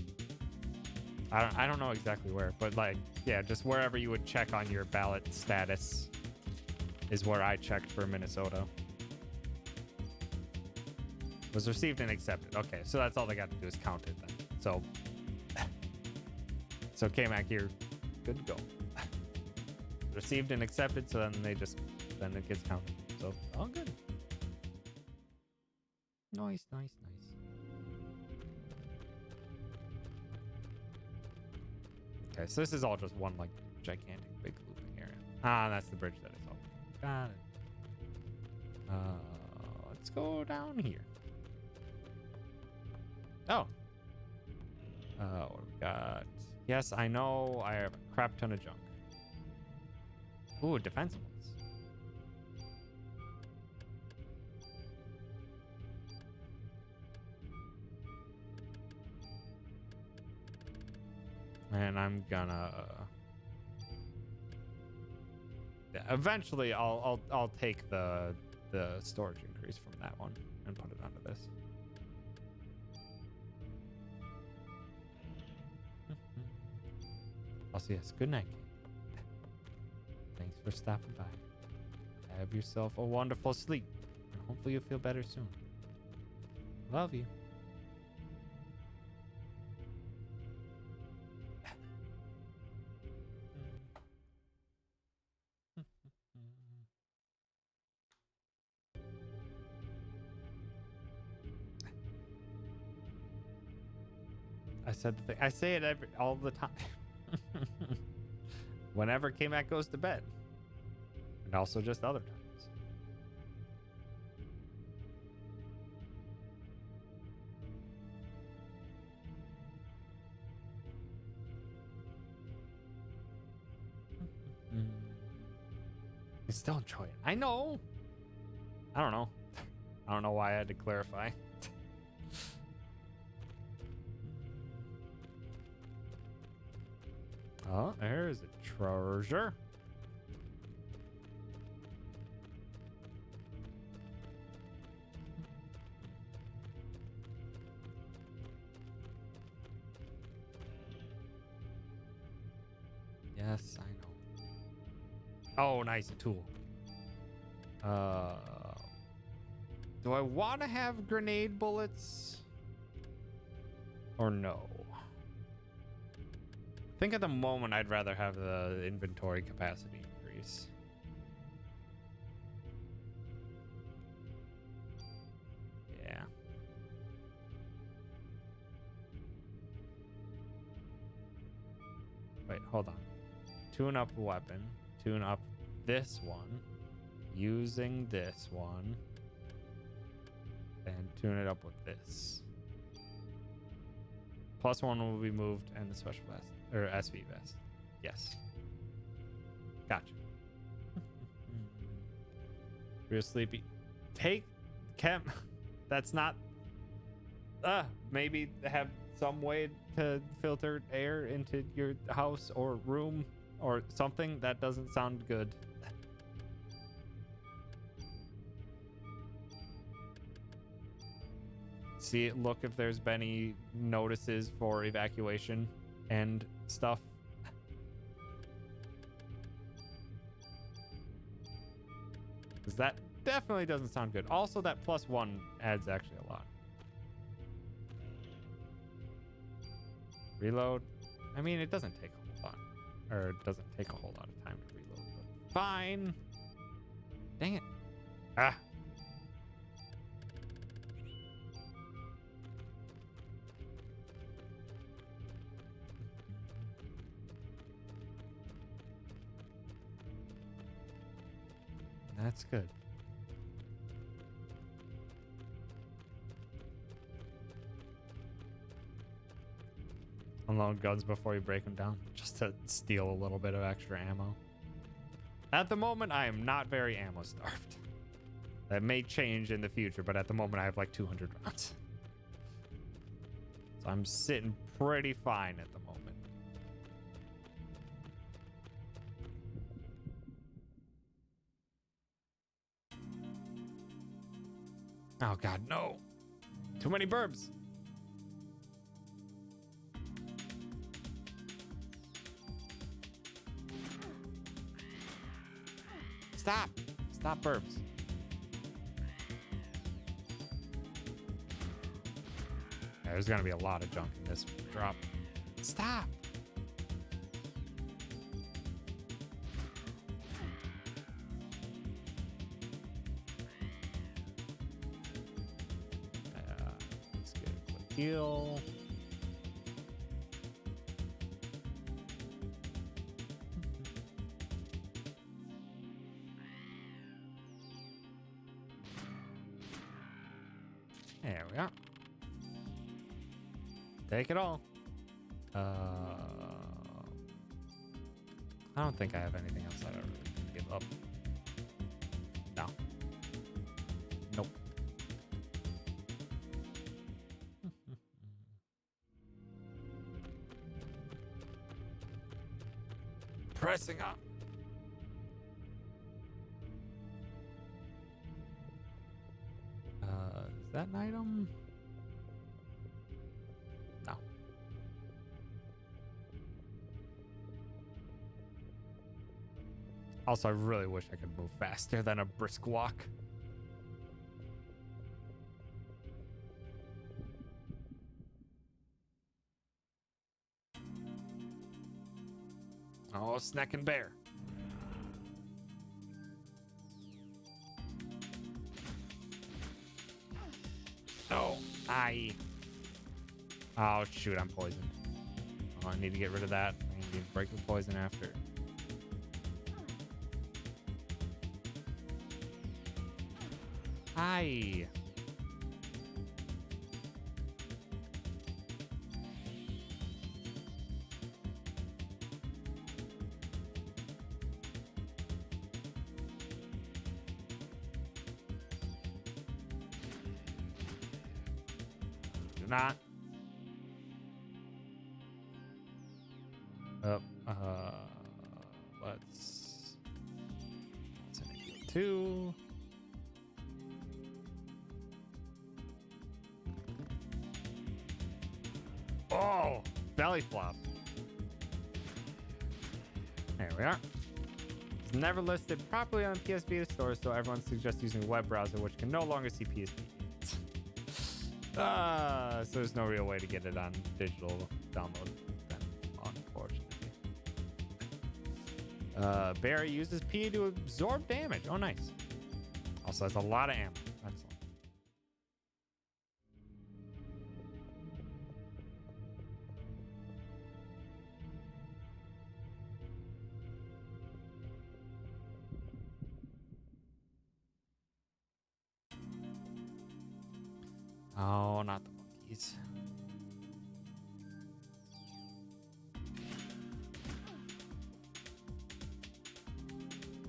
I don't know exactly where, but like, yeah, just wherever you would check on your ballot status is where I checked for Minnesota. Was received and accepted. Okay, so that's all they got to do is count it then. So K-Mac here, good to go. Received and accepted, so then then it gets counted. So all good. Nice. Okay, so this is all just one like gigantic big looping area. Ah, that's the bridge that is open. Got it. Let's go down here. Oh. What do we got? Yes, I know. I have a crap ton of junk. Ooh, defensibles. And I'm gonna eventually I'll take the storage increase from that one and put it onto this. Also, yes, good night. Thanks for stopping by. Have yourself a wonderful sleep, and hopefully you'll feel better soon. Love you. I said the thing. I say it all the time. Whenever K-Mac goes to bed. And also just other times. You still enjoy it. I know. I don't know. I don't know why I had to clarify. Oh, there's a treasure. Yes, I know. Oh, nice, a tool. Do I want to have grenade bullets? Or no? I think at the moment I'd rather have the inventory capacity increase. Yeah. Wait, hold on. Tune up weapon. Tune up this one. Using this one. And tune it up with this. +1 will be moved and the special vest. Or SV vest. Yes. Gotcha. Real sleepy. Take Chem. That's not. Maybe have some way to filter air into your house or room or something. That doesn't sound good. See, look if there's been any notices for evacuation and stuff. Because definitely doesn't sound good. Also, that +1 adds actually a lot. Reload. I mean, it doesn't take a whole lot. Or it doesn't take a whole lot of time to reload, but fine. Dang it. Ah. That's good. Unload guns before you break them down, just to steal a little bit of extra ammo. At the moment, I am not very ammo starved. That may change in the future, but at the moment, I have like 200 rounds. So I'm sitting pretty fine at the moment. Oh God, no. Too many burbs. Stop. Stop burbs. Yeah, there's gonna be a lot of junk in this drop. Stop. Let's get a quick heal. There we are. Take it all. I don't think I have anything else that I really can give up. No. Nope. Pressing up. Is that an item? No. Also, I really wish I could move faster than a brisk walk. Oh, snack and bear. No. Oh, shoot, I'm poisoned. Oh, I need to get rid of that. I need to break the poison after. Hi. Do not. Let's heal 2. Oh, belly flop. There we are. It's never listed properly on the PS Vita store, so everyone suggests using a web browser, which can no longer see PSP games. So there's no real way to get it on digital download, then, unfortunately. Barry uses P to absorb damage. Oh, nice. Also has a lot of ammo. Excellent. Oh, not the monkeys.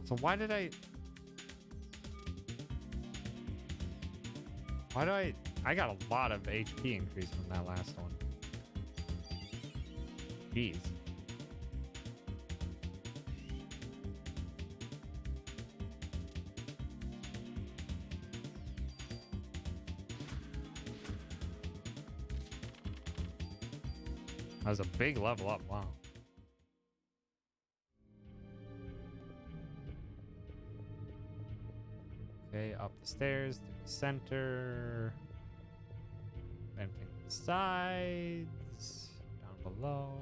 So why do I got a lot of HP increase from that last one. Jeez. That was a big level up. Wow. Okay, stairs to the center. Anything to the sides. Down below.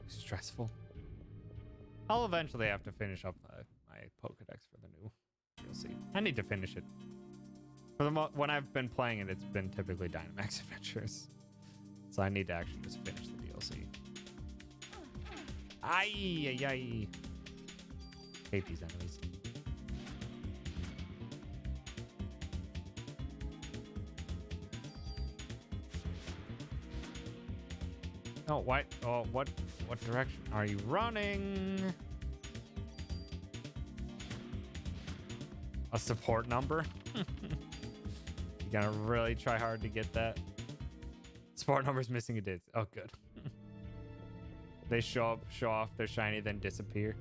Stressful. I'll eventually have to finish up my Pokedex for the new DLC. I need to finish it. For the when I've been playing it, it's been typically Dynamax Adventures. So I need to actually just finish the DLC. Ay, ay, ay. Hate these enemies. Oh, what? Oh, what direction are you running? A support number? You gotta really try hard to get that. Support number's missing a digit. Oh, good. They show off their shiny, then disappear.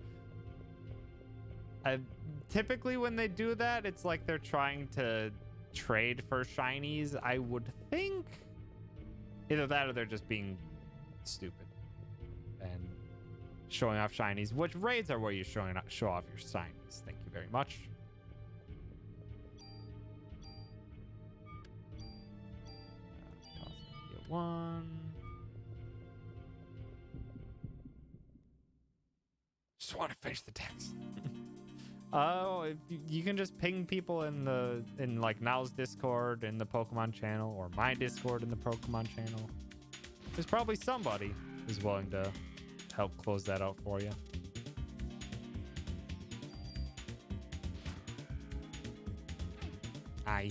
Typically, when they do that, it's like they're trying to trade for shinies. I would think either that or they're just being stupid and showing off shinies, which raids are where you show off your shinies. Thank you very much. Get one. Just want to finish the text. Oh, if you can just ping people in like Now's Discord in the Pokemon channel or my Discord in the Pokemon channel. There's probably somebody who's willing to help close that out for you. Aye.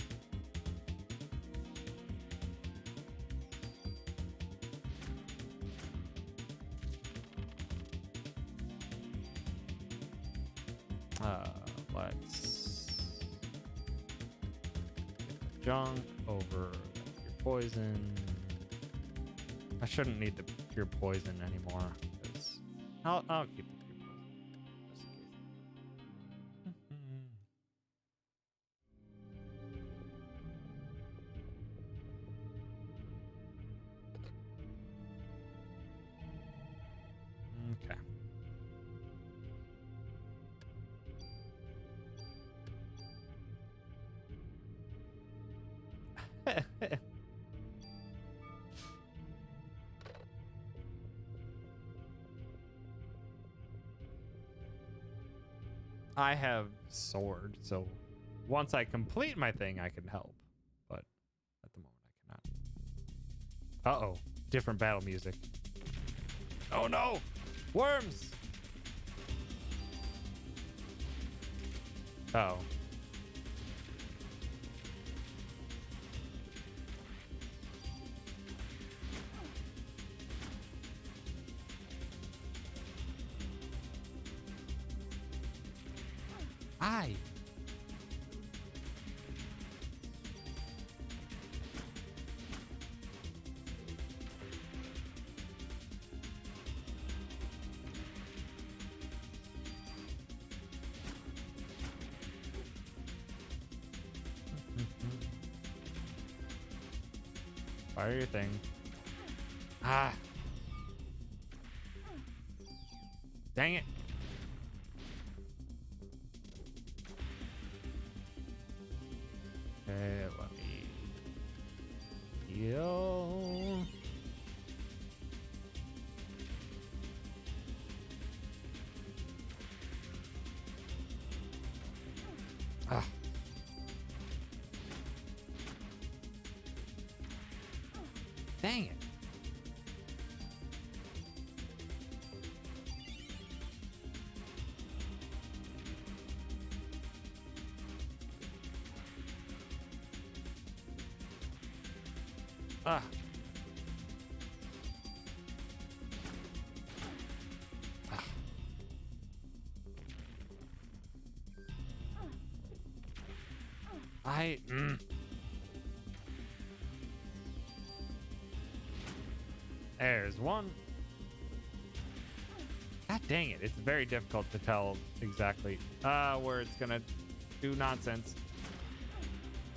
Let's get the junk over your poison. I shouldn't need the pure poison anymore. I'll keep the pure poison. Okay. I have sword, so once I complete my thing, I can help. But at the moment, I cannot. Uh-oh. Different battle music. Oh, no! Worms! Uh-oh. Aye. Fire your thing. Ah. Dang it. Okay, let me heal. Ah. Dang it. Ah. Ah. There's one. God dang it. It's very difficult to tell exactly where it's going to do nonsense.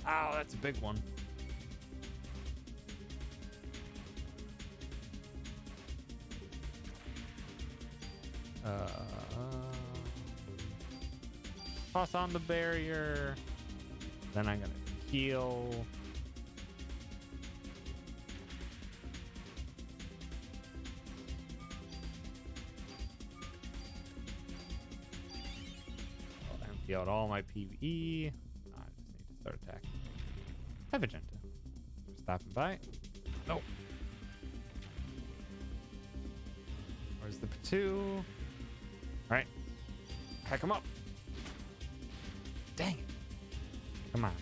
Oh, that's a big one. Toss on the barrier. Then I'm going to heal. I'll empty out all my PvE. I just need to start attacking. Hi, Magenta. Stopping by. Nope. Where's the P2? All right. Heck him up. Dang it. Come on.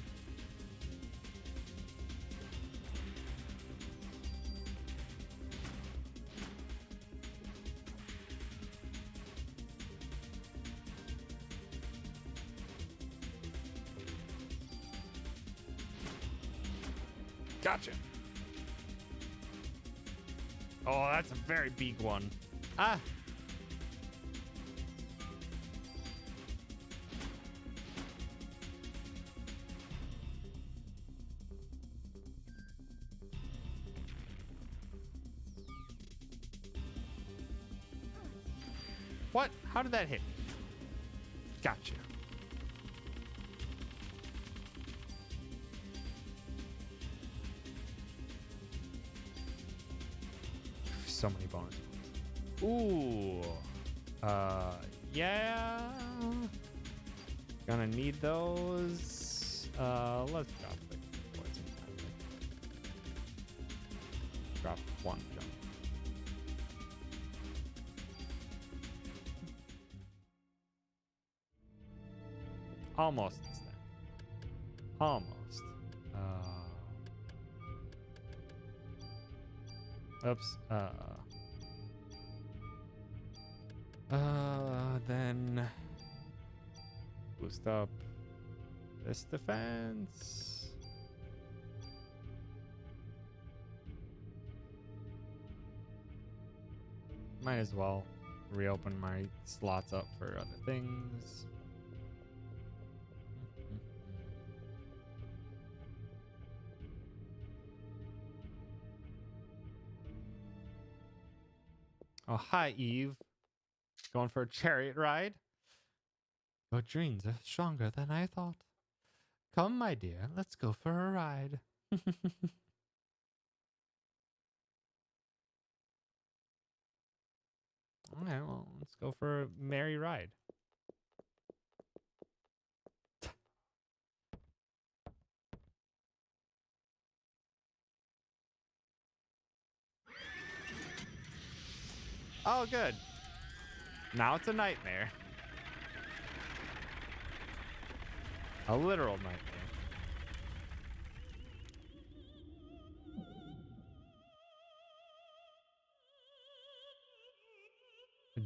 Gotcha. Oh, that's a very big one. Ah. What? How did that hit? Gotcha. So many bonus points. Ooh. Yeah. Gonna need those. Let's drop the poison. Drop one jump. Almost this time. Almost. Oops. Then boost up this defense. Might as well reopen my slots up for other things. Oh, hi, Eve. Going for a chariot ride? Your dreams are stronger than I thought. Come, my dear, let's go for a ride. Alright, well, let's go for a merry ride. Oh, good. Now it's a nightmare. A literal nightmare.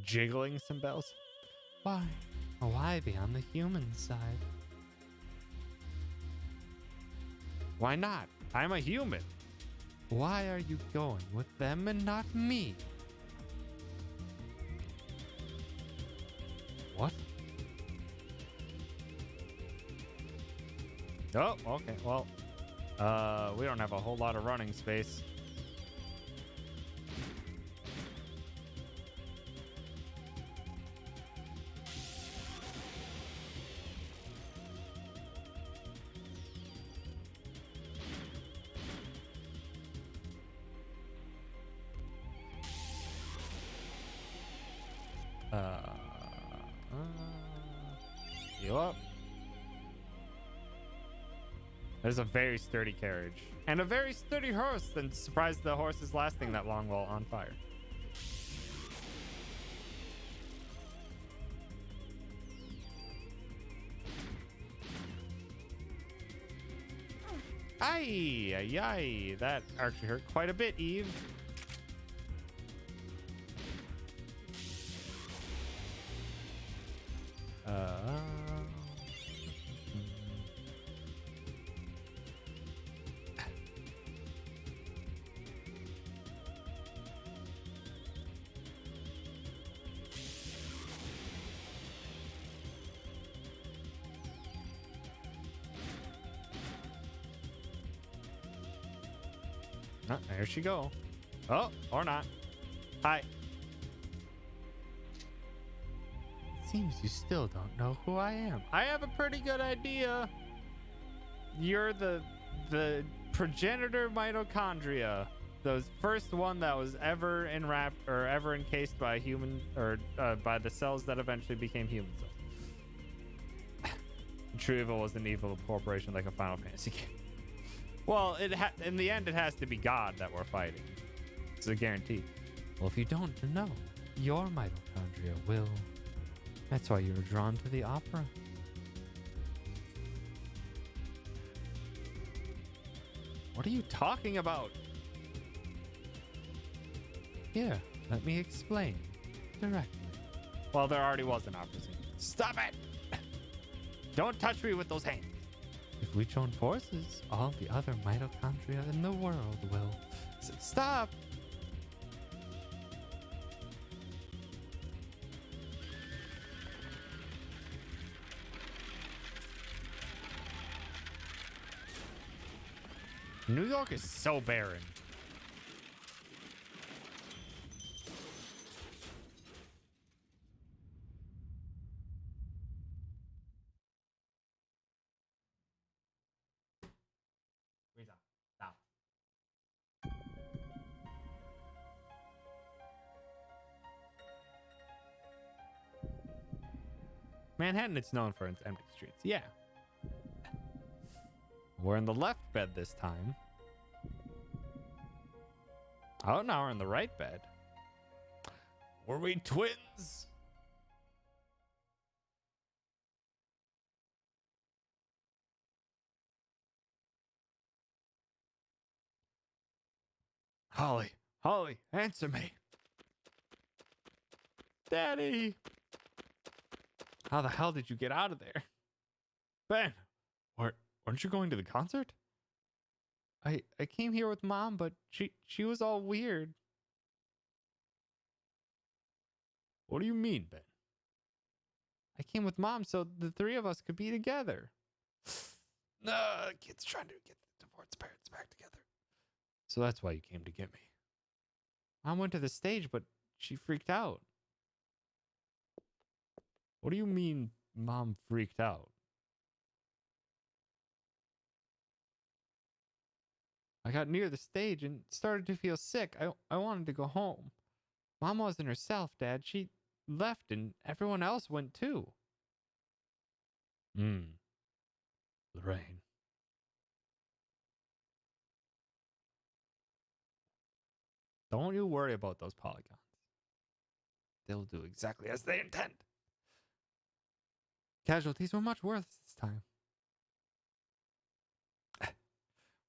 Jiggling some bells. Why? Why be on the human side? Why not? I'm a human. Why are you going with them and not me? What? Oh, okay. Well, we don't have a whole lot of running space. You up? There's a very sturdy carriage and a very sturdy horse. Then surprised the horse is lasting that long while on fire. Aye, aye, aye. That actually hurt quite a bit, Eve. Oh, there she go. Oh, or not. Hi. Seems you still don't know who I am. I have a pretty good idea. You're the progenitor mitochondria. The first one that was ever enwrapped or ever encased by a human or by the cells that eventually became human cells. True evil was an evil corporation like a Final Fantasy game. Well, in the end, it has to be God that we're fighting. It's a guarantee. Well, if you don't know, your mitochondria will. That's why you were drawn to the opera. What are you talking about? Here, let me explain directly. Well, there already was an opera scene. Stop it! Don't touch me with those hands. If we join forces, all the other mitochondria in the world will... Stop! New York is so barren. Stop. Manhattan is known for its empty streets. Yeah. We're in the left bed this time. Oh, now we're in the right bed. Were we twins? Holly, answer me. Daddy. How the hell did you get out of there? Ben, weren't you going to the concert? I came here with Mom, but she was all weird. What do you mean, Ben? I came with Mom so the three of us could be together. No, kid's trying to get the divorced parents back together. So that's why you came to get me. Mom went to the stage, but she freaked out. What do you mean, Mom freaked out? I got near the stage and started to feel sick. I wanted to go home. Mom wasn't herself, Dad. She left and everyone else went too. Lorraine. Don't you worry about those polygons. They'll do exactly as they intend. Casualties were much worse this time.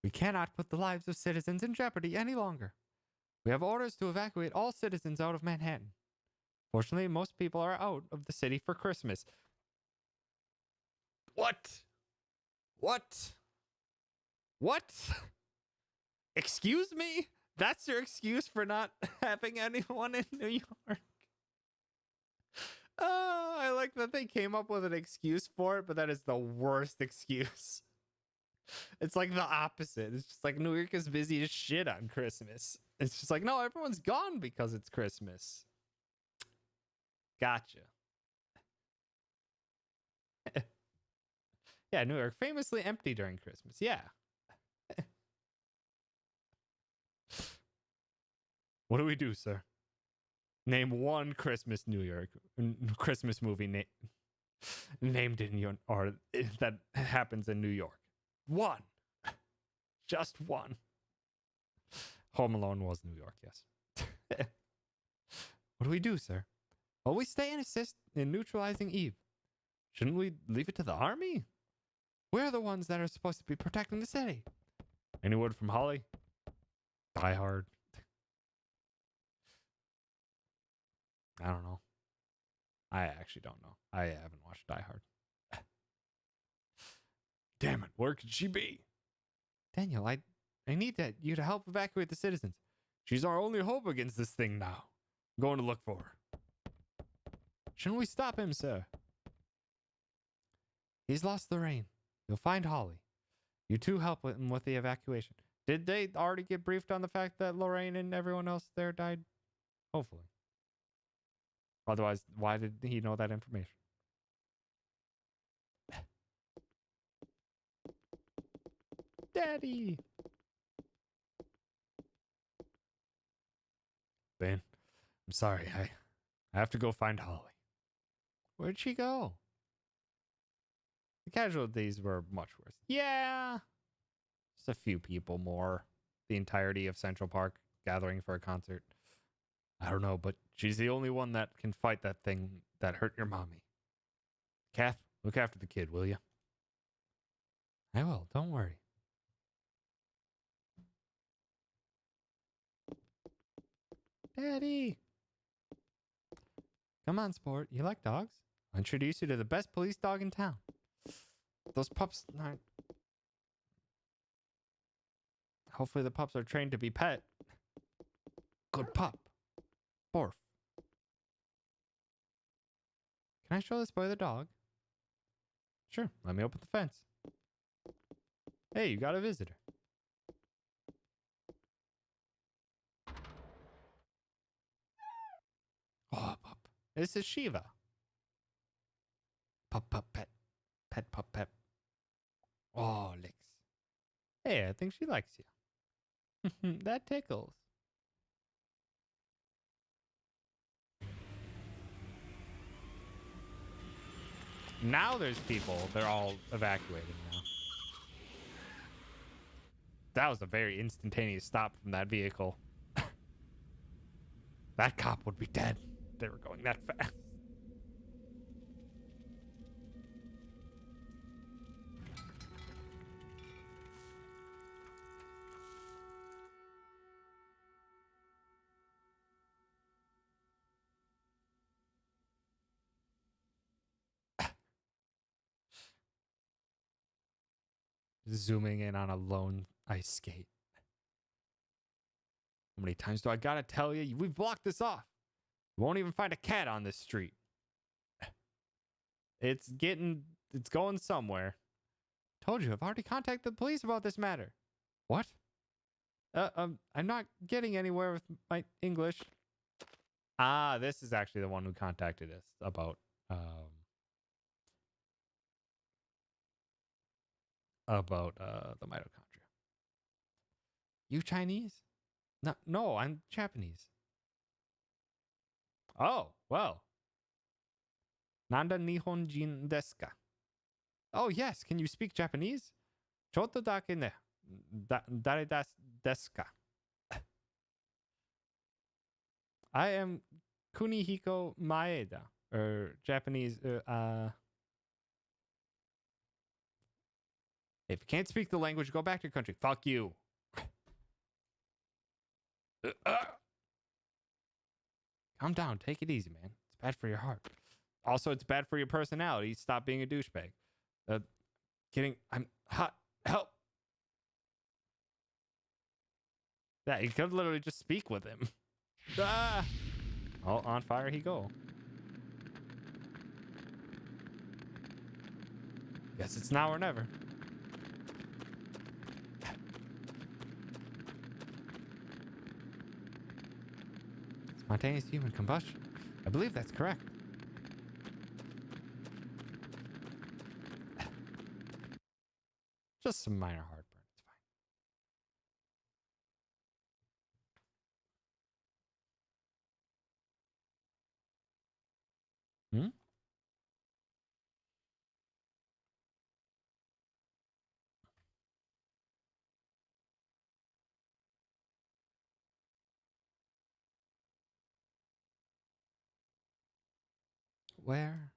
We cannot put the lives of citizens in jeopardy any longer. We have orders to evacuate all citizens out of Manhattan. Fortunately, most people are out of the city for Christmas. What? Excuse me? That's your excuse for not having anyone in New York? Oh, I like that they came up with an excuse for it, but that is the worst excuse. It's like the opposite. It's just like New York is busy as shit on Christmas. It's just like, no, everyone's gone because it's Christmas. Gotcha. Yeah, New York famously empty during Christmas. Yeah. What do we do, sir? Name one Christmas Christmas movie named in your or that happens in New York. One. Just one. Home Alone was New York, yes. What do we do, sir? Well, we stay and assist in neutralizing Eve. Shouldn't we leave it to the army? We're the ones that are supposed to be protecting the city. Any word from Holly? Die Hard. I don't know. I actually don't know. I haven't watched Die Hard. Damn it, where could she be? Daniel, I need you to help evacuate the citizens. She's our only hope against this thing now. I'm going to look for her. Shouldn't we stop him, sir? He's lost Lorraine. You'll find Holly. You two help him with the evacuation. Did they already get briefed on the fact that Lorraine and everyone else there died? Hopefully. Otherwise, why did he know that information? Daddy! Ben, I'm sorry. I have to go find Holly. Where'd she go? The casualties were much worse. Yeah. Just a few people more. The entirety of Central Park gathering for a concert. I don't know, but she's the only one that can fight that thing that hurt your mommy. Kath, look after the kid, will you? I will. Don't worry. Daddy! Come on, sport. You like dogs? I'll introduce you to the best police dog in town. Those pups aren't... Hopefully the pups are trained to be pet. Good pup. Borf. Can I show this boy the dog? Sure. Let me open the fence. Hey, you got a visitor. Oh, pup. This is Shiva. Pup, pup, pet. Pet, pup, pet. Oh, licks. Hey, I think she likes you. That tickles. Now there's people. They're all evacuated now. That was a very instantaneous stop from that vehicle. That cop would be dead. They were going that fast. Zooming in on a lone ice skate. How many times do I gotta tell you? We've blocked this off. You won't even find a cat on this street. It's going somewhere. Told you, I've already contacted the police about this matter. What? I'm not getting anywhere with my English. Ah, this is actually the one who contacted us about the mitochondria. You Chinese? No, I'm Japanese. Oh, well. Nanda Nihonjin desu ka? Oh, yes. Can you speak Japanese? Chotto dake ne. Dare desu ka? I am Kunihiko Maeda, or Japanese. If you can't speak the language, go back to your country. Fuck you. Calm down. Take it easy, man. It's bad for your heart. Also, it's bad for your personality. Stop being a douchebag. Kidding. I'm hot. Help. Yeah, you could literally just speak with him. Ah! Oh, on fire he go. Guess it's now or never. Spontaneous human combustion. I believe that's correct. Just some minor heartburn. It's fine. Where?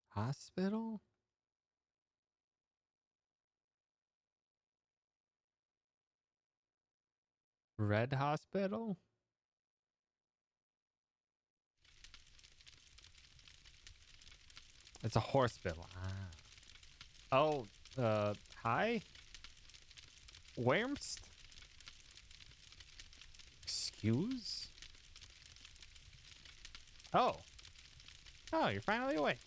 Hospital? Red Hospital? It's a hospital. Ah. Oh, hi? Wurmst? Hughes? Oh. Oh, you're finally awake.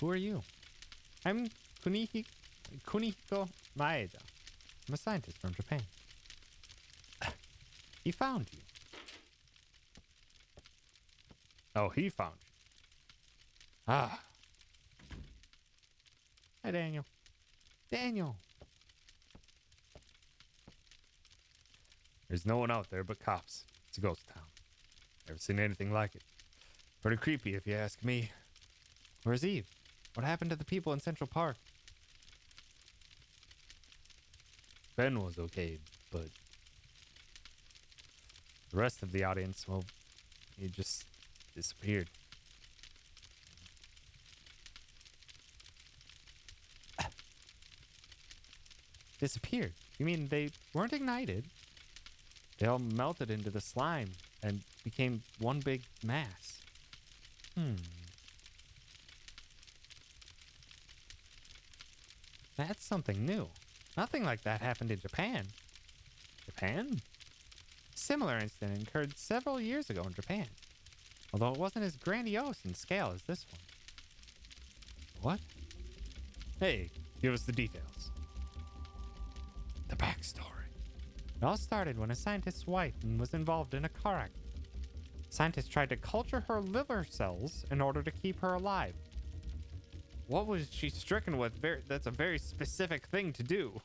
Who are you? I'm Kunihiko Maeda. I'm a scientist from Japan. He found you. Oh, he found you. Ah. Hi, Daniel. Daniel. There's no one out there but cops. It's a ghost town. Never seen anything like it. Pretty creepy if you ask me. Where's Eve? What happened to the people in Central Park? Ben was okay, but the rest of the audience, well, he just disappeared. Disappeared? You mean they weren't ignited? They all melted into the slime and became one big mass. That's something new. Nothing like that happened in Japan. Japan? A similar incident occurred several years ago in Japan, although it wasn't as grandiose in scale as this one. What? Hey, give us the details. The backstory. It all started when a scientist's wife was involved in a car accident. Scientists tried to culture her liver cells in order to keep her alive. What was she stricken with? That's a very specific thing to do.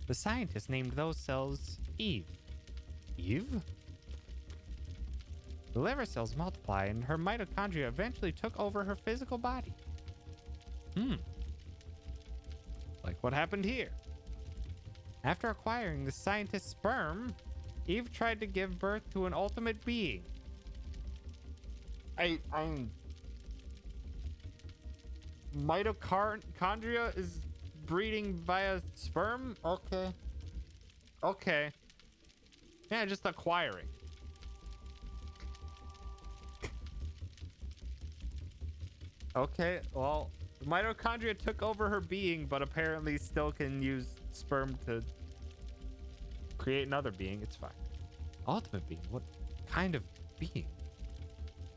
The scientist named those cells Eve. Eve? The liver cells multiply and her mitochondria eventually took over her physical body. Like what happened here? After acquiring the scientist's sperm, Eve tried to give birth to an ultimate being. I'm mitochondria is breeding via sperm? Okay. Yeah, just acquiring. Okay, well, mitochondria took over her being, but apparently still can use sperm to create another being. It's fine. Ultimate being? What kind of being?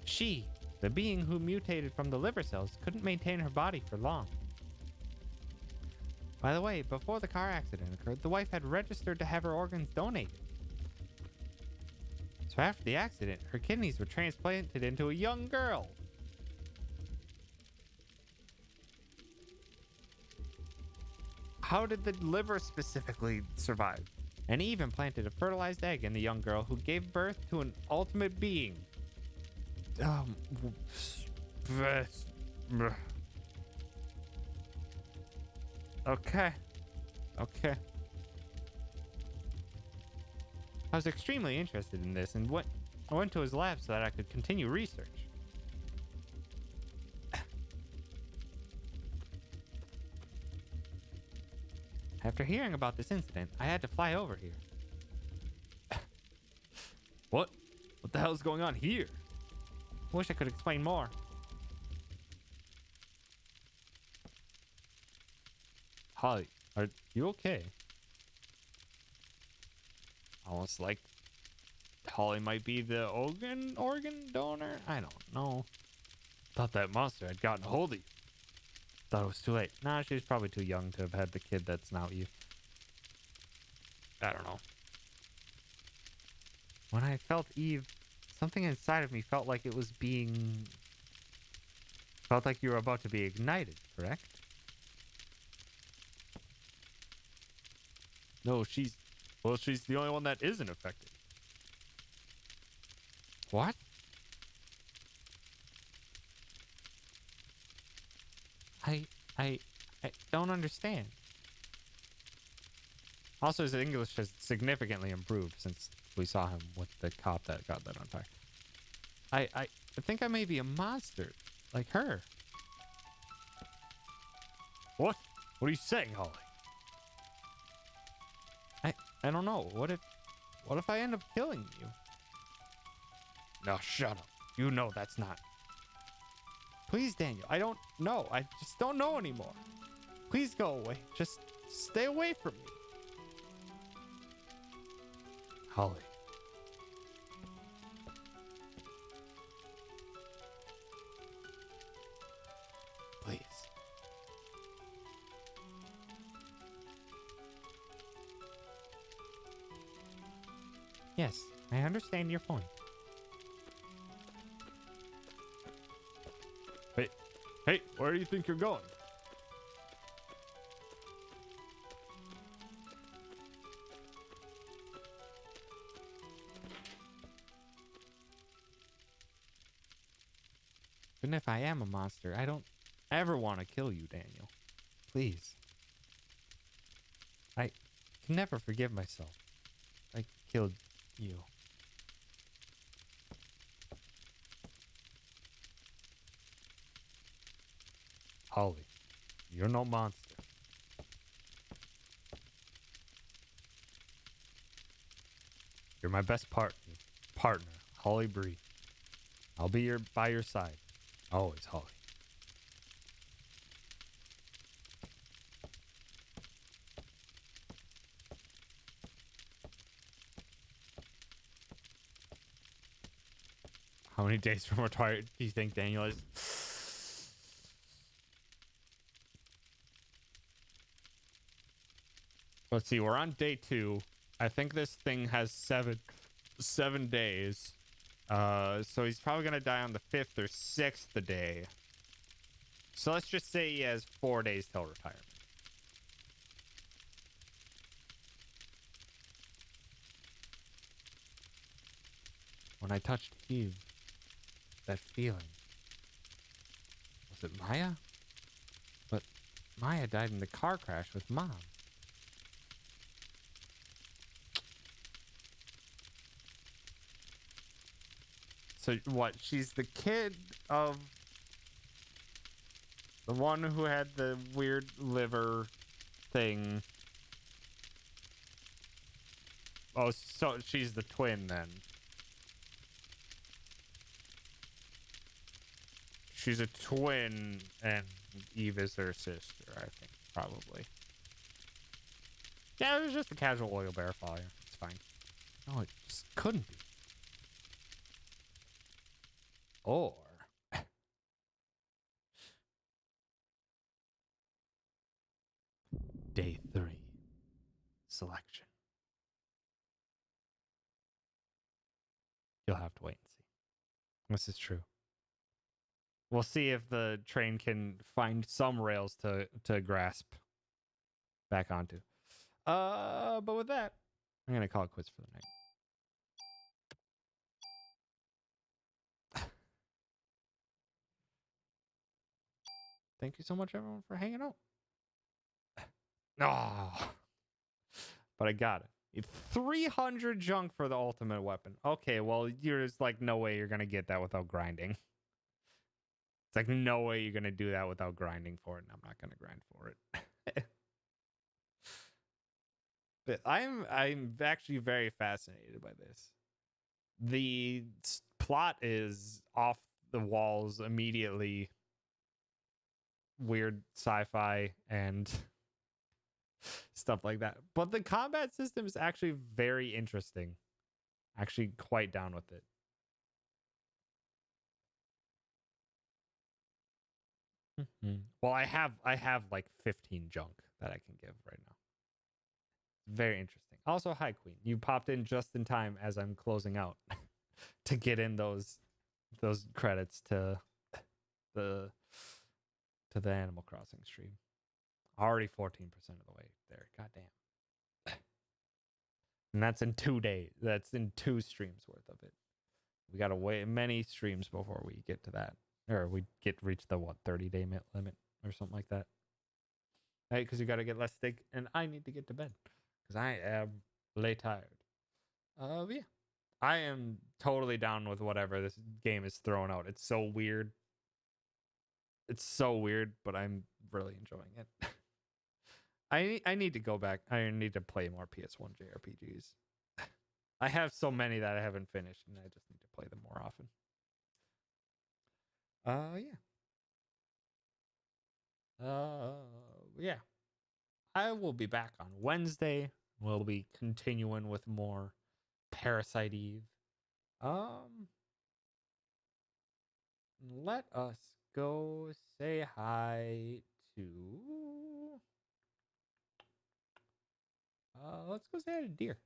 She, the being who mutated from the liver cells, couldn't maintain her body for long. By the way, before the car accident occurred, the wife had registered to have her organs donated. So after the accident, her kidneys were transplanted into a young girl. How did the liver specifically survive? And Eve implanted a fertilized egg in the young girl who gave birth to an ultimate being. Okay. I was extremely interested in this and I went to his lab so that I could continue research. After hearing about this incident, I had to fly over here. What? What the hell is going on here? I wish I could explain more. Holly, are you okay? Almost like Holly might be the organ donor? I don't know. Thought that monster had gotten a hold of you. Thought it was too late. Nah, she was probably too young to have had the kid that's now you. I don't know. When I felt Eve, something inside of me felt like it was being... Felt like you were about to be ignited, correct? No, she's the only one that isn't affected. What? I don't understand. Also, his English has significantly improved since we saw him with the cop that got that on fire. I think I may be a monster, like her. What? What are you saying, Holly? I don't know. What if I end up killing you? No, shut up. You know that's not. Please, Daniel. I don't know. I just don't know anymore. Please go away. Just stay away from me. Holly. Please. Yes, I understand your point. Hey, where do you think you're going? Even if I am a monster, I don't ever want to kill you, Daniel. Please. I can never forgive myself. I killed you. Holly, you're no monster. You're my best partner, Holly Bree. I'll be by your side. Always, Holly. How many days from retired do you think Daniel is? Let's see, we're on day 2. I think this thing has 7 days. So he's probably gonna die on the 5th or 6th day. So let's just say he has 4 days till retirement. When I touched Eve, that feeling, was it Maya? But Maya died in the car crash with Mom. So what? She's the kid of the one who had the weird liver thing. Oh, so she's the twin then. She's a twin and Eve is her sister, I think, probably. Yeah, it was just a casual oil bear fire. It's fine. No, it just couldn't be. Or day 3 selection. You'll have to wait and see. This is true. We'll see if the train can find some rails to grasp back onto. But with that, I'm gonna call it quits for the night. Thank you so much, everyone, for hanging out. Oh, but I got it. 300 junk for the ultimate weapon. Okay, well, there's like no way you're gonna get that without grinding. It's like no way you're gonna do that without grinding for it, and I'm not gonna grind for it. But I'm actually very fascinated by this. The plot is off the walls immediately. Weird sci-fi and stuff like that. But the combat system is actually very interesting. Actually quite down with it. Well, I have like 15 junk that I can give right now. Very interesting. Also, hi Queen. You popped in just in time as I'm closing out to get in those credits to the Animal Crossing stream. Already 14% of the way there. Goddamn. And that's in 2 days. That's in 2 streams worth of it. We gotta wait many streams before we get to that, or we reach the 30-day limit or something like that. Right? Because you gotta get less steak, and I need to get to bed because I am late tired. Yeah, I am totally down with whatever this game is throwing out. It's so weird. It's so weird, but I'm really enjoying it. I need to go back. I need to play more PS1 JRPGs. I have so many that I haven't finished, and I just need to play them more often. Yeah. Yeah. I will be back on Wednesday. We'll be continuing with more Parasite Eve. Um, Let us go say hi to. Let's go say hi to Deer.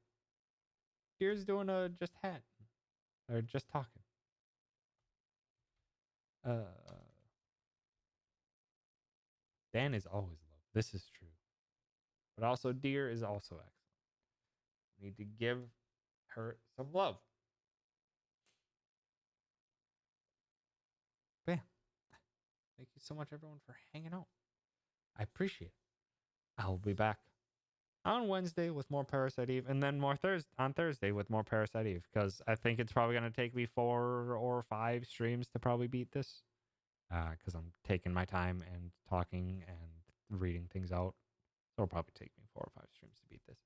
Deer's doing a just hat or just talking. Uh, Dan is always love. This is true, but also Deer is also excellent. We need to give her some love. But yeah, thank you so much, everyone, for hanging out. I appreciate it. I'll be back on Wednesday with more Parasite Eve, and then more on Thursday with more Parasite Eve, because I think it's probably going to take me 4 or 5 streams to probably beat this, because I'm taking my time and talking and reading things out. So it'll probably take me 4 or 5 streams to beat this.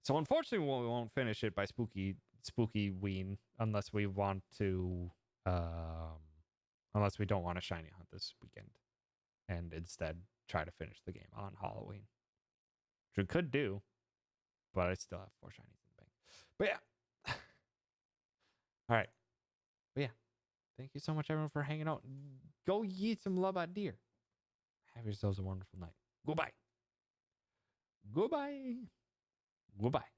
So unfortunately, we won't finish it by spooky ween unless we want to, unless we don't want to shiny hunt this weekend, and instead try to finish the game on Halloween, which we could do, but I still have 4 shinies in the bank. But yeah. All right. But yeah. Thank you so much, everyone, for hanging out. Go yeet some love at Deer. Have yourselves a wonderful night. Goodbye. Goodbye. Goodbye.